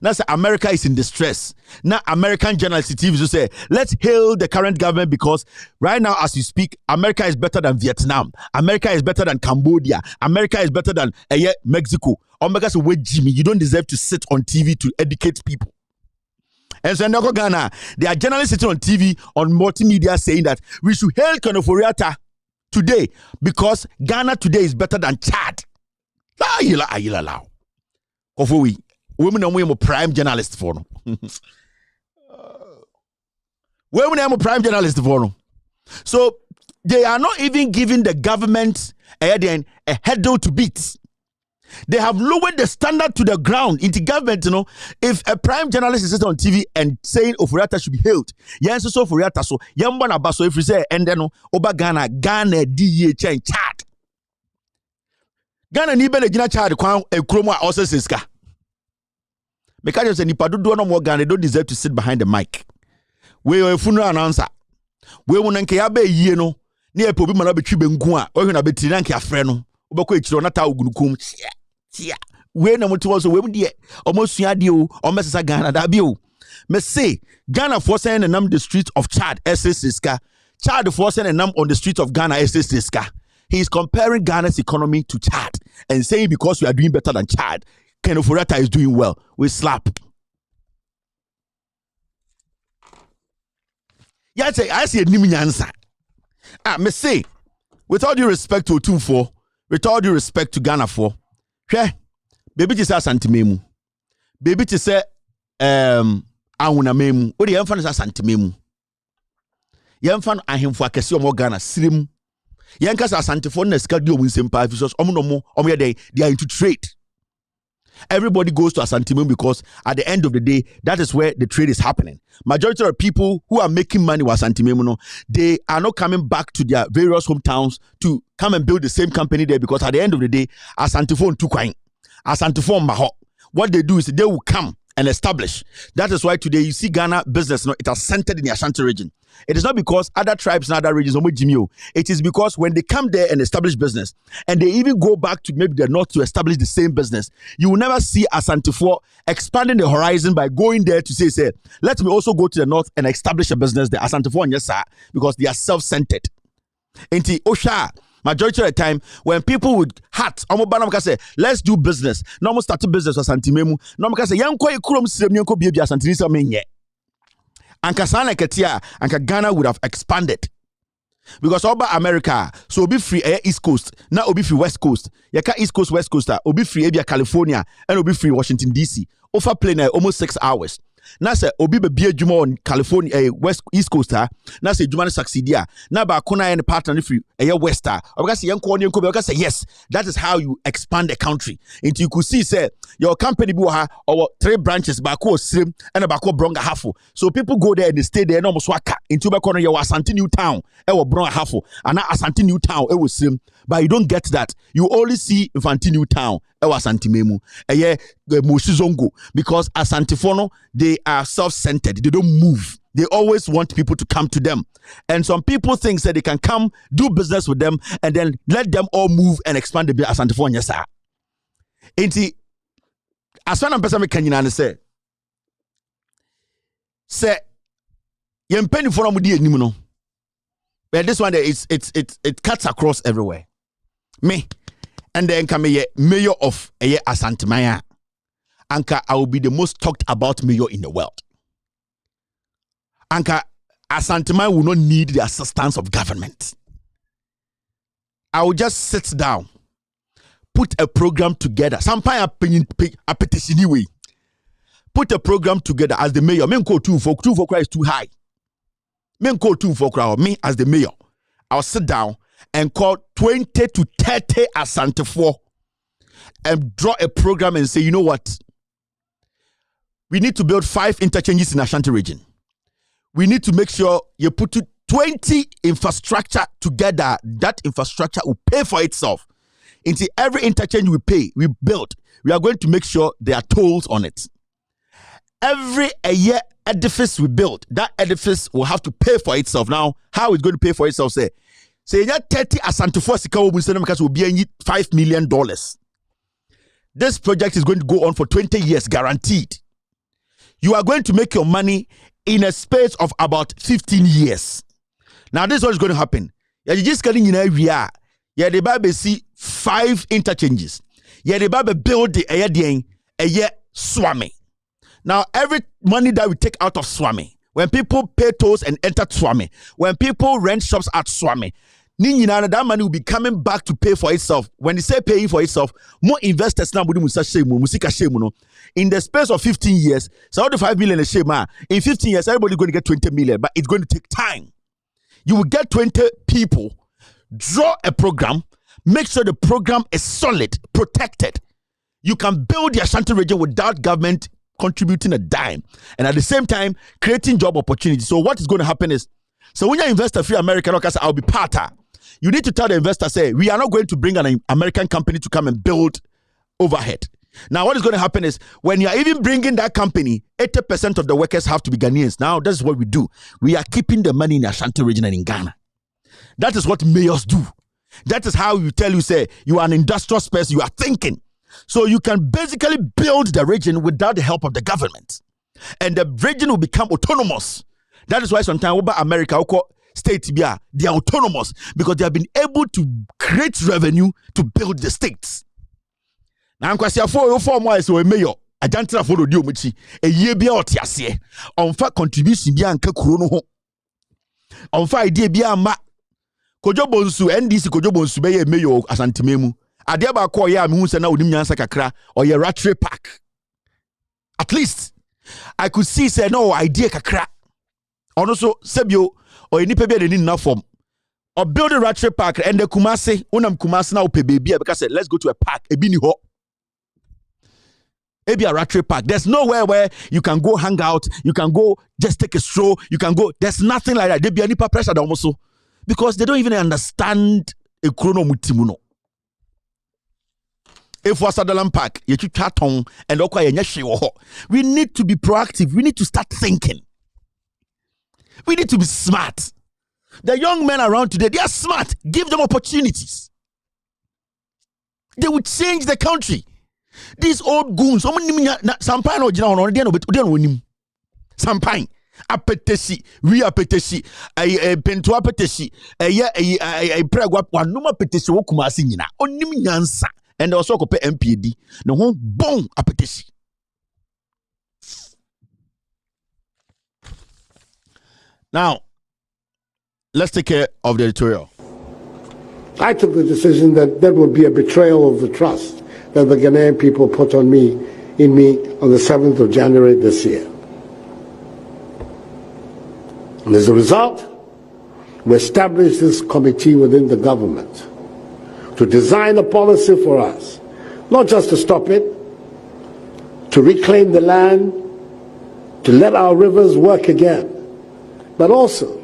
Now say America is in distress. Now American journalists TV say, let's hail the current government because right now as you speak, America is better than Vietnam. America is better than Cambodia. America is better than Mexico. Omega say, wait, Jimmy, you don't deserve to sit on TV to educate people. And so in Ghana, there are journalists sitting on TV, on multimedia saying that we should hail Konoforiata today because Ghana today is better than Chad. Women are prime journalists for no. Women are prime journalists for no. So they are not even giving the government a hurdle to beat. They have lowered the standard to the ground. In the government, if a prime journalist is on TV and saying Oforiata should be hailed, so Oforiata so yambana baso if you say and then oba Ghana DH and Chad. Ghana ni be le gina Chad kwan ekromo a ose siska. Because you say nipa do no more Ghana, they don't deserve to sit behind the mic. We are a funeral announcer. We won nke ya be yie no. Ni e pobi mana betwi benku a, o hwe na betiri na nke afre no. Obekọ echiro na ta ogunukum. Tia. We na mutu so we mu de omosua de o, omesesa Ghana da bi o. Me say Ghana for saying the street of Chad SSSK. Chad for saying on the street of Ghana SSSK. He is comparing Ghana's economy to Chad and saying because we are doing better than Chad, Konoforiata is doing well. We slap. Yeah, I see a Niminyansa. Me say, with all due respect to Otumfo, with all due respect to Ghana for, baby to say Santimemu. Baby to say Awuna Memu. What the Yamfan is Santimemu. Yamfan ahemfo akese omo Ghana slim. Yankas Santifon Neskadio win sympathy because they are into trade. Everybody goes to Asantimemu because at the end of the day, that is where the trade is happening. Majority of people who are making money with Asantimemu, they are not coming back to their various hometowns to come and build the same company there because at the end of the day, Asantifon Tukwain, Asantifon Maho. What they do is they will come and establish. That is why today you see Ghana business, it is centered in the Ashanti region. It is not because other tribes and other regions, it is because when they come there and establish business, and they even go back to maybe the north to establish the same business, you will never see Asante expanding the horizon by going there to say, let me also go to the north and establish a business there. Asante yes, sir, because they are self-centered. Inti Osha. Majority of the time, when people would hat, say, let's do business. No more start a business or Santimemu. No more say, Yanko Kurum Sremyanko Bibia Santinisa Menye. Anka Sana Ketia, Anka Ghana would have expanded. Because over America, so be free East Coast, now obi free West Coast. Yaka East Coast, West Coast, obi free Abia California, and obi free Washington DC. Offer plane almost 6 hours. Na se obi be bia djuma on California West East Coast na se djuma no succeed na ba kona and partner free West obi say yanko oni yanko be say yes, that is how you expand the country. Until you could see say your company bi ha or 3 branches ba ko Srim and ba ko Bronga Hafo, so people go there and they stay there no mo swaka into be kono your Asante New Town Bronga Hafo and Asante New Town Srim, but you don't get that. You only see Infantine New Town Asantimemu Moshizongo, because Asantifono, they are self-centered. They don't move. They always want people to come to them. And some people think that they can come, do business with them, and then let them all move and expand the Asantifono. Yes, sir. Inti, as one person can say, Yempeni for Mudi Nimuno. But this one, it cuts across everywhere. Me. And then come a mayor of Asantemaya. Anka, I will be the most talked about mayor in the world. Anka, Asantemaya will not need the assistance of government. I will just sit down, put a program together. Sometimes a petition anyway. Put a program together as the mayor. Men call 2 for is too high. Men call 2 for crowd. Me as the mayor, I'll sit down and call 20 to 30 Asante and draw a program and say, you know what? We need to build 5 interchanges in Ashanti region. We need to make sure you put 20 infrastructure together. That infrastructure will pay for itself. Into every interchange we build, we are going to make sure there are tolls on it. Every year, edifice we build, that edifice will have to pay for itself. Now, how it's going to pay for itself? Say you 30 asantufo sika wo bunse because will be $5 million. This project is going to go on for 20 years, guaranteed. You are going to make your money in a space of about 15 years. Now, this is what is going to happen. You just getting in area. Yeah, the Bible see 5 interchanges. Yeah, the Bible build the Swami. Now, every money that we take out of Swami, when people pay tolls and enter Swami, when people rent shops at Swami, that money will be coming back to pay for itself. When they say paying for itself, more investors now in the space of 15 years, so out of 5 million in 15 years, everybody's going to get 20 million, but it's going to take time. You will get 20 people, draw a program, make sure the program is solid, protected. You can build the Ashanti region without government contributing a dime, and at the same time creating job opportunities. So what is going to happen is, so when you invest a free American, I'll be part of. You need to tell the investor, say, we are not going to bring an American company to come and build overhead. Now, what is going to happen is, when you are even bringing that company, 80% of the workers have to be Ghanaians. Now, that's what we do. We are keeping the money in the Ashanti region and in Ghana. That is what mayors do. That is how you tell you, say, you are an industrial person, you are thinking. So you can basically build the region without the help of the government. And the region will become autonomous. That is why sometimes over America, states, they are autonomous because they have been able to create revenue to build the states. Now, I'm going to say, for more as a mayor, I don't know for the deal, a year be out here. On fact, contribution be anka kurono. On fact, idea be a ma. Kojo bonsu, NDC Kojo bonsu be a mayor as antimemu. Adiaba ko ya mi hunse na onim nyansa kakra or ye ratray park. At least I could see say no idea kakra. Ono so sebio or any pebe de na form. Or build a ratray park and the Kumasi, unam Kumasi na upe baby because let's go to a park, a bini ho. Maybe a ratray park. There's nowhere where you can go hang out, you can go just take a stroll, you can go. There's nothing like that. There be any pressure also because they don't even understand a chrono mutimuno. If was Sutherland Park, you chat on and we need to be proactive. We need to start thinking. We need to be smart. The young men around today, they are smart. Give them opportunities. They will change the country. These old goons, Sampine or General, Sampine, apetesi, we apetesi, a pentu apetesi, a pregwap, one numa petesi, wokumasina, onim yansa, and also cope MPD, no one bon apetesi. Now, let's take care of the editorial. I took the decision that would be a betrayal of the trust that the Ghanaian people put in me on the 7th of January this year. And as a result, we established this committee within the government to design a policy for us, not just to stop it, to reclaim the land, to let our rivers work again, but also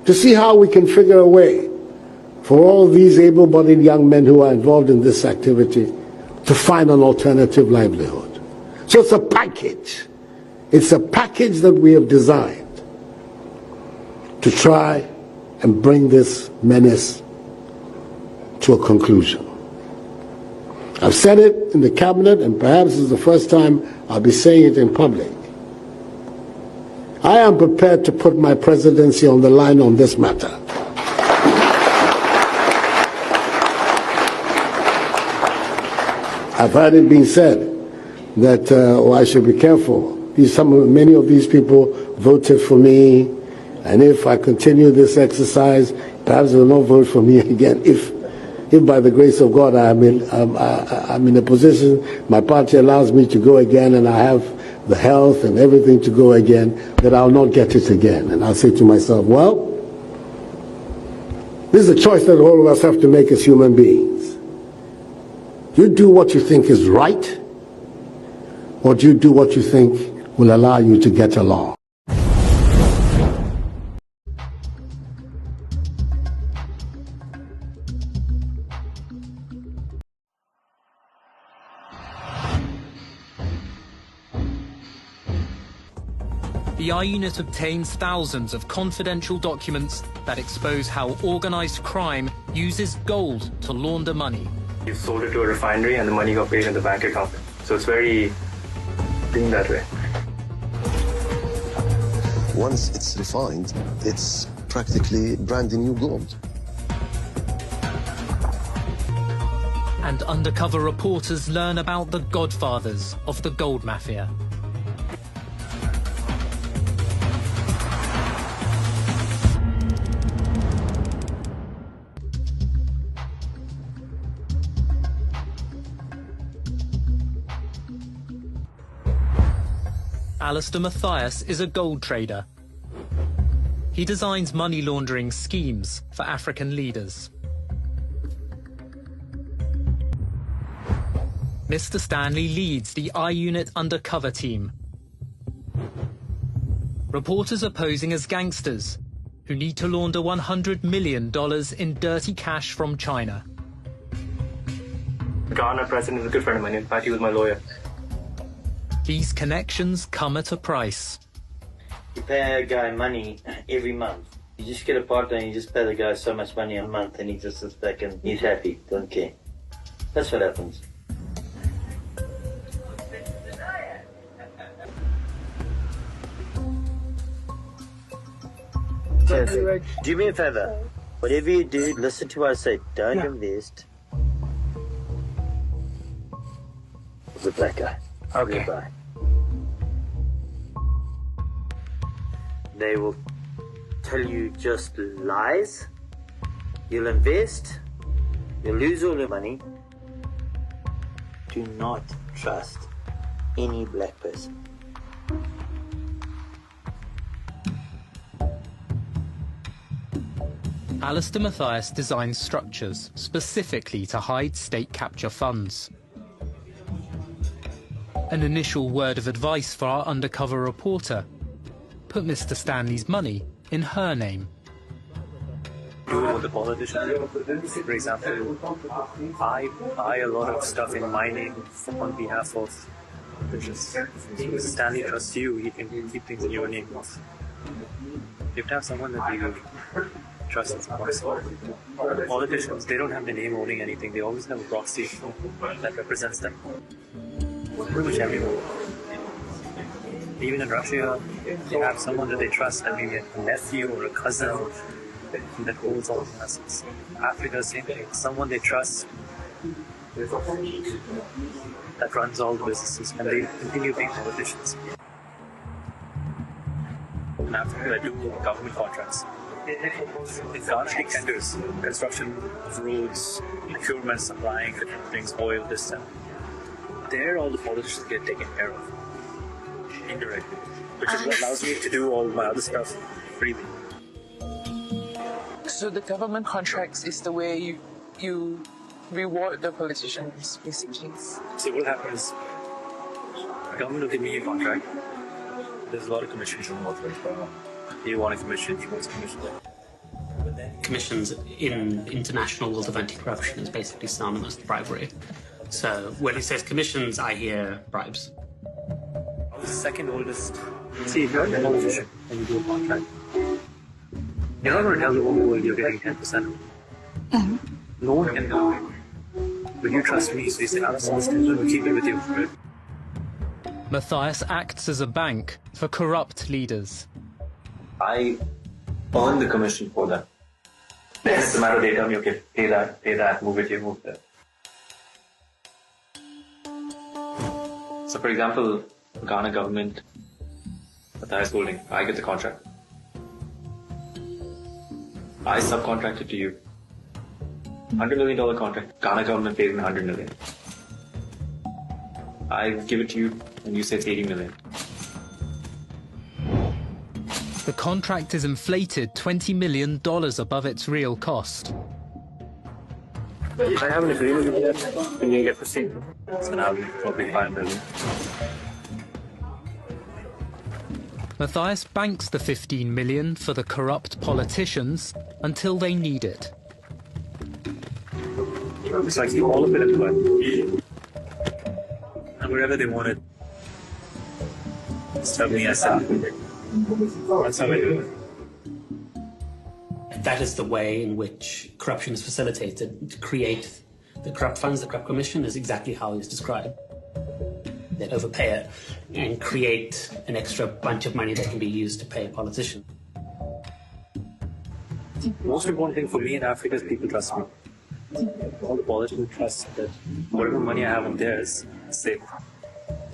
to see how we can figure a way for all these able-bodied young men who are involved in this activity to find an alternative livelihood. So it's a package. It's a package that we have designed to try and bring this menace to a conclusion. I've said it in the cabinet, and perhaps it's the first time I'll be saying it in public. I am prepared to put my presidency on the line on this matter. I've heard it being said that I should be careful. Many of these people voted for me, and if I continue this exercise, perhaps they will not vote for me again. If by the grace of God I'm in a position, my party allows me to go again, and I have the health and everything to go again, that I'll not get it again. And I'll say to myself, well, this is a choice that all of us have to make as human beings. Do you do what you think is right, or do you do what you think will allow you to get along? the I unit obtains thousands of confidential documents that expose how organized crime uses gold to launder money. You sold it to a refinery and the money got paid in the bank account. So it's very clean that way. Once it's refined, it's practically brand new gold. And undercover reporters learn about the godfathers of the gold mafia. Alistair Mathias is a gold trader. He designs money laundering schemes for African leaders. Mr. Stanley leads the I-Unit undercover team. Reporters are posing as gangsters who need to launder $100 million in dirty cash from China. The Ghana president is a good friend of mine. In fact, he was my lawyer. These connections come at a price. You pay a guy money every month. You just get a partner and you just pay the guy so much money a month and he just sits back and he's happy, don't care. That's what happens. So, do me a favor. Whatever you do, listen to what I say. Don't invest. The black guy. Okay. Goodbye. They will tell you just lies. You'll invest. You'll lose all your money. Do not trust any black person. Alistair Mathias designs structures specifically to hide state capture funds. An initial word of advice for our undercover reporter: put Mr. Stanley's money in her name. Do it with the politician. For example, I buy a lot of stuff in my name on behalf of politicians. Mr. Stanley trusts you, he can keep things in your name. You have to have someone that you trust as possible. Politicians, they don't have the name owning anything, they always have a proxy that represents them. Pretty much everyone. Even in Russia, they have someone that they trust, that maybe a nephew or a cousin that holds all the assets. Africa, same thing. Someone they trust that runs all the businesses, and they continue being politicians. In Africa, I do government contracts. In Ghana, big tenders, construction of roads, procurement, supplying different things, oil, this and there, all the politicians get taken care of indirectly, which is what allows me to do all my other stuff freely. So the government contracts is the way you reward the politicians, basically. So what happens, the government will give me a contract. There's a lot of commissions involved. You want a commission, he wants a commission. Commissions in international laws of anti-corruption is basically synonymous with bribery. So when it says commissions, I hear bribes. The second oldest. See, if you're a politician and you do a contract, you're not going to tell the whole world you're getting 10%. No one can know. But you trust me, so you say, I'm going to keep it with you. Mathias acts as a bank for corrupt leaders. I earn the commission for them. Then it's a matter of they tell me, okay, pay that, move it here, move there. So for example, Ghana government, Mathias Holding, I get the contract. I subcontract it to you. $100 million contract. Ghana government pays me $100 million. I give it to you and you say it's $80 million. The contract is inflated $20 million above its real cost. I have an agreement with them and you get proceed. So now we probably $5 million. Mathias banks the $15 million for the corrupt politicians until they need it. It's like all of it at once. And wherever they want it, just tell me I said, That's how we do it. That is the way in which corruption is facilitated. To create the corrupt funds, the corrupt commission is exactly how it's described. They overpay it and create an extra bunch of money that can be used to pay a politician. Most important thing for me in Africa is people trust me. All the politicians trust that whatever money I have in theirs is safe.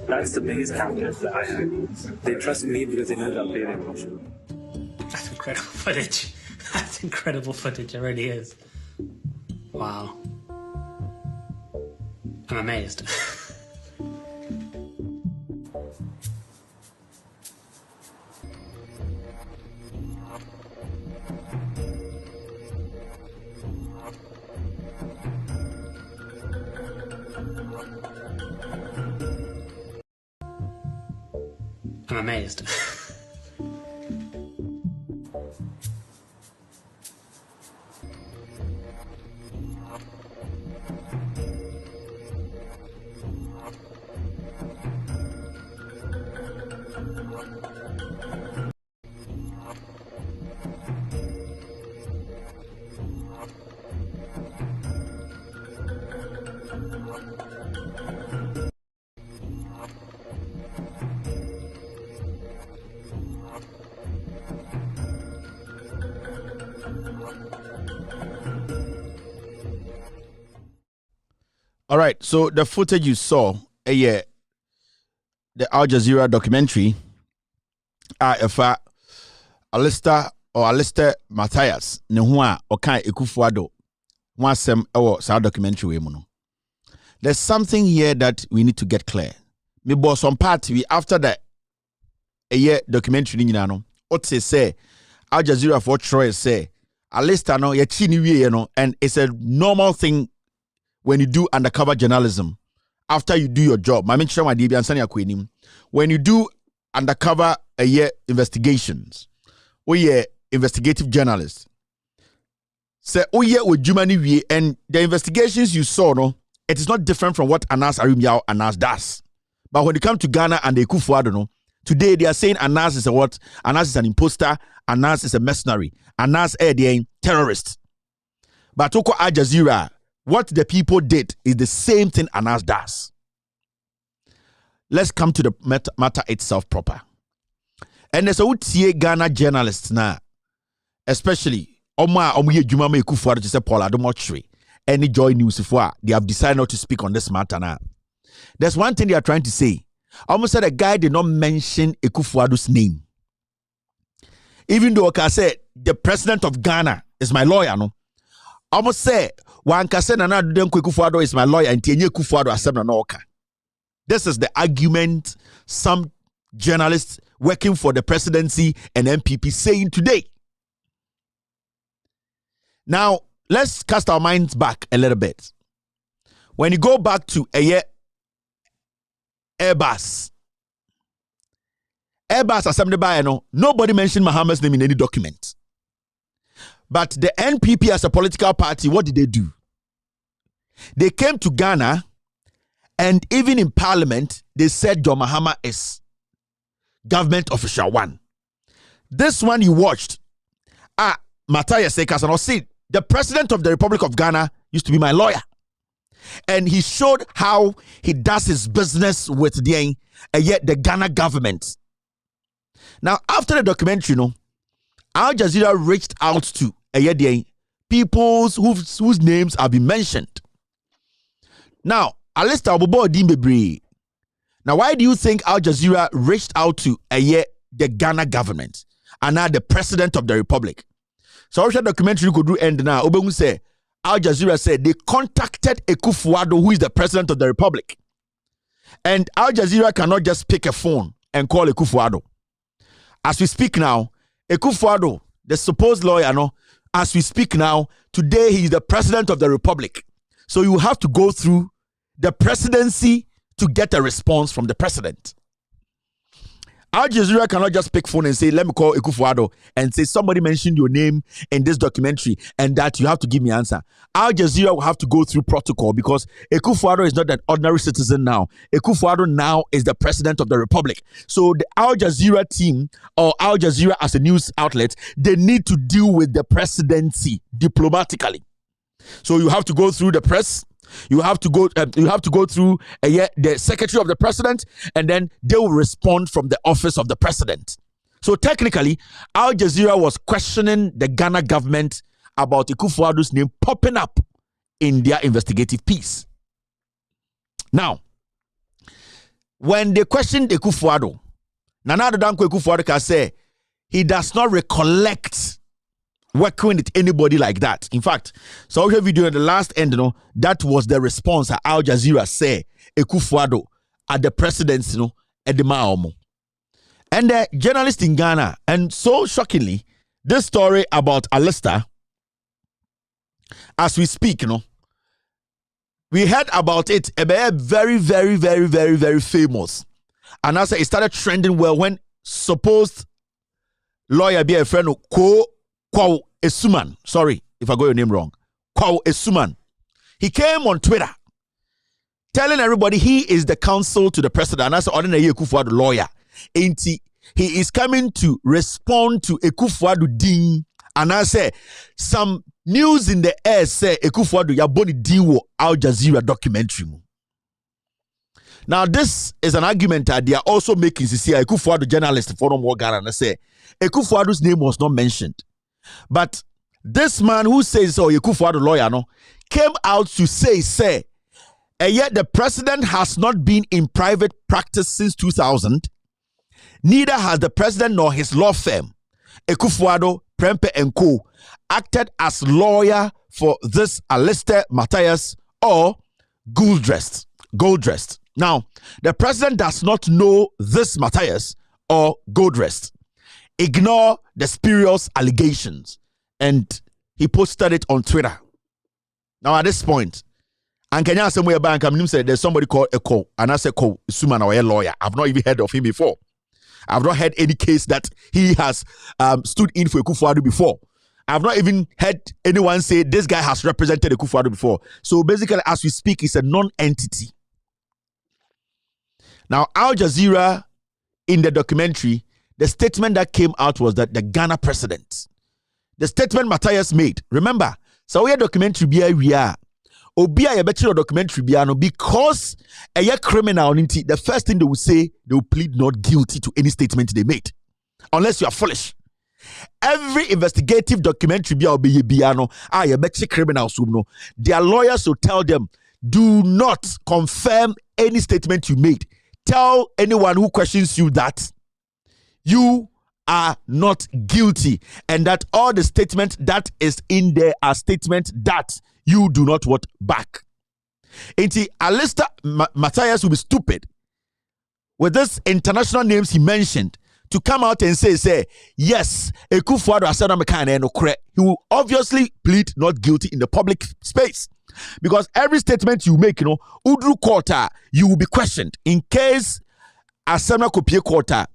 That's the biggest confidence that I have. They trust me because they know that I'll pay their commission. That's incredible footage. That's incredible footage. It really is. Wow. I'm amazed. I'm amazed. All right, so the footage you saw, the Al Jazeera documentary, Alistair Mathias, Nehua Okai Ekufuado, Wasem or documentary. There's something here that we need to get clear. Me boss some part after that documentary what say Al Jazeera for Troy say Alistair no and it's a normal thing. When you do undercover journalism, after you do your job, when you do undercover investigations, investigative journalists, say with Jumani and the investigations you saw, no, it is not different from what Anas Arimyao Anas does. But when it comes to Ghana and the Ekufuado, no, today they are saying Anas is a what? Anas is an imposter. Anas is a mercenary. Anas is a terrorist. But Toko Al Jazeera, what the people did is the same thing Anas does. Let's come to the matter itself proper. And there's a Ghana journalists now, especially Omuye Jumame Ekufuado to say Paul Adomochri, any Joy News for they have decided not to speak on this matter now. There's one thing they are trying to say. Almost said a guy did not mention Ekufuado's name. Even though I said the president of Ghana is my lawyer, no. Almost say one kase na den Ekufuado is my lawyer and Tienye Ekufuado asem na oka. This is the argument some journalists working for the presidency and MPP saying today. Now, let's cast our minds back a little bit. When you go back to Airbus assembly by nobody mentioned Muhammad's name in any document. But the NPP as a political party, what did they do? They came to Ghana and even in parliament, they said John Mahama is government official one. This one you watched, Mathias said, and see, the president of the Republic of Ghana used to be my lawyer. And he showed how he does his business with the Ghana government. Now, after the documentary, Al Jazeera reached out to people whose names have been mentioned. Now, Alistair Obubodimbebre. Now, why do you think Al Jazeera reached out to the Ghana government and now the president of the Republic? So, the documentary could do end now. Obengu say Al Jazeera said they contacted Ekufuado, who is the president of the Republic. And Al Jazeera cannot just pick a phone and call Ekufuado. As we speak now, Ekufuado, the supposed lawyer, as we speak now, today he is the president of the Republic. So you have to go through the presidency to get a response from the president. Al Jazeera cannot just pick phone and say, let me call Akufo-Addo and say, somebody mentioned your name in this documentary and that you have to give me an answer. Al Jazeera will have to go through protocol because Akufo-Addo is not an ordinary citizen now. Akufo-Addo now is the president of the republic. So the Al Jazeera team or Al Jazeera as a news outlet, they need to deal with the presidency diplomatically. So you have to go through the press. You have to go through the secretary of the president, and then they will respond from the office of the president. So technically, Al Jazeera was questioning the Ghana government about Akufo-Addo's name popping up in their investigative piece. Now, when they questioned Akufo-Addo, Nana Addo Dankwa Akufo-Addo can say he does not recollect working with anybody like that. In fact, so our video at the last end, that was the response that Al Jazeera said Akufo-Addo at the presidency, at the Maomo. And the journalist in Ghana, and so shockingly, this story about Alistair, as we speak, we heard about it, very, very, very, very, very famous. And as it started trending well when supposed lawyer be a friend of Kwaw Esuman, sorry if I got your name wrong, Kwaw Esuman. He came on Twitter telling everybody he is the counsel to the president. And that's ordinary Akufo-Addo lawyer. Ain't he is coming to respond to Akufo-Addo ding. And I say some news in the air say Akufo-Addo yaboni diwo Al Jazeera documentary. Now this is an argument that they are also making. See, Akufo-Addo journalist for more Ghana and say Akufo-Addo's name was not mentioned. But this man who says, Akufo-Addo lawyer, came out to say, and yet the president has not been in private practice since 2000. Neither has the president nor his law firm, Akufo-Addo, Prempe & Co., acted as lawyer for this Alistair Mathias or Gold-Dressed. Now, the president does not know this Mathias or Gold-Dressed. Ignore the spurious allegations. And he posted it on Twitter. Now at this point, and Kenya somewhere bank, said there's somebody called Eko, and I said Kwaw Esuman or a lawyer. I've not even heard of him before. I've not heard any case that he has stood in for Akufo-Addo before. I've not even heard anyone say this guy has represented Akufo-Addo before. So basically, as we speak, it's a non-entity. Now, Al Jazeera in the documentary, the statement that came out was that the Ghana president, the statement Mathias made, remember, so we had documentary we are Obia a better documentary biano because a criminal, the first thing they will say, they will plead not guilty to any statement they made, unless you are foolish. Every investigative documentary biano, a better criminals, their lawyers will tell them, do not confirm any statement you made. Tell anyone who questions you that you are not guilty and that all the statement that is in there are statement that you do not want back. Ain't Alistair Mathias will be stupid with this international names he mentioned to come out and say yes, Akufo-Addo Asadam, he will obviously plead not guilty in the public space. Because every statement you make, Udru Quarter, you will be questioned. In case Asana Kopie Quarter,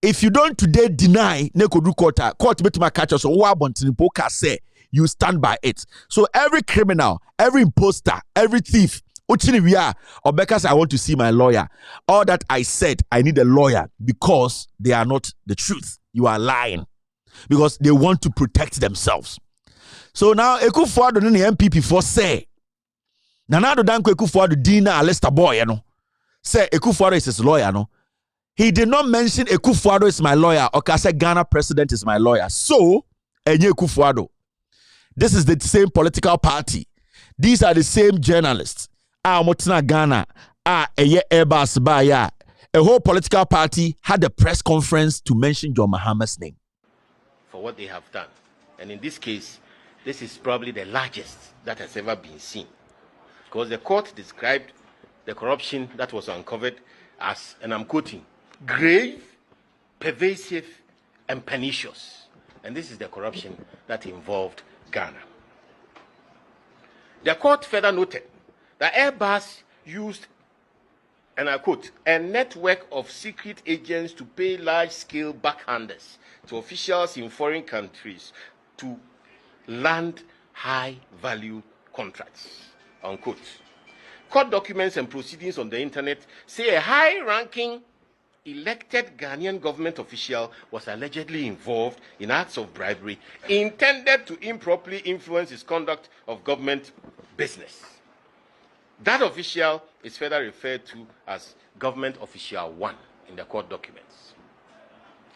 if you don't today deny Nekodru Quarter, court betuma catch us or Wabontin say you stand by it. So every criminal, every imposter, every thief, Uchini or because I want to see my lawyer. All that I said, I need a lawyer because they are not the truth. You are lying. Because they want to protect themselves. So now Akufo-Addo the MPP for say Nana Addo Dankwa Akufo-Addo Dina Alistair boy say Akufo-Addo is his lawyer he did not mention Akufo-Addo is my lawyer or say Ghana president is my lawyer. So enye Akufo-Addo, this is the same political party, these are the same journalists Motina Ghana Airbus Baya, a whole political party had a press conference to mention John Mahama's name for what they have done. And in this case, this is probably the largest that has ever been seen. Because the court described the corruption that was uncovered as, and I'm quoting, grave, pervasive, and pernicious. And this is the corruption that involved Ghana. The court further noted that Airbus used and I quote, a network of secret agents to pay large-scale backhanders to officials in foreign countries to land high-value contracts, unquote. Court documents and proceedings on the internet say a high-ranking elected Ghanaian government official was allegedly involved in acts of bribery intended to improperly influence his conduct of government business. That official is further referred to as Government Official 1 in the court documents.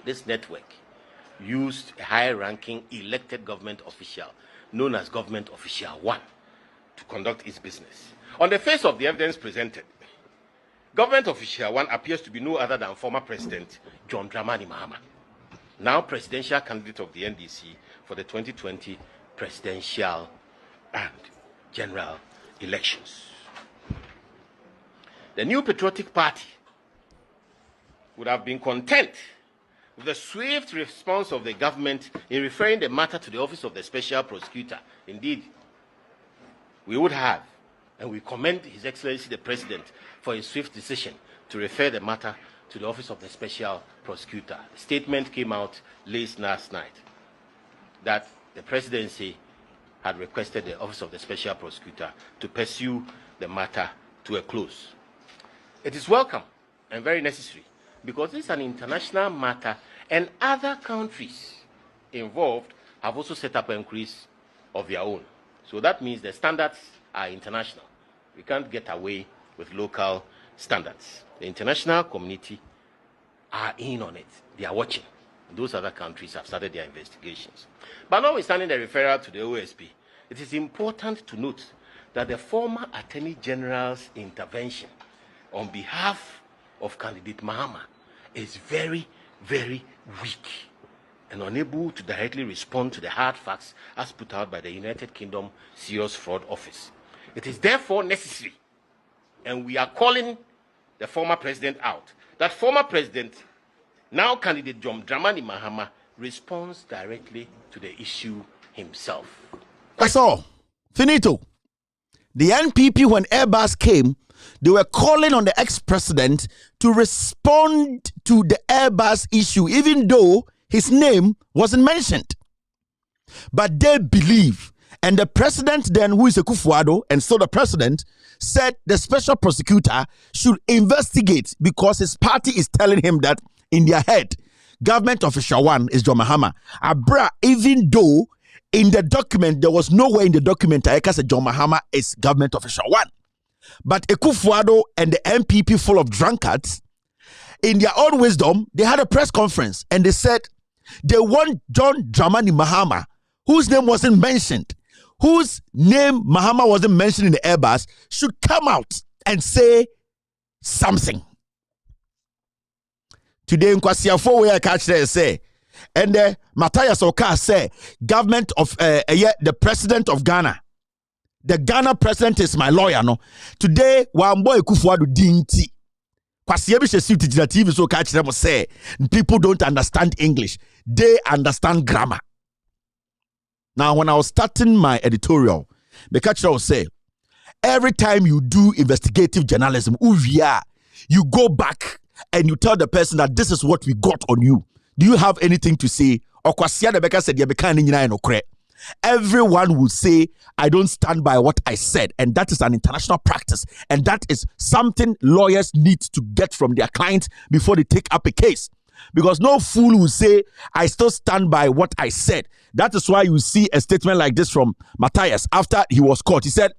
This network used a high-ranking elected government official known as Government Official 1 to conduct its business. On the face of the evidence presented, Government Official 1 appears to be no other than former President John Dramani Mahama, now presidential candidate of the NDC for the 2020 presidential and general elections. The New Patriotic Party would have been content with the swift response of the government in referring the matter to the Office of the Special Prosecutor. Indeed, we would have, and we commend His Excellency the President for his swift decision to refer the matter to the Office of the Special Prosecutor. A statement came out late last night that the Presidency had requested the Office of the Special Prosecutor to pursue the matter to a close. It is welcome and very necessary because this is an international matter and other countries involved have also set up inquiries of their own. So that means the standards are international. We can't get away with local standards. The international community are in on it. They are watching. Those other countries have started their investigations. But notwithstanding the referral to the OSP, it is important to note that the former Attorney General's intervention on behalf of candidate Mahama is very, very weak and unable to directly respond to the hard facts as put out by the United Kingdom Serious Fraud Office. It is therefore necessary, and we are calling the former president out, that former president, now candidate John Dramani Mahama, responds directly to the issue himself. That's all. Finito. The NPP, when Airbus came, they were calling on the ex-president to respond to the Airbus issue, even though his name wasn't mentioned. But they believe, and the president then, who is Akufo-Addo, and so the president, said the special prosecutor should investigate because his party is telling him that in their head, Government Official 1 is John Mahama. Abra, even though in the document, there was nowhere in the document I said John Mahama is Government Official 1. But Akufo-Addo and the NPP, full of drunkards, in their own wisdom, they had a press conference and they said they want John Dramani Mahama, whose name wasn't mentioned, whose name Mahama wasn't mentioned in the Airbus, should come out and say something. Today in Kwasiafo, where I catch there say, and Mathias Oka say, government of the president of Ghana. The Ghana president is my lawyer, no. Today, Wambo Akufo-Addo dinti. Kwasiabi she TV so catch them say people don't understand English. They understand grammar. Now, when I was starting my editorial, the catcher will say, every time you do investigative journalism, you go back and you tell the person that this is what we got on you. Do you have anything to say? Or said, everyone will say, I don't stand by what I said. And that is an international practice. And that is something lawyers need to get from their clients before they take up a case. Because no fool will say, I still stand by what I said. That is why you see a statement like this from Mathias after he was caught. He said,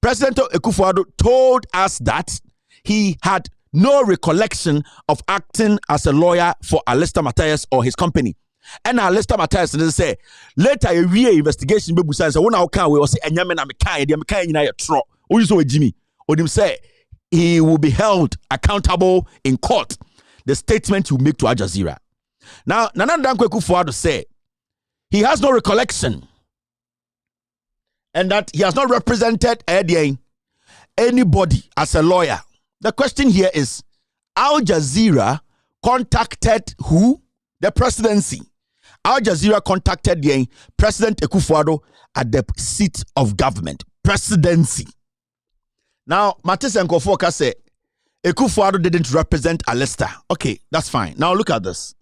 President Akufo-Addo told us that he had no recollection of acting as a lawyer for Alistair Mathias or his company. And Alistair Mathias say later a real investigation be busa say when I can we was say enyame na mekan de mekan nyina ye tro oyi so ejimi odim say he will be held accountable in court. The statement you make to Al Jazeera. Now Nana Dankwa Akufo-Addo say he has no recollection and that he has not represented anybody as a lawyer. The question here is, Al Jazeera contacted who? The presidency. Al Jazeera contacted the President Akufo-Addo at the seat of government. Presidency. Now, Mathias and Kofoka say, Akufo-Addo didn't represent Alistair. Okay, that's fine. Now look at this.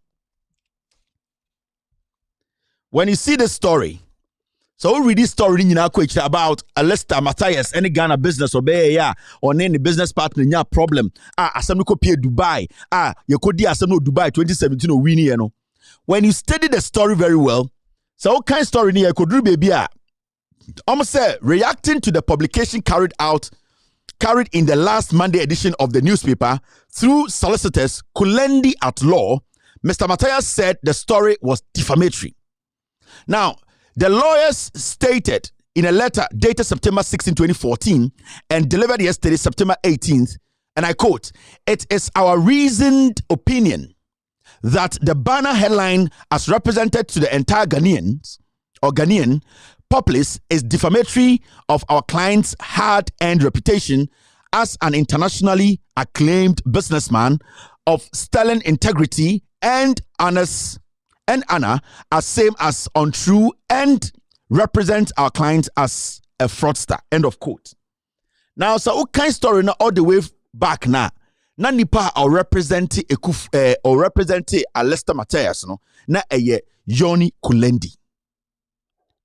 When you see this story, so we read this story about Alistair, Mathias, any Ghana business or any business partner nya problem. Asam ko pay Dubai. You could di asam no Dubai 2017 or winning, you know. When you study the story very well, so what kind of story ni could do baby almost say reacting to the publication carried in the last Monday edition of the newspaper through solicitors Kulendi at law, Mr. Mathias said the story was defamatory. Now, the lawyers stated in a letter dated September 16, 2014 and delivered yesterday, September 18th, and I quote, "It is our reasoned opinion that the banner headline as represented to the entire Ghanaian populace is defamatory of our client's hard-earned reputation as an internationally acclaimed businessman of sterling integrity and honor as same as untrue and represents our client as a fraudster." End of quote. Now, so what kind of story now all the way back now? Na nipa or represent Alistair Mathias no na Yoni Kulendi.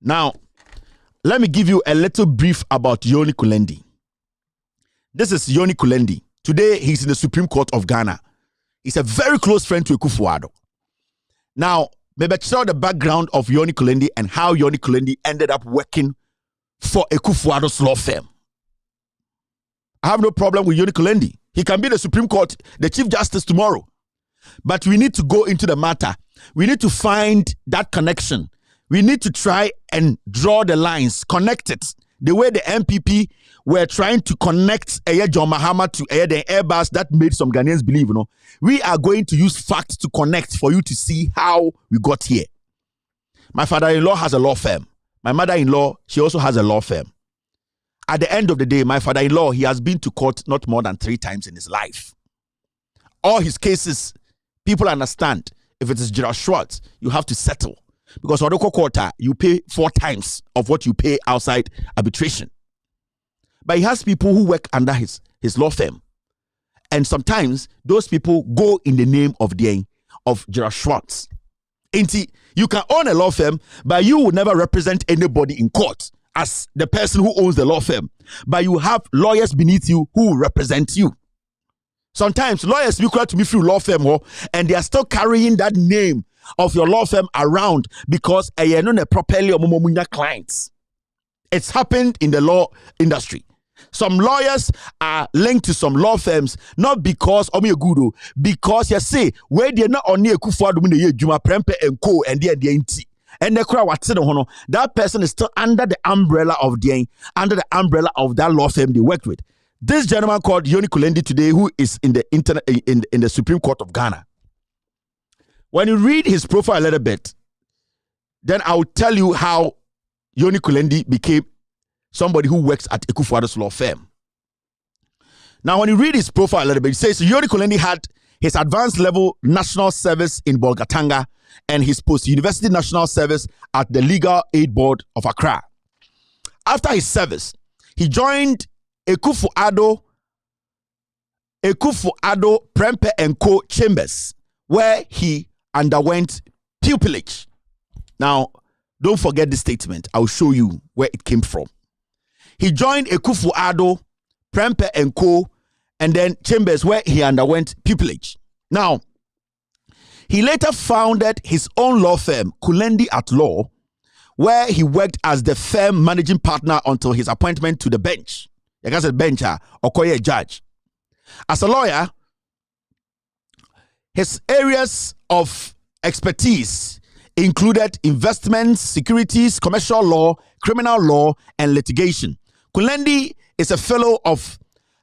Now, let me give you a little brief about Yoni Kulendi. This is Yoni Kulendi. Today, he's in the Supreme Court of Ghana. He's a very close friend to Akufo-Addo. Now, maybe show the background of Yoni Kulendi and how Yoni Kulendi ended up working for Akufo-Addo's law firm. I have no problem with Yoni Kulendi. He can be the Supreme Court, the Chief Justice tomorrow. But we need to go into the matter. We need to find that connection. We need to try and draw the lines, connect it. The way the MPP were trying to connect John Mahama to the Airbus that made some Ghanaians believe, we are going to use facts to connect for you to see how we got here. My father-in-law has a law firm. My mother-in-law, she also has a law firm. At the end of the day, my father-in-law, he has been to court not more than 3 times in his life. All his cases, people understand. If it is Gerald Schwartz, you have to settle. Because Odoko Quarter, you pay 4 times of what you pay outside arbitration. But he has people who work under his law firm. And sometimes those people go in the name of Gerald Schwartz. You can own a law firm, but you will never represent anybody in court as the person who owns the law firm. But you have lawyers beneath you who will represent you. Sometimes lawyers will to me through law firm, and they are still carrying that name of your law firm around because you're not properly clients. It's happened in the law industry. Some lawyers are linked to some law firms, not because because you say where they're not on near Akufo-Addo Juma Prempe and Co. and they're and the crowd that person is still under the umbrella of that law firm they worked with. This gentleman called Yoni Kulendi today, who is in the in the Supreme Court of Ghana. When you read his profile a little bit, then I will tell you how Yoni Kulendi became somebody who works at Akufo-Addo's law firm. Now, when you read his profile a little bit, it says Yoni Kulendi had his advanced level national service in Bolgatanga and his post-university national service at the Legal Aid Board of Accra. After his service, he joined Akufo-Addo Prempe and Co. Chambers, where he underwent pupillage. Now, don't forget this statement. I'll show you where it came from. He joined Akufo-Addo, Prempe and Co. and then Chambers, where he underwent pupillage. Now, he later founded his own law firm, Kulendi at Law, where he worked as the firm managing partner until his appointment to the bench. Like I said, bencher, Okoye judge. As a lawyer, his areas of expertise included investments, securities, commercial law, criminal law, and litigation. Kulendi is a fellow of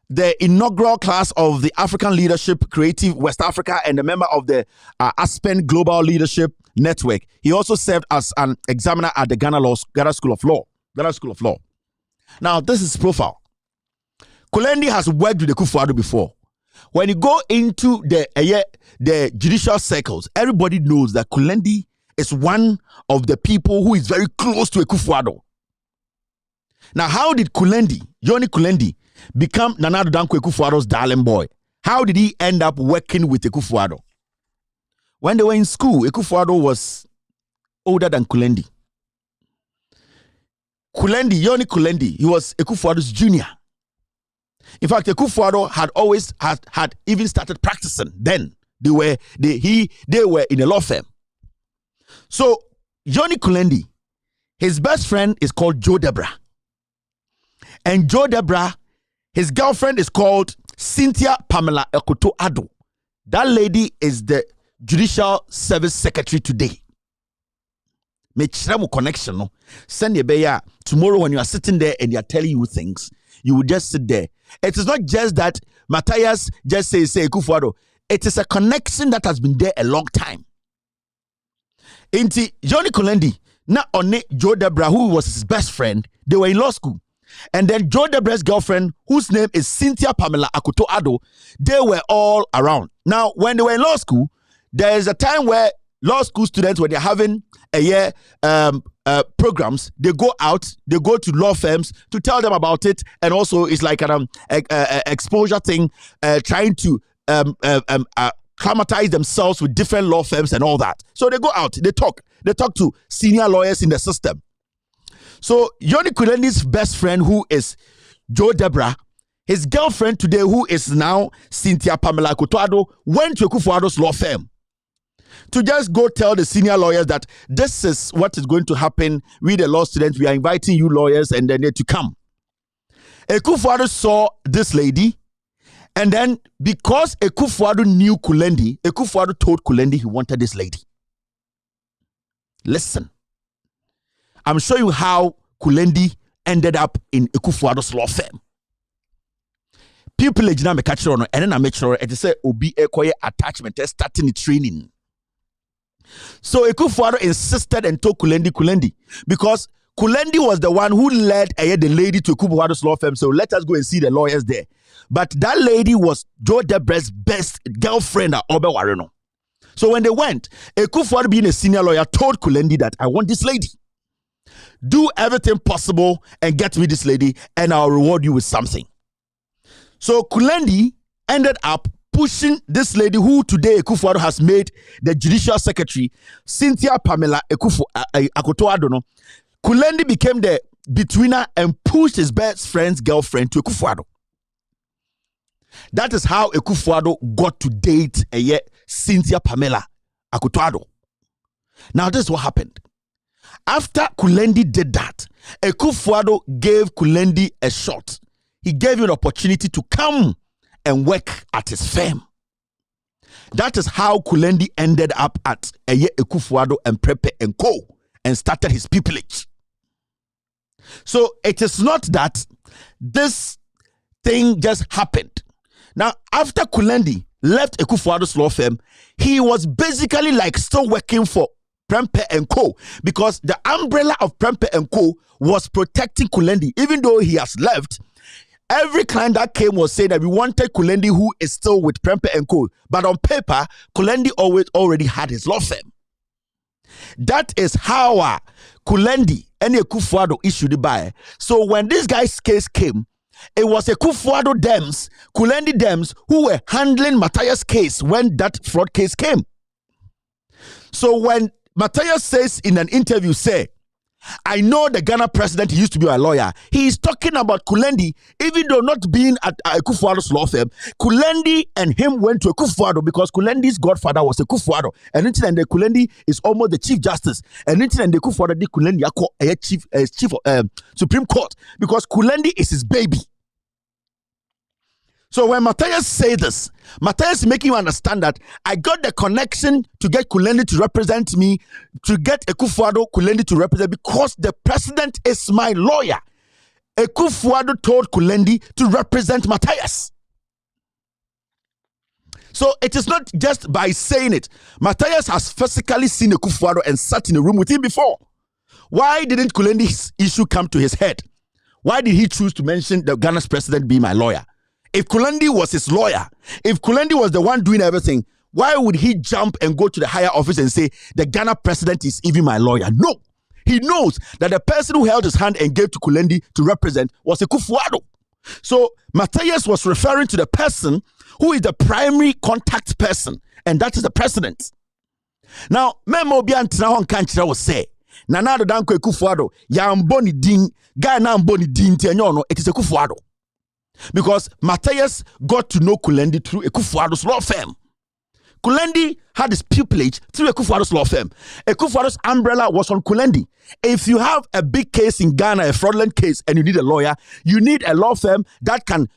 the inaugural class of the African Leadership Creative West Africa and a member of the Aspen Global Leadership Network. He also served as an examiner at the Ghana School of Law. Now, this is his profile. Kulendi has worked with the Akufo-Addo before. When you go into the judicial circles, everybody knows that Kulendi is one of the people who is very close to Akufo-Addo. Now, how did Yoni Kulendi, become Nana Addo Dankwa Akufo-Addo's darling boy? How did he end up working with Akufo-Addo? When they were in school, Akufo-Addo was older than Kulendi. Yoni Kulendi, he was Akufo-Addo's junior. In fact, Akufo-Addo had even started practicing then. They were in a law firm. So Yoni Kulendi, his best friend is called Joe Debra. And Joe Debra, his girlfriend is called Cynthia Pamela Akoto-Addo. That lady is the Judicial Service Secretary today. Mechramu connection no. Send your beya tomorrow when you are sitting there and they are telling you things, you will just sit there. It is not just that Mathias just say Akufo-Addo. It is a connection that has been there a long time. Inti Johnny Kulendi, not only Joe Debra, who was his best friend, they were in law school. And then Joe Debra's girlfriend, whose name is Cynthia Pamela Akoto-Addo, they were all around. Now, when they were in law school, there is a time where law school students, when they're having a year programs, they go out, they go to law firms to tell them about it, and also it's like an exposure thing, trying to acclimatize themselves with different law firms and all that. So they go out, they talk to senior lawyers in the system. So Yoni Kulendi's best friend, who is Joe Debra, his girlfriend today, who is now Cynthia Pamela Akoto-Addo, went to Akufo-Addo's law firm to just go tell the senior lawyers that this is what is going to happen. We, the law students, we are inviting you lawyers and then they to come. Akufo-Addo saw this lady, and then because Akufo-Addo knew Kulendi, Akufo-Addo told Kulendi he wanted this lady. Listen, I'm showing you how Kulendi ended up in Akufo-Addo's law firm. People na me catch on, and then I make sure it is a obi ekoye attachment starting the training. So Akufo-Addo insisted and told Kulendi, because Kulendi was the one who led the lady to Akufo-Addo's law firm. So let us go and see the lawyers there. But that lady was Joe Debra's best girlfriend at Obe Wareno. So when they went, Akufo-Addo, being a senior lawyer, told Kulendi that I want this lady. Do everything possible and get me this lady, and I'll reward you with something. So Kulendi ended up pushing this lady, who today Akufo-Addo has made the judicial secretary, Cynthia Pamela Akoto-Addo. Kulendi became the betweener and pushed his best friend's girlfriend to Akufo-Addo. That is how Akufo-Addo got to date Cynthia Pamela Akoto-Addo. Now this is what happened. After Kulendi did that, Akufo-Addo gave Kulendi a shot. He gave him an opportunity to come and work at his firm. That is how Kulendi ended up at Akufo-Addo and Prepe and Co. and started his pupillage. So it is not that this thing just happened. Now, after Kulendi left Akufo-Addo's law firm, he was basically like still working for Prempe and Co. because the umbrella of Prempe and Co. was protecting Kulendi. Even though he has left, every client that came was saying that we wanted Kulendi, who is still with Prempe and Co. But on paper, Kulendi already had his law firm. That is how Kulendi and Akufo-Addo issued the buy. So when this guy's case came, it was Akufo-Addo Dems, Kulendi Dems, who were handling Mathias' case when that fraud case came. So when Mathias says in an interview, say, I know the Ghana president used to be a lawyer. He is talking about Kulendi, even though not being at Akufo-Addo's law firm. Kulendi and him went to Akufo-Addo because Kulendi's godfather was Akufo-Addo. And the Kulendi is almost the chief justice. And the Akufo-Addo did Kulendi a chief Supreme Court because Kulendi is his baby. So when Mathias say this, Mathias is making you understand that I got the connection to get Kulendi to represent me, to get Akufo-Addo Kulendi to represent, because the president is my lawyer. Akufo-Addo told Kulendi to represent Mathias. So it is not just by saying it. Mathias has physically seen Akufo-Addo and sat in a room with him before. Why didn't Kulendi's issue come to his head? Why did he choose to mention the Ghana's president being my lawyer? If Kulendi was his lawyer, if Kulendi was the one doing everything, why would he jump and go to the higher office and say, the Ghana president is even my lawyer? No. He knows that the person who held his hand and gave to Kulendi to represent was Akufo-Addo. So Mathias was referring to the person who is the primary contact person, and that is the president. Now, Memo Biantina on Kanchira will say, Nanado Danko Kufuado, Yamboni Ding, Gana Mboni Ding Tianono, it is a Kufuado. Because Mathias got to know Kulendi through a Kufuado's law firm. Kulendi had his pupillage through a Kufuado's law firm. A Kufuado's umbrella was on Kulendi. If you have a big case in Ghana, a fraudulent case, and you need a lawyer, you need a law firm that can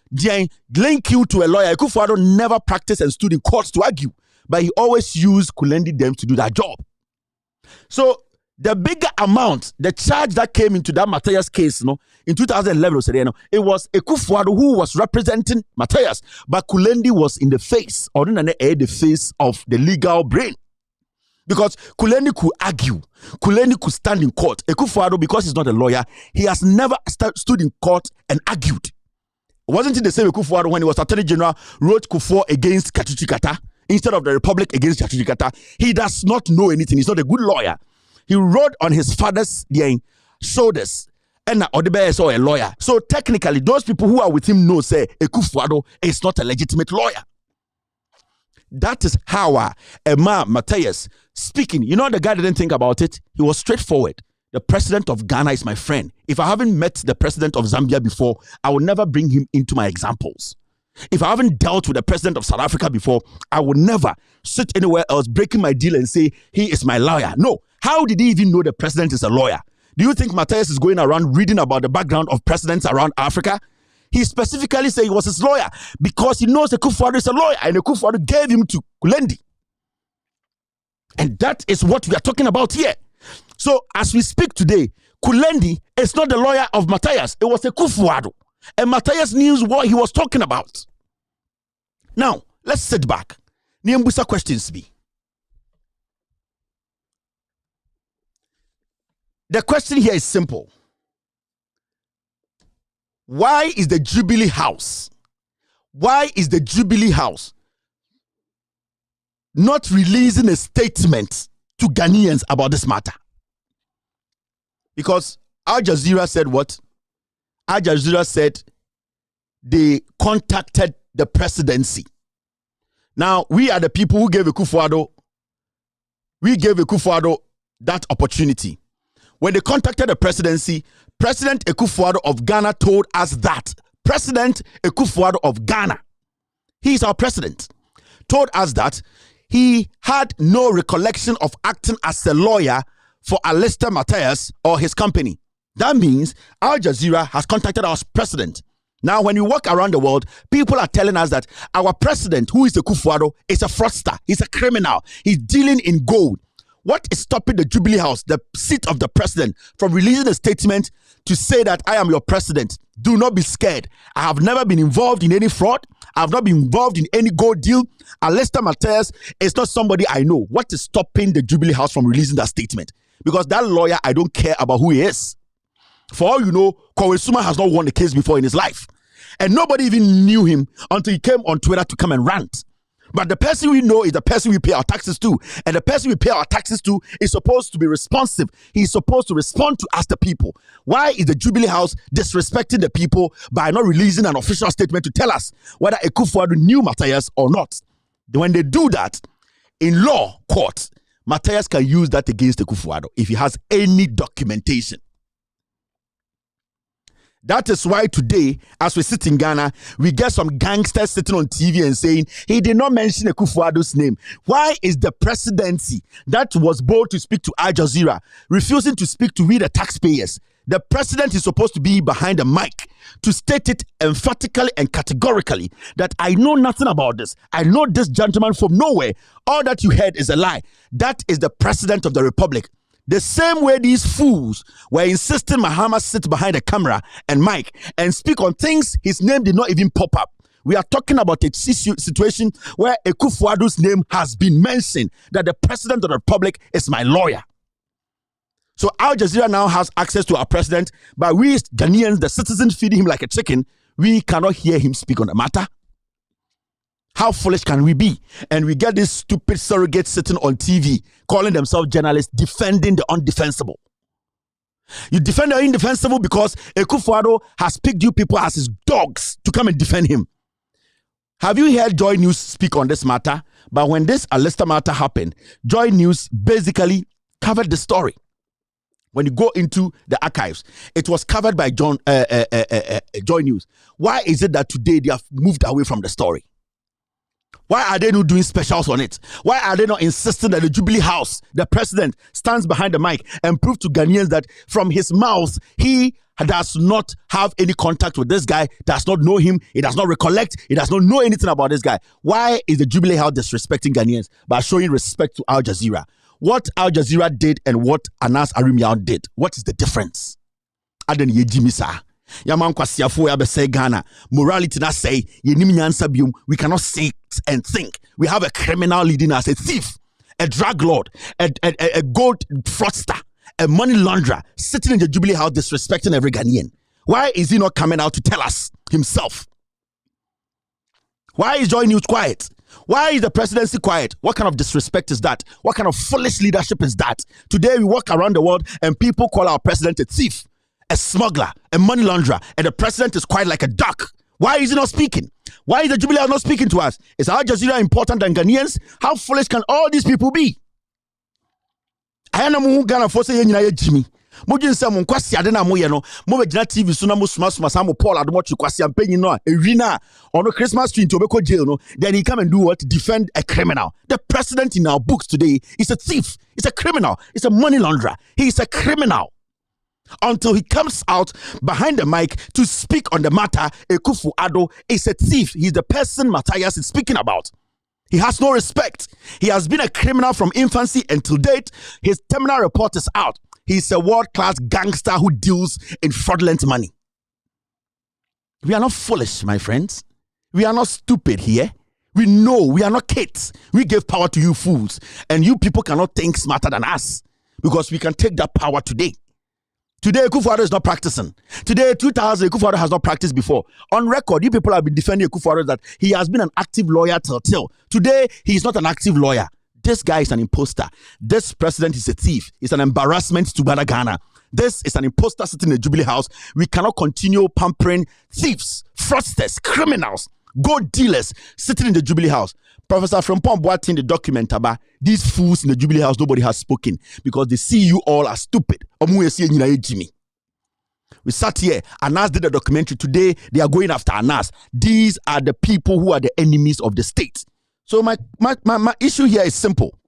link you to a lawyer. A Kufuado never practiced and stood in courts to argue, but he always used Kulendi them to do that job. So the bigger amount, the charge that came into that Mathias case, in 2011, it was a Kufuado who was representing Mathias, but Kulendi was in the face, or the face of the legal brain. Because Kulendi could argue, Kulendi could stand in court. A Kufuado, because he's not a lawyer, he has never stood in court and argued. Wasn't it the same Kufuado when he was Attorney General, wrote Kufuor against Katuchikata instead of the Republic against Katuchikata? He does not know anything. He's not a good lawyer. He rode on his father's shoulders, and Odebe is a lawyer. So technically, those people who are with him know, say, Kufuado is not a legitimate lawyer. That is how Mathias speaking. You know, the guy didn't think about it. He was straightforward. The president of Ghana is my friend. If I haven't met the president of Zambia before, I will never bring him into my examples. If I haven't dealt with the president of South Africa before, I will never sit anywhere else breaking my deal and say, he is my lawyer. No. How did he even know the president is a lawyer? Do you think Mathias is going around reading about the background of presidents around Africa? He specifically said he was his lawyer because he knows the Kufuor is a lawyer, and the Kufuor gave him to Kulendi. And that is what we are talking about here. So as we speak today, Kulendi is not the lawyer of Mathias. It was a Kufuor. And Mathias knew what he was talking about. Now, let's sit back. Niambusa questions be. The question here is simple. Why is the Jubilee House not releasing a statement to Ghanaians about this matter? Because Al Jazeera said what? Al Jazeera said they contacted the presidency. Now, we are the people who gave Kufuor that opportunity. When they contacted the presidency, President Kufuor of Ghana told us that President Kufuor of Ghana, he is our president, told us that he had no recollection of acting as a lawyer for Alistair Mathias or his company. That means Al Jazeera has contacted our president. Now, when you walk around the world, people are telling us that our president, who is the Kufuor, is a fraudster. He's a criminal. He's dealing in gold. What is stopping the Jubilee House, the seat of the president, from releasing a statement to say that I am your president? Do not be scared. I have never been involved in any fraud. I have not been involved in any gold deal. Alistair Mathias is not somebody I know. What is stopping the Jubilee House from releasing that statement? Because that lawyer, I don't care about who he is. For all you know, Kowesuma has not won the case before in his life. And nobody even knew him until he came on Twitter to come and rant. But the person we know is the person we pay our taxes to. And the person we pay our taxes to is supposed to be responsive. He's supposed to respond to us, the people. Why is the Jubilee House disrespecting the people by not releasing an official statement to tell us whether Kufuor knew Mathias or not? When they do that, in law court, Mathias can use that against Kufuor if he has any documentation. That is why today, as we sit in Ghana, we get some gangsters sitting on TV and saying he did not mention Kufuor's name. Why is the presidency that was bold to speak to Al Jazeera refusing to speak to we the taxpayers? The president is supposed to be behind the mic to state it emphatically and categorically that I know nothing about this. I know this gentleman from nowhere. All that you heard is a lie. That is the president of the republic. The same way these fools were insisting Mahama sit behind the camera and mic and speak on things his name did not even pop up. We are talking about a situation where Kufuor's name has been mentioned, that the president of the republic is my lawyer. So Al Jazeera now has access to our president, but we Ghanaians, the citizens feeding him like a chicken, we cannot hear him speak on the matter. How foolish can we be? And we get these stupid surrogates sitting on TV, calling themselves journalists, defending the undefensible. You defend the indefensible because Akufo-Addo has picked you people as his dogs to come and defend him. Have you heard Joy News speak on this matter? But when this Alistair matter happened, Joy News basically covered the story. When you go into the archives, it was covered by Joy News. Why is it that today they have moved away from the story? Why are they not doing specials on it? Why are they not insisting that the Jubilee House, the president, stands behind the mic and prove to Ghanaians that from his mouth, he does not have any contact with this guy, does not know him, he does not recollect, he does not know anything about this guy? Why is the Jubilee House disrespecting Ghanaians by showing respect to Al Jazeera? What Al Jazeera did and what Anas Arimyao did, what is the difference? Aden Yejimisa. Yaman kwasiafo ya bese Ghana. Morality na say yenim nyansa biom. We cannot sit and think. We have a criminal leading us, a thief, a drug lord, a gold fraudster, a money launderer sitting in the Jubilee House disrespecting every Ghanaian. Why is he not coming out to tell us himself? Why is Joy News quiet? Why is the presidency quiet? What kind of disrespect is that? What kind of foolish leadership is that? Today we walk around the world and people call our president a thief, a smuggler, a money launderer, and the president is quiet like a duck. Why is he not speaking? Why is the Jubilee not speaking to us? Is Al Jazeera important than Ghanaians? How foolish can all these people be? I know Ghana for saying Jimmy. Mojin say mo kwasi ade na mo ye no mo begina TV so na mo suma sam Paul Adomo kwasi ampanyi no ewina ono Christmas tree to obeko jail no, then he come and do what? Defend a criminal. The president in our books today is a thief, is a criminal, is a money launderer. He is a criminal. Until he comes out behind the mic to speak on the matter, Akufo-Addo is a thief. He's the person Mathias is speaking about. He has no respect. He has been a criminal from infancy until date. His terminal report is out. He's a world-class gangster who deals in fraudulent money. We are not foolish, my friends. We are not stupid here. We know we are not kids. We gave power to you fools. And you people cannot think smarter than us because we can take that power today. Today, Akufo-Addo is not practicing. Today, 2000, Akufo-Addo has not practiced before. On record, you people have been defending Akufo-Addo that he has been an active lawyer till. Today, he is not an active lawyer. This guy is an imposter. This president is a thief. It's an embarrassment to Ghana. This is an imposter sitting in the Jubilee House. We cannot continue pampering thieves, fraudsters, criminals, gold dealers sitting in the Jubilee House. Professor Frimpong Boateng, the document about these fools in the Jubilee House, nobody has spoken because they see you all as stupid. We sat here, Anas did a documentary. Today, they are going after Anas. These are the people who are the enemies of the state. So my issue here is simple.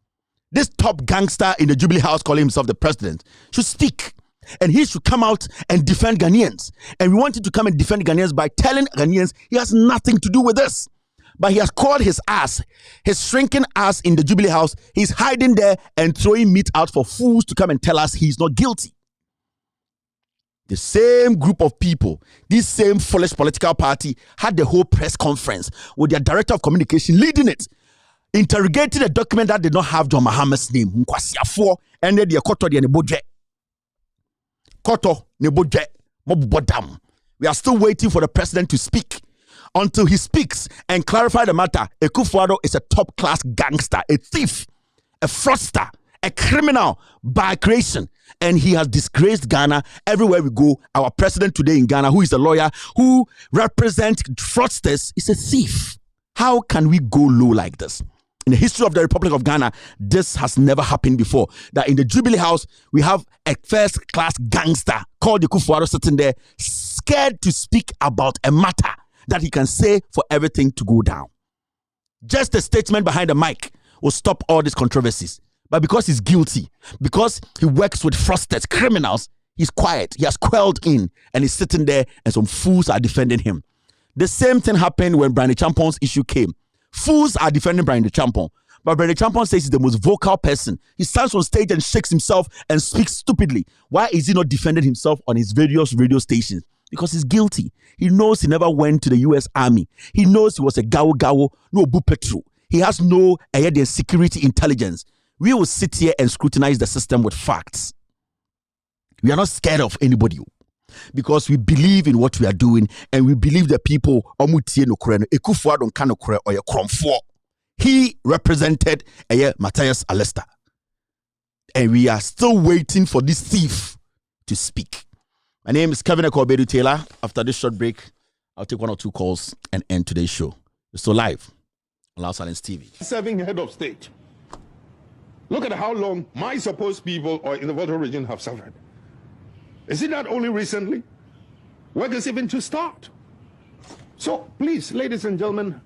This top gangster in the Jubilee House calling himself the president should speak. And he should come out and defend Ghanaians. And we want him to come and defend Ghanaians by telling Ghanaians he has nothing to do with this. But he has called his ass, his shrinking ass in the Jubilee House. He's hiding there and throwing meat out for fools to come and tell us he's not guilty. The same group of people, this same foolish political party had the whole press conference with their director of communication leading it, interrogating a document that did not have John Mahama's name. And then the Koto Nebodje. We are still waiting for the president to speak. Until he speaks and clarify the matter, Akufo-Addo is a top-class gangster, a thief, a fraudster, a criminal by creation. And he has disgraced Ghana everywhere we go. Our president today in Ghana, who is a lawyer, who represents fraudsters, is a thief. How can we go low like this? In the history of the Republic of Ghana, this has never happened before. That in the Jubilee House, we have a first-class gangster called Akufo-Addo sitting there, scared to speak about a matter that he can say for everything to go down. Just a statement behind the mic will stop all these controversies. But because he's guilty, because he works with fraudsters, criminals, he's quiet. He has quelled in and he's sitting there and some fools are defending him. The same thing happened when Brian Champon's issue came. Fools are defending Brian Champon. But Brian Champon says he's the most vocal person. He stands on stage and shakes himself and speaks stupidly. Why is he not defending himself on his various radio stations? Because he's guilty. He knows he never went to the US Army. He knows he was a gawo, no bu petro. He has no security intelligence. We will sit here and scrutinize the system with facts. We are not scared of anybody because we believe in what we are doing and we believe the people he represented Mathias Alistair. And we are still waiting for this thief to speak. My name is Kevin Ekobedu Taylor. After this short break, I'll take 1 or 2 calls and end today's show. It's still live on Loud Silence TV. Serving head of state. Look at how long my supposed people or in the Volta region have suffered. Is it not only recently? Work is even to start. So please, ladies and gentlemen,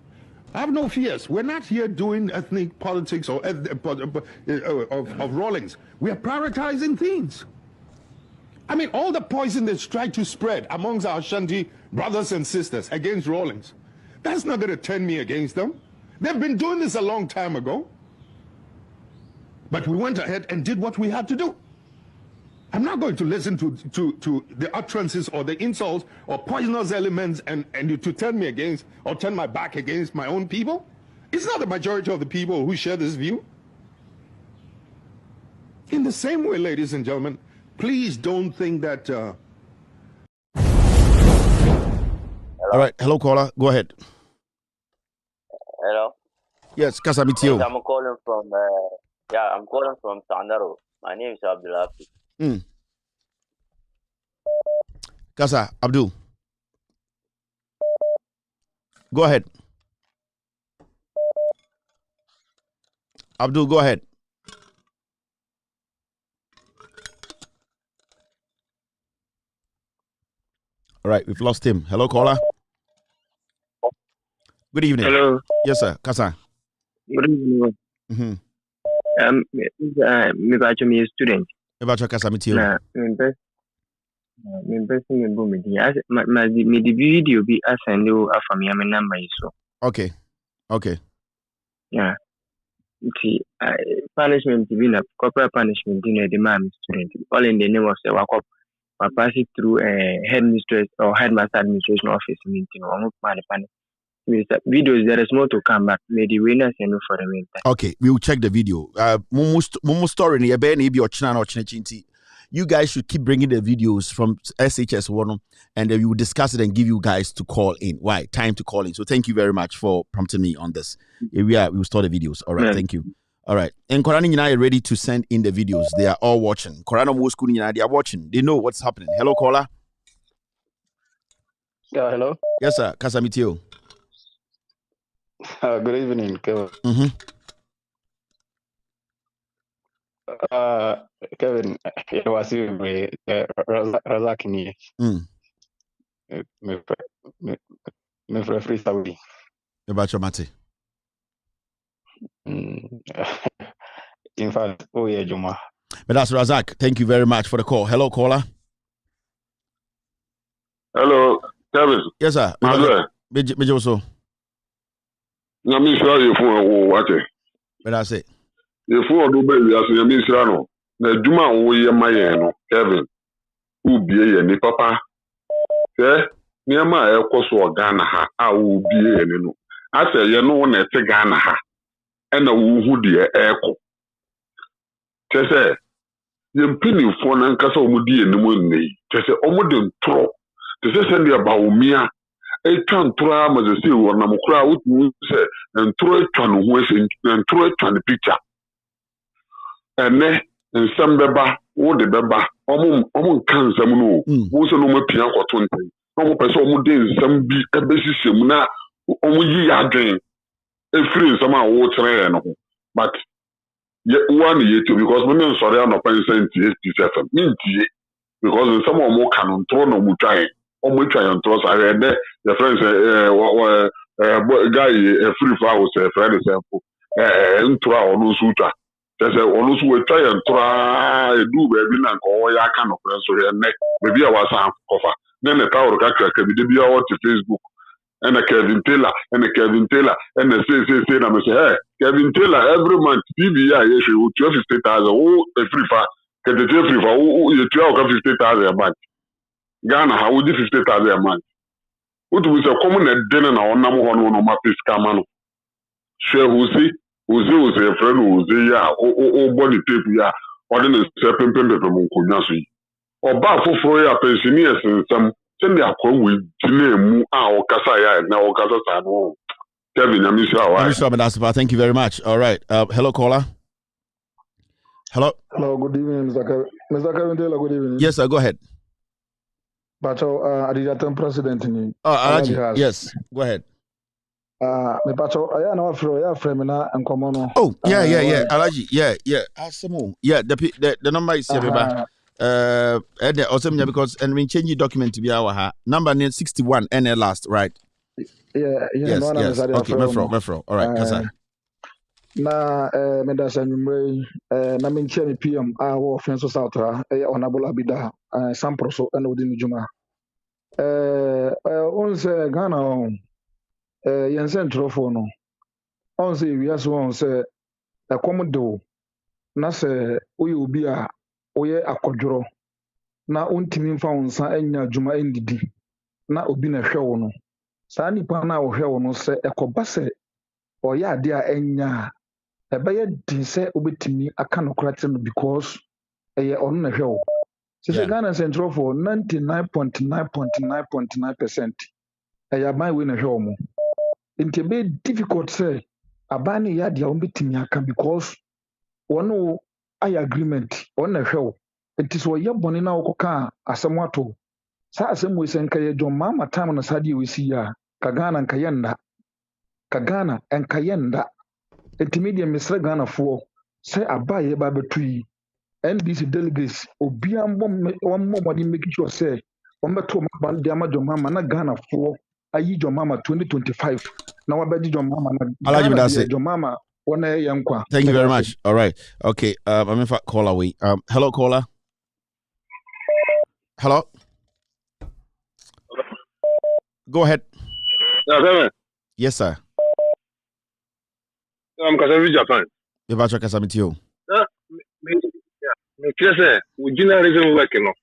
I have no fears. We're not here doing ethnic politics or of Rawlings. We are prioritizing things. I mean, all the poison that's tried to spread amongst our Ashanti brothers and sisters against Rawlings, that's not going to turn me against them. They've been doing this a long time ago. But we went ahead and did what we had to do. I'm not going to listen to the utterances or the insults or poisonous elements and to turn me against or turn my back against my own people. It's not the majority of the people who share this view. In the same way, ladies and gentlemen, please don't think that... All right. Hello, caller. Go ahead. Hello. Yes, Kasamitio. I'm calling from... I'm calling from Sandaro. My name is Abdullah. Kasa, Abdul. Go ahead. Abdul, go ahead. All right, we've lost him. Hello, caller. Good evening. Hello. Yes, sir. Kasa. Good evening. Mm-hmm. Me a student. About Kasa Mitio. Me the video be assign you from your number so. Okay. Yeah. See, punishment be a corporal punishment in the man student. All in the name of the work up. I pass it through a headmistress or headmaster administration office meeting or not punishment. Videos there is more to come back. May the winners and for the meantime. Okay, we will check the video. Mumu story ni ebe ni bi ochina na ochina chinti. You guys should keep bringing the videos from SHS1 and then we will discuss it and give you guys to call in. Why? Time to call in. So thank you very much for prompting me on this. Here we are. We will store the videos. All right. Thank you. All right. And Korani and I are ready to send in the videos. They are all watching. Korana Mo School, they are watching. They know what's happening. Hello, caller. Yeah, hello. Yes, sir. Kasamitio. Good evening, Kevin. Mm-hmm. Kevin, it was you, Razakini. Me free Saudi. About your mate. In fact, oh yeah, Juma. But that's Razak. Thank you very much for the call. Hello, caller. Hello, Kevin. Yes, sir. Major so. Nyami sira ye fun wate. But that's it. Ye fun do be wi aso nyami sira no. Na djuma wo ye maye no, Kevin. U bie ye ni papa. Se niama e koso Ghana ha a u bie ye ni no. Ase ye no na te Ghana ha. E na wo hu de e ko. Tese ye mpini fo na nkasa o mu die ni mu nei. Tese o mu de ntro. Tese se ndi aba omia. Tura mazesi na mukura utu se ntro etwa no ho ese ntro etwa ne picture ene nsem beba wo de beba omo nkan nsem no wo so no mapia kwato ntai no pese omo de nsem bi ebesisem na omo yi adwen efiri nsem a wo tere no but ye one ye to because me no sorry no pensent 87 mintie because nsem omo kan ntro no mutwan omo twa yon tro sa re de the friends guy free for house friend sample ntro a onu suta tese onu su we twa yon tro edu be bi na nko ya aka no friend so re ne be bi a wasa kofa then the tower ka ka bi de bi a what Facebook and Kevin Taylor and say na me say hey Kevin Taylor every month PBI you should 50,000 oh free for get the free for you 50,000 a month Ghana how would 50,000 a month what we say common a dinner na onam ho no ma fiscal man share who say a friend who say ya o body tape ya ordinary pempem mo nkonya so yi oba foforo ya pensioners nsam send ya kwa we tine mu a o kasa ya na o kasa sa no Kevin Amisha wa thank you very much. All right, hello caller. Hello. Hello, good evening, Mr. Kevin Taylor, good evening. Yes, sir, go ahead. Pacho, Adijatem President ni. Alaji, yes, go ahead. Me Pacho, I know frame na enkomo. Oh, yeah. Alaji, yeah. Asemo. Yeah, the number is here, beba. And also because and we change the document to be our number 61 and last, right? Yeah. Yes. Okay, Mefro. All right, kasa. Na me da sanumre na me nche me PM a wo offense south ha honorable abida sampro so na odi ni juma on se Ghana on yen centrofo no on se wiase on se akomodo na se oye obi a oye akodworo na ontimi mfa wonsa anya juma endidi na obi na hwe wo no saa nipa na wo hwe wo no se ekoba se oye ade a enya ebeye din se obetimi aka no korate no because eye ono na hwe wo se Ghana Central for 99.9% eye aban we na hwe wo mo nti be difficult say aban ne ya dia obetimi aka because ono ay agreement ono na hwe wo nti so ye bone na okoka asem wato sa asem we sen kaye John mama time na sadi we si ya ka Ghana nkayenda intermediate Mr. Ghana for say abaye ba betui NDC delegates obia mbom make sure say ombeto mabande amajo mama na Ghana for ayi jo mama 2025 na wabeji jo mama na Ghana jo mama wona yankwa. Thank you very much. All right. Okay, I'm in fact call away. Hello caller. Hello. Go ahead. Yes, sir. I'm Kasavi Japan. You've actually Kasamiti you. Me say we generation working no.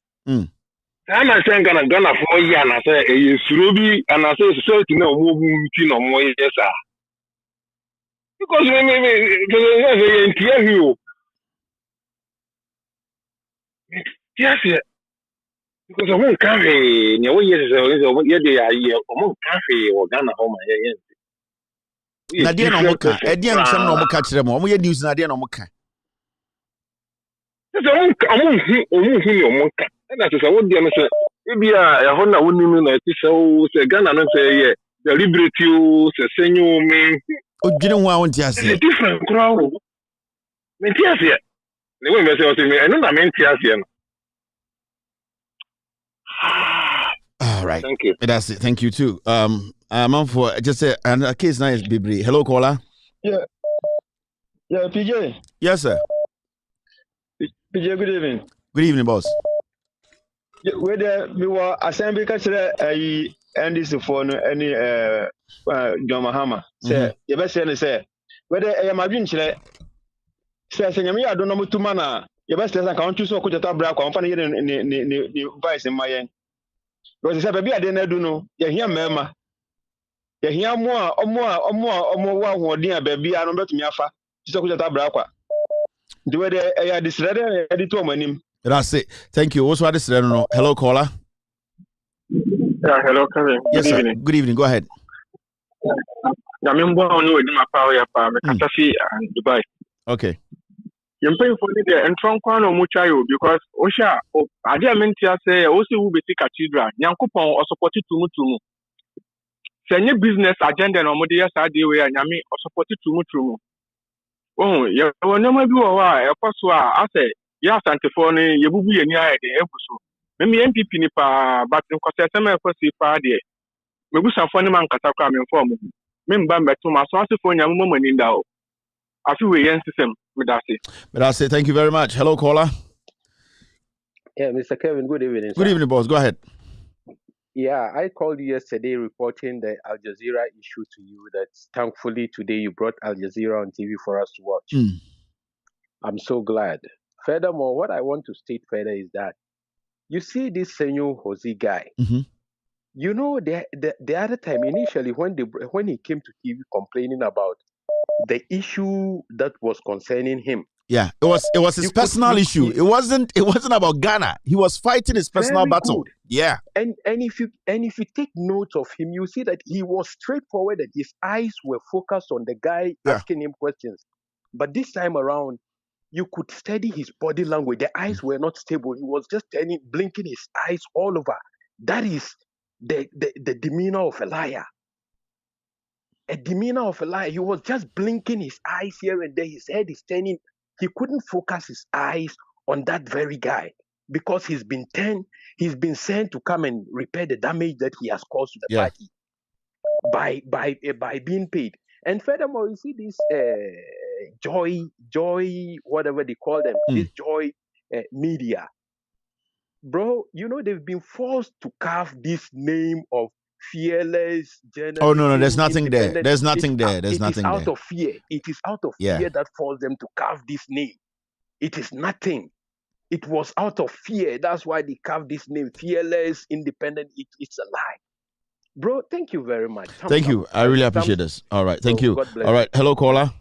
I'm saying Ghana for year and I say e surobi and I say society na omo buti no mo yes sir. Because me ntia hiu. Yes. Because omo kan he ne wo yes say omo ye dey aye omo kan he wo Ghana home ye. Na dia no moka edi ansem no moka kire mo ye news na dia no moka so omo hu moka na so wo dia no say e bia ya ho na woni mi na ti so say Ghana no say ye deliberate o say senyo me odwene ho a won ti ase different crowd me ti ase ne we me say o say me eno na me ti ase no. All right, thank you. That's it. Thank you too. Man for just say and a case now is Bibri. Hello caller. Yeah, PJ. Yes, sir. PJ, good evening. Good evening, boss. Whether we were assembly castle NDC for any John Mahama say you best say whether I am a dream say me I don't know to mana you best say I can't choose so could tabra kwa mfano ni vice in my end because say baby I didn't do no you hear mema you hear more wa hodin baby I don't bet me afa so could tabra kwa the way they are disread editor manim. That's it. Thank you. Also, hello caller. Yeah, hello, Kevin. Yes, sir. Good evening. Go ahead. I'm in my power, Dubai. Okay. You're paying for the and Trump Muchayo because Osha, I didn't say, also will be cathedral, Yankupon or supported to Mutumu. Send your business agenda no Modia Sadi way and Yami or supported to Mutumu. Oh, you will never do a while, I say, yes, Antiphone, you will be a near the episode. Maybe MPP nipa but because some of us if I did. Maybe some funny man Katakam inform. Member to my source for your moment in the I feel we system with that. But I say thank you very much. Hello, caller. Yeah, Mr. Kevin, good evening. Good evening, boss. Go ahead. Yeah, I called you yesterday reporting the Al Jazeera issue to you that thankfully today you brought Al Jazeera on TV for us to watch. I'm so glad. Furthermore, what I want to state further is that you see this Senyo Hosi guy. You know, the other time initially when he came to TV complaining about the issue that was concerning him. Yeah, it was his personal issue. It wasn't about Ghana. He was fighting his personal battle. Good. Yeah. And if you take note of him, you see that he was straightforward, that his eyes were focused on the guy asking him questions. But this time around, you could study his body language. The eyes were not stable. He was just blinking his eyes all over. That is the demeanor of a liar. A demeanor of a liar. He was just blinking his eyes here and there. His head is turning. He couldn't focus his eyes on that very guy because he's been sent to come and repair the damage that he has caused to the party by being paid. And furthermore, you see this joy, whatever they call them, this joy media. Bro, you know, they've been forced to carve this name of fearless journalist. Oh, no, there's nothing there. There's nothing there. There's nothing there. It is out of fear. It is out of fear that forced them to carve this name. It is nothing. It was out of fear. That's why they carved this name, fearless, independent. It's a lie. Bro, thank you very much. Thank you. I really appreciate this. All right. Thank you. All right. Hello, caller.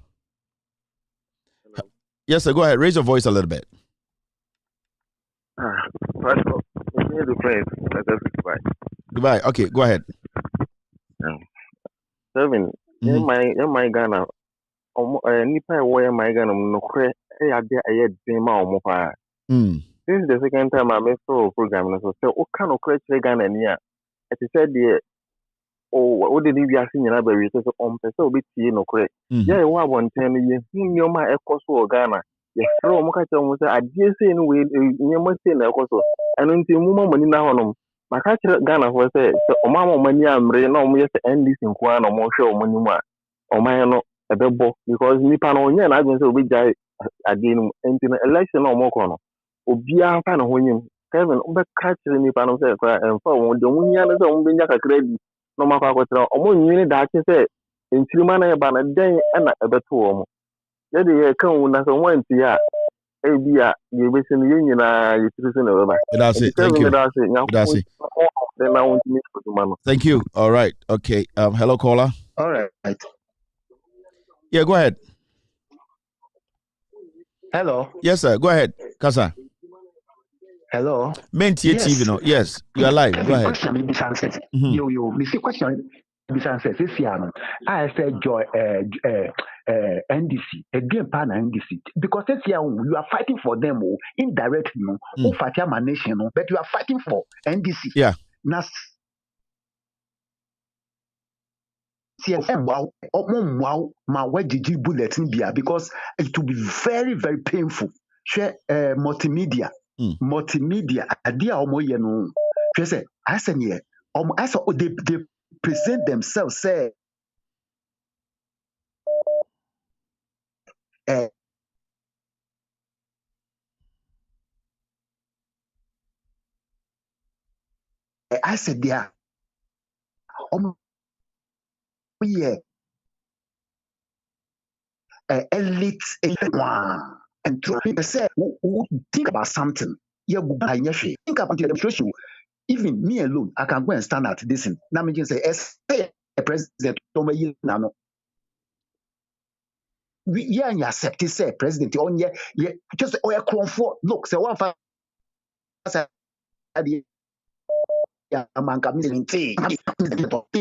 Hello. Yes, sir. Go ahead. Raise your voice a little bit. Goodbye. Okay, go ahead. Seven. In my Ghana, Nipa where my Ghana no cre This is the second time I made a program. So, what kind of credit Ghana near? As I said, what did you ask in your library? So, so bit no credit. Yeah, 110 years. You my echo so Ghana. Yes, so much I did say in way, you must say, and until money now. My catcher Ghana was said, so Mama money I'm ready now. We have to end this in one or more show money or my no a double because Nippon on I can say we die again into the election or more corner. Obia fan of him, Kevin, but catch the Nippon of and for the Munya is credit. No matter what, or more unit that you say, in 2 months about a day and a better home. Let the come as a 1 year. You listen union, That's it. Thank you. That's it. Thank you. All right. Okay. Hello, caller. All right. Yeah, go ahead. Hello. Yes, sir. Go ahead, Kasa. Hello. Main TV, no? Yes, you are live. Go ahead. Question, you see question. I said joy NDC again pan NDC because this year you are fighting for them indirectly who fight my nation but you are fighting for NDC. Yeah. Now my GG bulletin beer because it will be very, very painful. Share multimedia. Multimedia idea no. Say I said yeah. They present themselves say I said they are elite and to say who think about something. Think about the demonstration. Even me alone, I can go and stand at this. Now me just say, a president, we are accept say president on just comfort. Look, say one five. Man come in they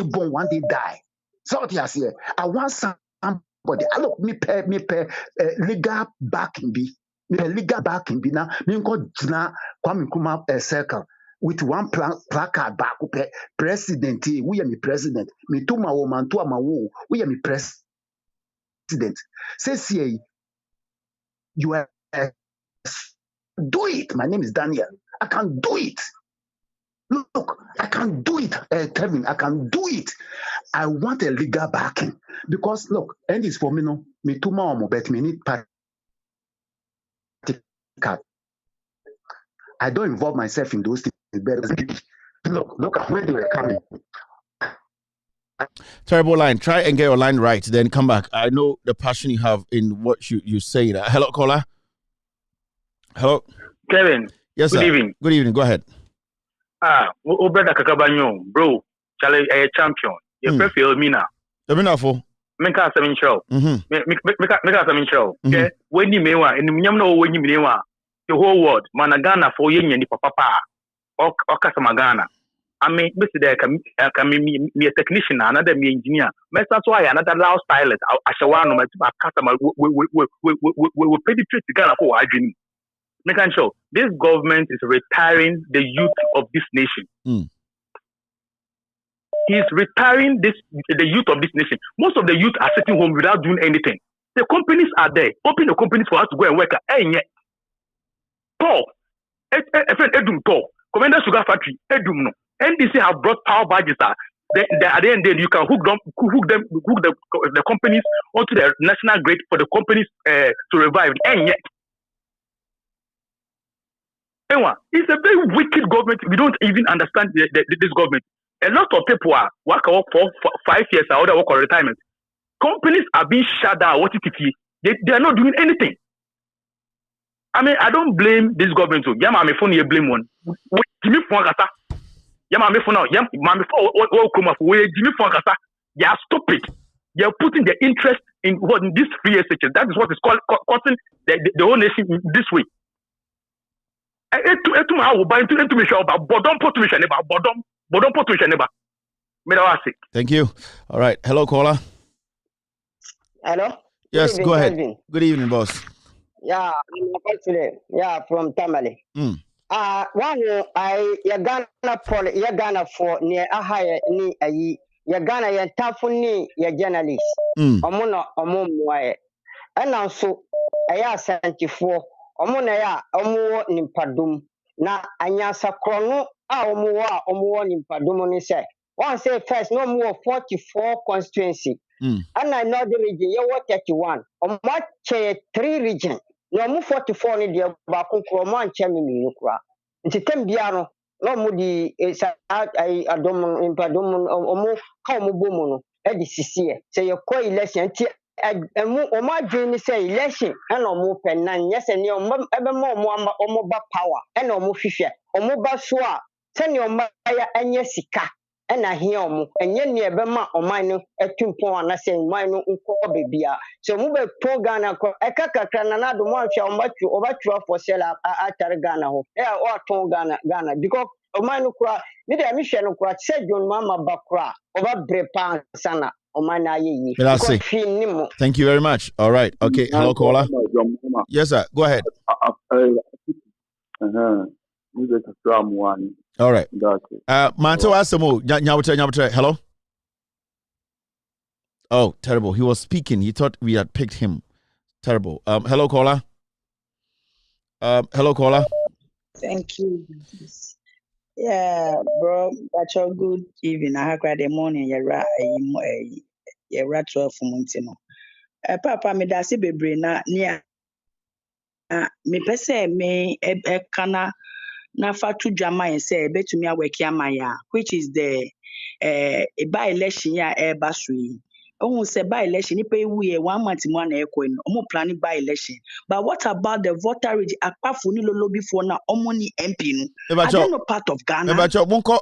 born one day die. So I want somebody. I look me pay legal backing be. Me legal backing be now. Me go jina Kwame Nkrumah circle with one placard back. President, we are me president. Me to my woman to my wo. We are me president. Say you are do it. My name is Daniel. I can do it. Look, I can do it, Kevin. I can do it. I want a legal backing because look, and it's for me no. Me too much, but me need party card. I don't involve myself in those things. Look at where they were coming. Terrible line. Try and get your line right, then come back. I know the passion you have in what you say. Hello, caller. Hello, Kevin. Yes, sir. Good evening. Good evening. Go ahead. Brother Kakabanyo, bro, Charlie, a champion. You prefer Mina. The Minafo. Make us some show. Make us some show. Okay. When you mean in the Minyam, when you mean the whole world, Managana for Yin and Papa, or Casamagana. I mean, Mr. There can me a technician, another me engineer. Mr. So I another loud stylist. I shall one of my customer will penetrate the Ghana for hygiene. Make sure this government is retiring the youth of this nation. He's retiring the youth of this nation. Most of the youth are sitting home without doing anything. The companies are there. Open the companies for us to go and work. Paul, Edum Paul, Commander Sugar Factory, Edum no. NDC have brought power badges. At the end, you can hook the companies onto the national grid for the companies to revive. And yet, it's a very wicked government. We don't even understand this government. A lot of people are working for 5 years or they work on retirement. Companies are being shut down. They are not doing anything. I mean, I don't blame this government. Yama me phone you blame one. Jimmy Fongasa. Yama me phone now. Yama me phone come up. Jimmy Fongasa. They are stupid. They are putting their interest in what in this free SHS. That is what is causing the whole nation in this way. Thank you. All right. Hello, caller. Hello. Yes, go ahead. Calvin. Good evening, boss. Yeah, I'm from Tamale. One Ghana for near Ahaya ni ayi Ghana ya tafuni ya journalist. Omuna omumwae. And also aya 74 omuna ya omuwo nimpadum na anyasa krono a omuwo nimpadum ni say. One say first no more 44 constituency. And I know the region, you were 31. On what 3 region? No 44 ni dia baako kromo anche mi nukura. Nti tembiano no mudi adom impadom omo ka omo bomu no e di sisie. Say your co election ti omo adwin say election and omo penan yes and omo ebema omo ba power and omo hwehwe omo ba so a se ne omo ya anya sika and I hear and yen near Bema or mine a tumpon and I say mine unco bebia. So move a poor Ghana, a cacana, the one shall much over 12 for sale at Ghana, or ton Ghana, because of mine cry, did a mission of what said your mamma Bakra over Brepan Sana or mine. Thank you very much. All right. Okay. Hello, caller. Yes, sir. Go ahead. All right. Manto Asamo, Nyawatre, hello? Oh, terrible. He was speaking. He thought we had picked him. Terrible. Hello, caller. Hello, caller. Thank you. Yeah, bro. That's all good evening. I have the morning. You're right. 12 months. Papa, me da si bebre na nia. Me pese me kana. Na fatu jama say betumi aweki amaya, which is the by election ya Airbus. Oh, say by election, nipa ewu 1 month mo na ekọ no. Omo planning by election. But what about the voter reg akpafu ni lolo before na omo ni MP no? I don't know part of Ghana. Ebacho monko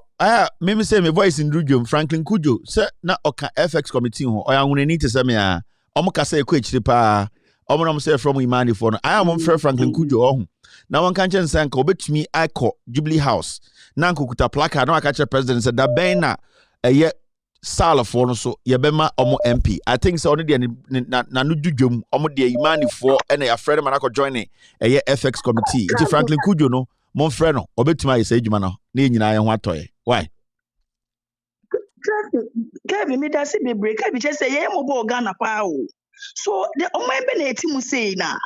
me say me voice in Rujum Franklin Kujo say na oka FX committee ho oya hunani te say me a omo ka say ekọ echiri pa omo no say from Imani for no. I am on Franklin Kujo ohun. Now one can change sank obetumi iko Jubilee House. Nanko kuta plaka no akache president said that bena ye sala for no so ye bema omo MP. I think so only na no dudwum omo de Imani for and ya friend man akọ join ye FX committee. Iti Franklin Kujo no mon friend no obetumi say adwuma no na nyina ye ho atoye. Why? Kevin me da se be break. Kevin just say ye mo bo Ghana pa o. So the omo ebe na eti mu say na.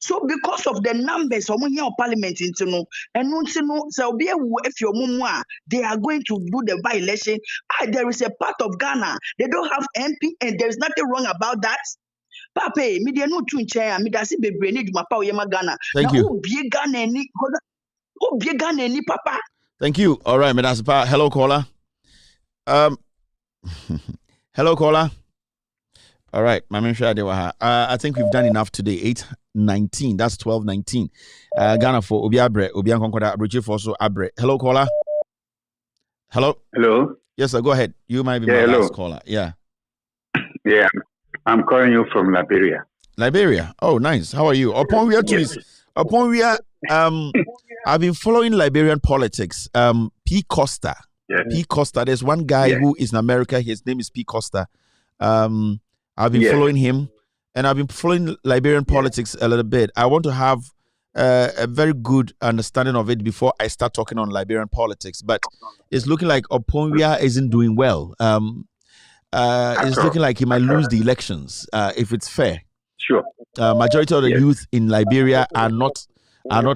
So because of the numbers of your parliament into no and so be if your mumwa they are going to do the by-election. There is a part of Ghana they don't have MP and there is nothing wrong about that. Papa, media no tune chair, media si be brain my power yama Ghana. Thank you. Ghana ni papa. Thank you. All right, Madam Pa. Hello, caller. Hello, caller. All right, I think we've done enough today. 8:19. That's 12:19. Ghana for Obi Abre, Obi Ankonkoda Abrochi for so Abre. Hello, caller. Hello. Hello. Yes, sir. Go ahead. You might be my last caller. Yeah. Yeah. I'm calling you from Liberia. Liberia. Oh, nice. How are you? Upon we are I've been following Liberian politics. P. Costa P. Costa. There's one guy who is in America. His name is P. Costa. I've been following him, and I've been following Liberian politics a little bit. I want to have a very good understanding of it before I start talking on Liberian politics. But it's looking like Oponwia isn't doing well. It's looking like he might lose the elections if it's fair. Sure. Majority of the youth in Liberia are not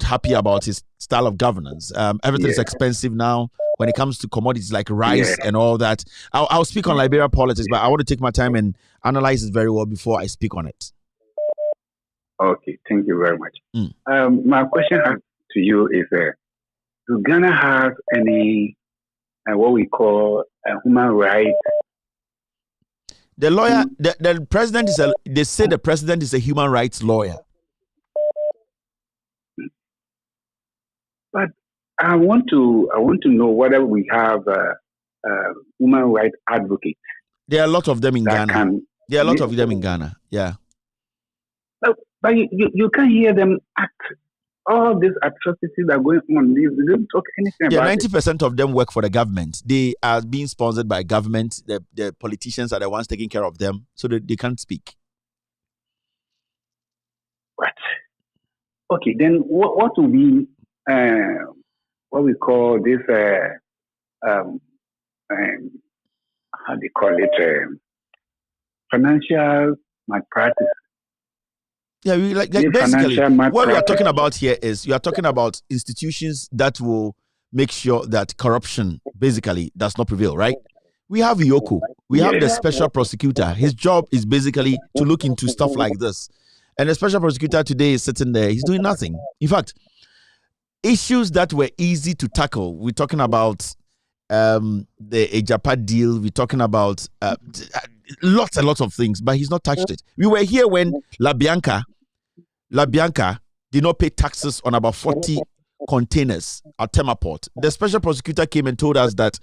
happy about his style of governance. Everything is expensive now when it comes to commodities like rice and all that. I'll speak on Liberia politics, but I want to take my time and analyze it very well before I speak on it. Okay, thank you very much. My question to you is, do Ghana have any what we call human rights? The lawyer, the president they say the president is a human rights lawyer. But I want to know whether we have human rights advocates. There are a lot of them in Ghana. There are a lot of them in Ghana. Yeah. But you can't hear them act. All these atrocities that are going on. They don't talk anything about it. 90% of them work for the government. They are being sponsored by government. The politicians are the ones taking care of them, so that they can't speak. What? Okay, then what will be what we call this? How do you call it? Financial malpractice. Yeah, like basically, what we are talking about here is you are talking about institutions that will make sure that corruption basically does not prevail, right? We have Yoko. We have the special prosecutor. His job is basically to look into stuff like this. And the special prosecutor today is sitting there. He's doing nothing. In fact, issues that were easy to tackle, we're talking about the Ejapa deal. We're talking about lots and lots of things, but he's not touched it. We were here when La Bianca did not pay taxes on about 40 containers at Tema Port. The special prosecutor came and told us that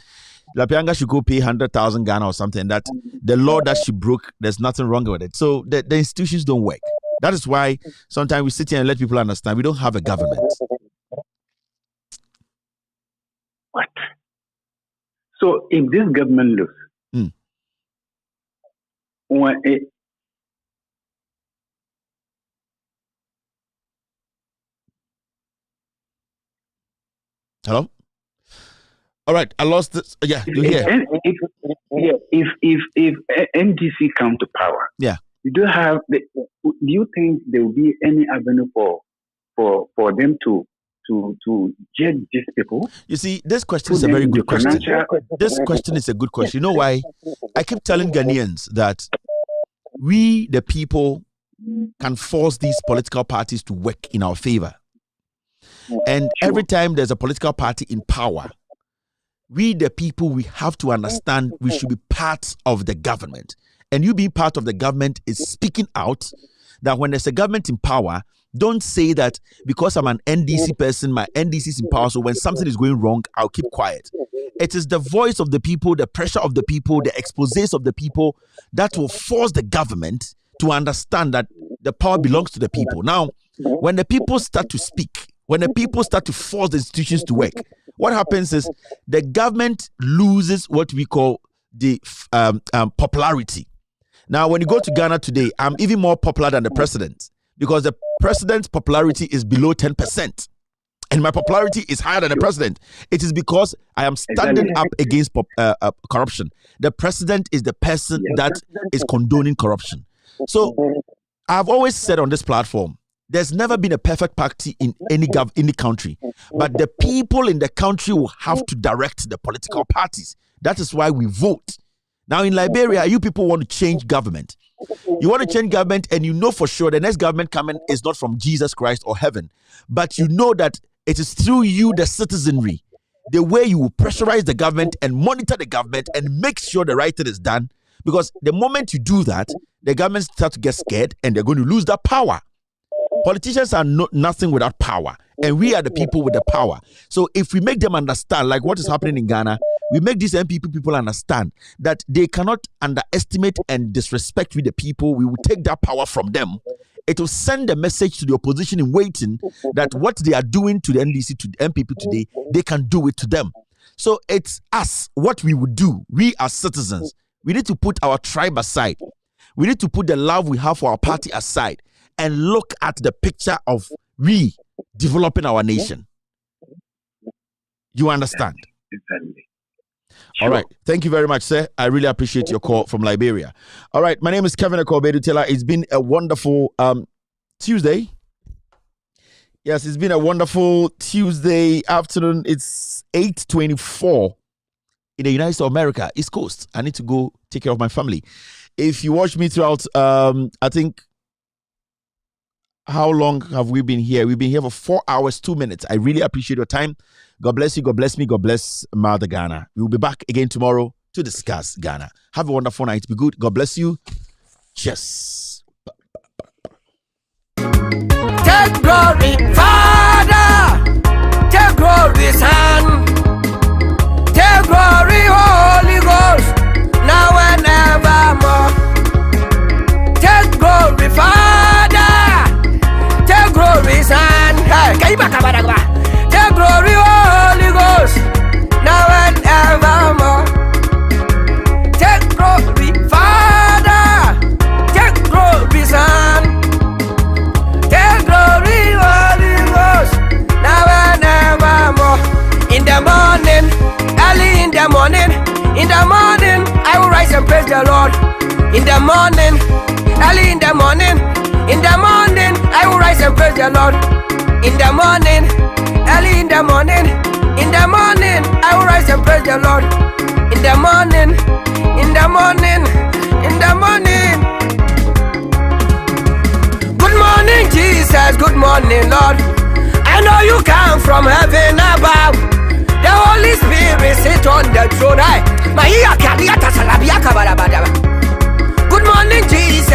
La Bianca should go pay 100,000 Ghana or something, that the law that she broke, there's nothing wrong with it. So the institutions don't work. That is why sometimes we sit here and let people understand we don't have a government. What? So if this government loses, Hello? All right, I lost this. Yeah, you're here. If NDC come to power, you do have. Do you think there will be any avenue for them to judge these people? You see, this question is a very good question. This question is a good question. You know why? I keep telling Ghanaians that we, the people, can force these political parties to work in our favor. And every time there's a political party in power, we, the people, we have to understand we should be part of the government. And you being part of the government is speaking out that when there's a government in power, don't say that because I'm an NDC person, my NDC is in power, so when something is going wrong, I'll keep quiet. It is the voice of the people, the pressure of the people, the exposés of the people that will force the government to understand that the power belongs to the people. Now, when the people start to speak, when the people start to force the institutions to work, what happens is the government loses what we call the popularity. Now, when you go to Ghana today, I'm even more popular than the president because the president's popularity is below 10%. And my popularity is higher than the president. It is because I am standing up against corruption. The president is the person that is condoning corruption. So I've always said on this platform, there's never been a perfect party in any country, but the people in the country will have to direct the political parties. That is why we vote. Now in Liberia, you people want to change government. You want to change government and you know for sure the next government coming is not from Jesus Christ or heaven, but you know that it is through you, the citizenry, the way you will pressurize the government and monitor the government and make sure the right thing is done. Because the moment you do that, the government starts to get scared and they're going to lose that power. Politicians are nothing without power, and we are the people with the power. So if we make them understand, like what is happening in Ghana, we make these MPP people understand that they cannot underestimate and disrespect with the people. We will take that power from them. It will send a message to the opposition in waiting that what they are doing to the NDC, to the MPP today, they can do it to them. So it's us, what we would do. We as citizens, we need to put our tribe aside. We need to put the love we have for our party aside and look at the picture of we developing our nation. You understand? Exactly. All right. Thank you very much, sir. I really appreciate your call from Liberia. All right. My name is Kevin Akobedu-Taylor. It's been a wonderful Tuesday. Yes, it's been a wonderful Tuesday afternoon. It's 8:24 in the United States of America, East Coast. I need to go take care of my family. If you watch me throughout, I think, how long have we been here? We've been here for 4 hours, 2 minutes. I really appreciate your time. God bless you. God bless me. God bless Mother Ghana. We will be back again tomorrow to discuss Ghana. Have a wonderful night. Be good. God bless you. Cheers. Take glory, Father. Take glory, Son. Take glory, Holy Ghost. Now and evermore. Take glory, Father. Take glory, Son. Take glory, Holy Ghost. Now and evermore. Take glory, Father. Take glory, Son. Take glory, Holy Ghost. Now and evermore. In the morning, early in the morning, I will rise and praise the Lord. In the morning, early in the morning, I will rise and praise the Lord. In the morning, early in the morning, I will rise and praise the Lord. In the morning, Good morning, Jesus. Good morning, Lord. I know you come from heaven above. The Holy Spirit sit on the throne. Good morning, Jesus.